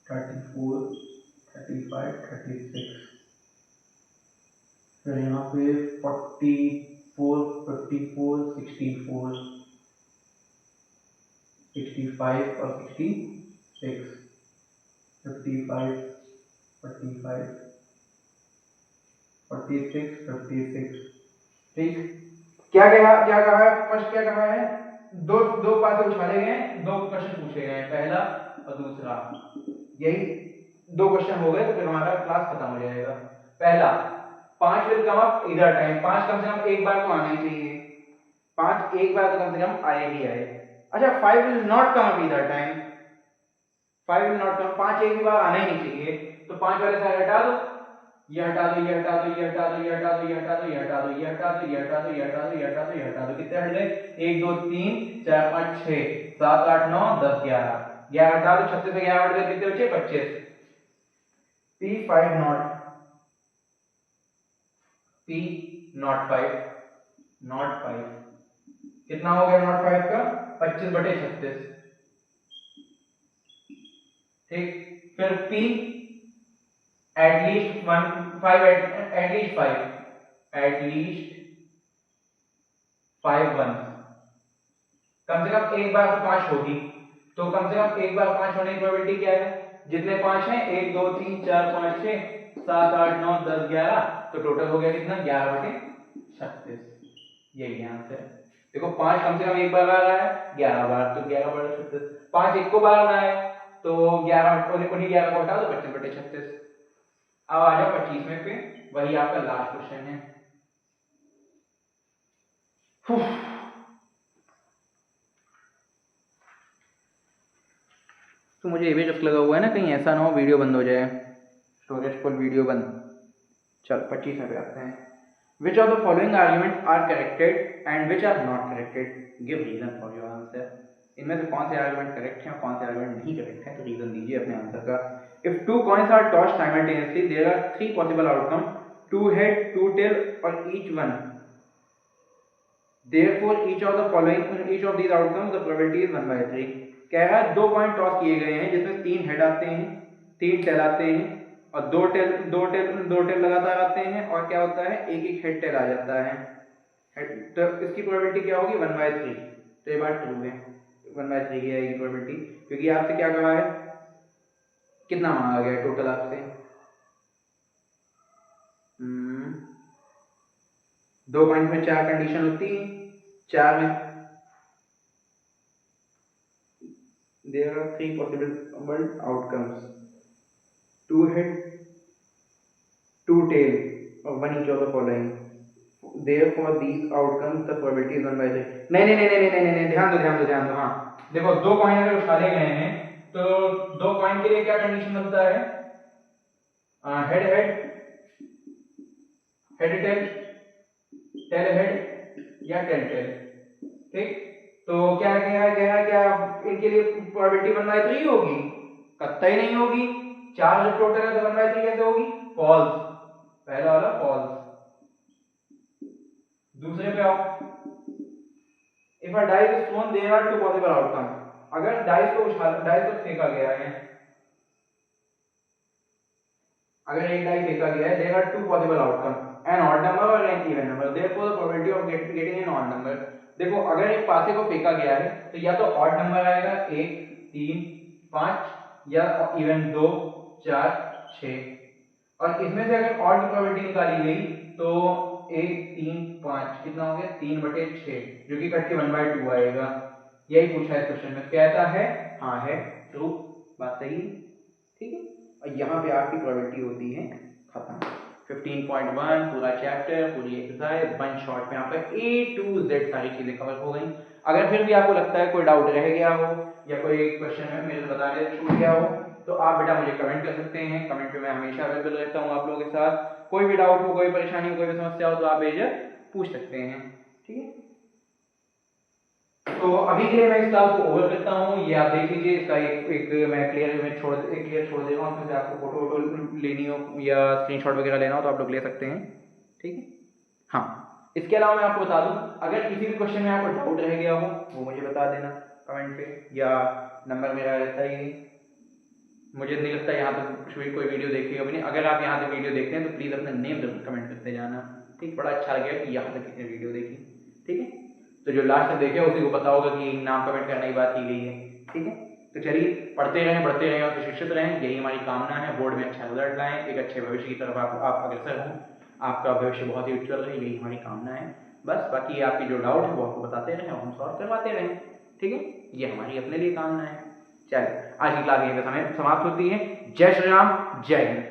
थर्टी फोर 35 36, फिर यहाँ पे 44 54 64 65 और 66, 55 45 46 56। ठीक, क्या कहा है? फर्स्ट क्या कहा है? दो दो पासे उछाले गए, दो क्वेश्चन पूछे गए, पहला और दूसरा, यही दो क्वेश्चन हो गए तो फिर हमारा क्लास खत्म हो जाएगा। पहला, 5 विल कम अप इधर टाइम, 5 कम से कम एक बार तो आना ही चाहिए, 5 एक बार तो कम से कम आए ही आए। अच्छा, 5 विल नॉट कम अप इधर टाइम, 5 विल नॉट कम, 5 एक बार आना ही नहीं चाहिए, तो 5 वाले साइड हटा दो, ये हटा दो, ये हटा दो, ये हटा दो, ये हटा दो, ये हटा दो, ये हटा दो, ये हटा दो, ये हटा दो, ये हटा दो, ये हटा दो, ये हटा दो, कितने हट गए? 1 2 3 4 5 6 7 8 9 10 11, 11 हटा दो, 36 से 11 हट गए, कितने बचे? 25। P5 not, P not 5, not 5 कितना हो गया? नॉट 5 का 25/36। ठीक, फिर P एटलीस्ट 1 5 एटलीस्ट 5 एटलीस्ट 5 1, कम से कम एक बार तो 5 होगी, तो कम से कम एक बार 5 होने की प्रोबेबिलिटी क्या है? जितने 5 हैं, 1 2 3 4 5 6 7 8 9 10 11, तो टोटल हो गया कितना? 11/36। यही आंसर है। देखो 5 कम से कम एक बार आ रहा है 11 बार, तो 11/36। 5 एक को बार आ है तो 11 उन्हीं 11 को हटा दो, 25/36। अब आ जाओ 25वें पे, वही आपका लास्ट क्वेश्चन है। तो मुझे ये भी रिस्क लगा हुआ है ना, कहीं ऐसा ना हो वीडियो बंद हो जाए, स्टोरेज फुल वीडियो बंद। चल 25वें पे आते हैं। Which of the following arguments are corrected and which are not corrected, give reason for your answer. इनमें से कौन से आर्गुमेंट करेक्ट हैं और कौन से आर्गुमेंट नहीं करेक्ट हैं, तो रीजन दीजिए अपने आंसर का। If two coins are tossed simultaneously there are 3 possible outcome, 2 head 2 tail और each one, therefore each of the following each of these outcomes the probability is 1/3। कह रहा है दो कॉइन टॉस किए गए हैं जिसमें 3 हेड आते हैं, 3 टेल आते हैं और दो टेल लगातार आते हैं, और क्या होता है? एक एक हेड टेल आ जाता है। तो इसकी प्रोबेबिलिटी क्या होगी? 1/3। तो ये बात ट्रू है, 1/3 की आएगी प्रोबेबिलिटी, क्योंकि आपसे क्या कहा है? कितना मांगा गया टोटल आपसे? दो पॉइंट में 4 कंडीशन होती है, 4 में there are 3 possible outcomes, 2 head 2 tail or 1 each of the following, therefore these outcomes the probability is 1/3। नहीं, ध्यान दो। हाँ देखो, दो कॉइन अगर उछाले गए हैं तो दो कॉइन के लिए क्या कंडीशन बनता है? Head head tail, tail head या टेल टेल। ठीक, तो क्या क्या इनके लिए प्रोबेबिलिटी 1/3 होगी? कतई नहीं होगी। 4 जो टोटल है तो 1/3 कैसे होगी? फॉल्स, पहला वाला फॉल्स। दूसरे पे आओ, if a dice is thrown there are two possible outcome. अगर डाइस को फेंका गया है, अगर एक डाई फेंका गया है, there are two possible outcome, an odd number और an even number, therefore the probability of getting an odd number. देखो अगर एक पासे को फेंका गया है तो या तो ऑड नंबर आएगा 1 3 5 या इवन 2 4 6, और इसमें से अगर ऑड की प्रोबेबिलिटी निकाली गई तो 1 3 5 कितना हो गया 3/6, जो कि कट के 1/2 आएगा। यही पूछा है इस क्वेश्चन में, कैसा है? हाँ है, ट्रू, बात सही है, ठीक है। और यहाँ पे आपकी प्रोबेबिलिटी होती है खत्म। 15.1 पूरा चैप्टर, पूरी एक्सरसाइज वन शॉट में आपका A to Z सारी चीजें कवर हो गई। अगर फिर भी आपको लगता है कोई डाउट रह गया हो या कोई क्वेश्चन है मेरे बताने छूट गया हो तो आप बेटा मुझे कमेंट कर सकते हैं। कमेंट पे मैं हमेशा अवेलेबल रहता हूँ आप लोगों के साथ। कोई भी डाउट हो, कोई परेशानी हो, कोई भी समस्या हो तो आप बेझिझक पूछ सकते हैं, ठीक है। तो अभी के लिए मैं इस क्लास को ओवर करता हूँ, ये आप देख लीजिए, इसका एक मैं क्लियर छोड़ दे रहा हूँ। इसमें से आपको फोटो वोटो लेनी हो या स्क्रीनशॉट वगैरह लेना हो तो आप लोग ले सकते हैं, ठीक है। हाँ, इसके अलावा मैं आपको बता दूं, अगर किसी भी क्वेश्चन में आपको डाउट रह गया हो वो मुझे बता देना कमेंट पे, या नंबर मेरा रहता ही, मुझे नहीं लगता यहाँ तक कुछ भी कोई वीडियो देखिएगा भी नहीं। अगर आप यहाँ तक वीडियो देखते हैं तो प्लीज़ अपना नेम जरूर कमेंट करते जाना, ठीक। बड़ा अच्छा लगेगा कि यहाँ तक किसने वीडियो देखी, ठीक है। तो जो लास्ट तक देखे उसी को पता होगा कि नाम कमेंट करने की बात की गई है, ठीक है। तो चलिए पढ़ते रहें, बढ़ते रहें और सुशिक्षित रहें, यही हमारी कामना है। बोर्ड में अच्छा रिजल्ट लाएं, एक अच्छे भविष्य की तरफ आप अग्रसर हों, आपका भविष्य बहुत ही उज्जवल रहे, यही हमारी कामना है। बस बाकी आपकी जो डाउट है वो आपको बताते रहें और हम सॉल्व करवाते रहें, ठीक है। ये हमारी अपने लिए कामना है। चलिए आज की क्लास यहीं पे समय समाप्त होती है। जय श्री राम, जय हिंद।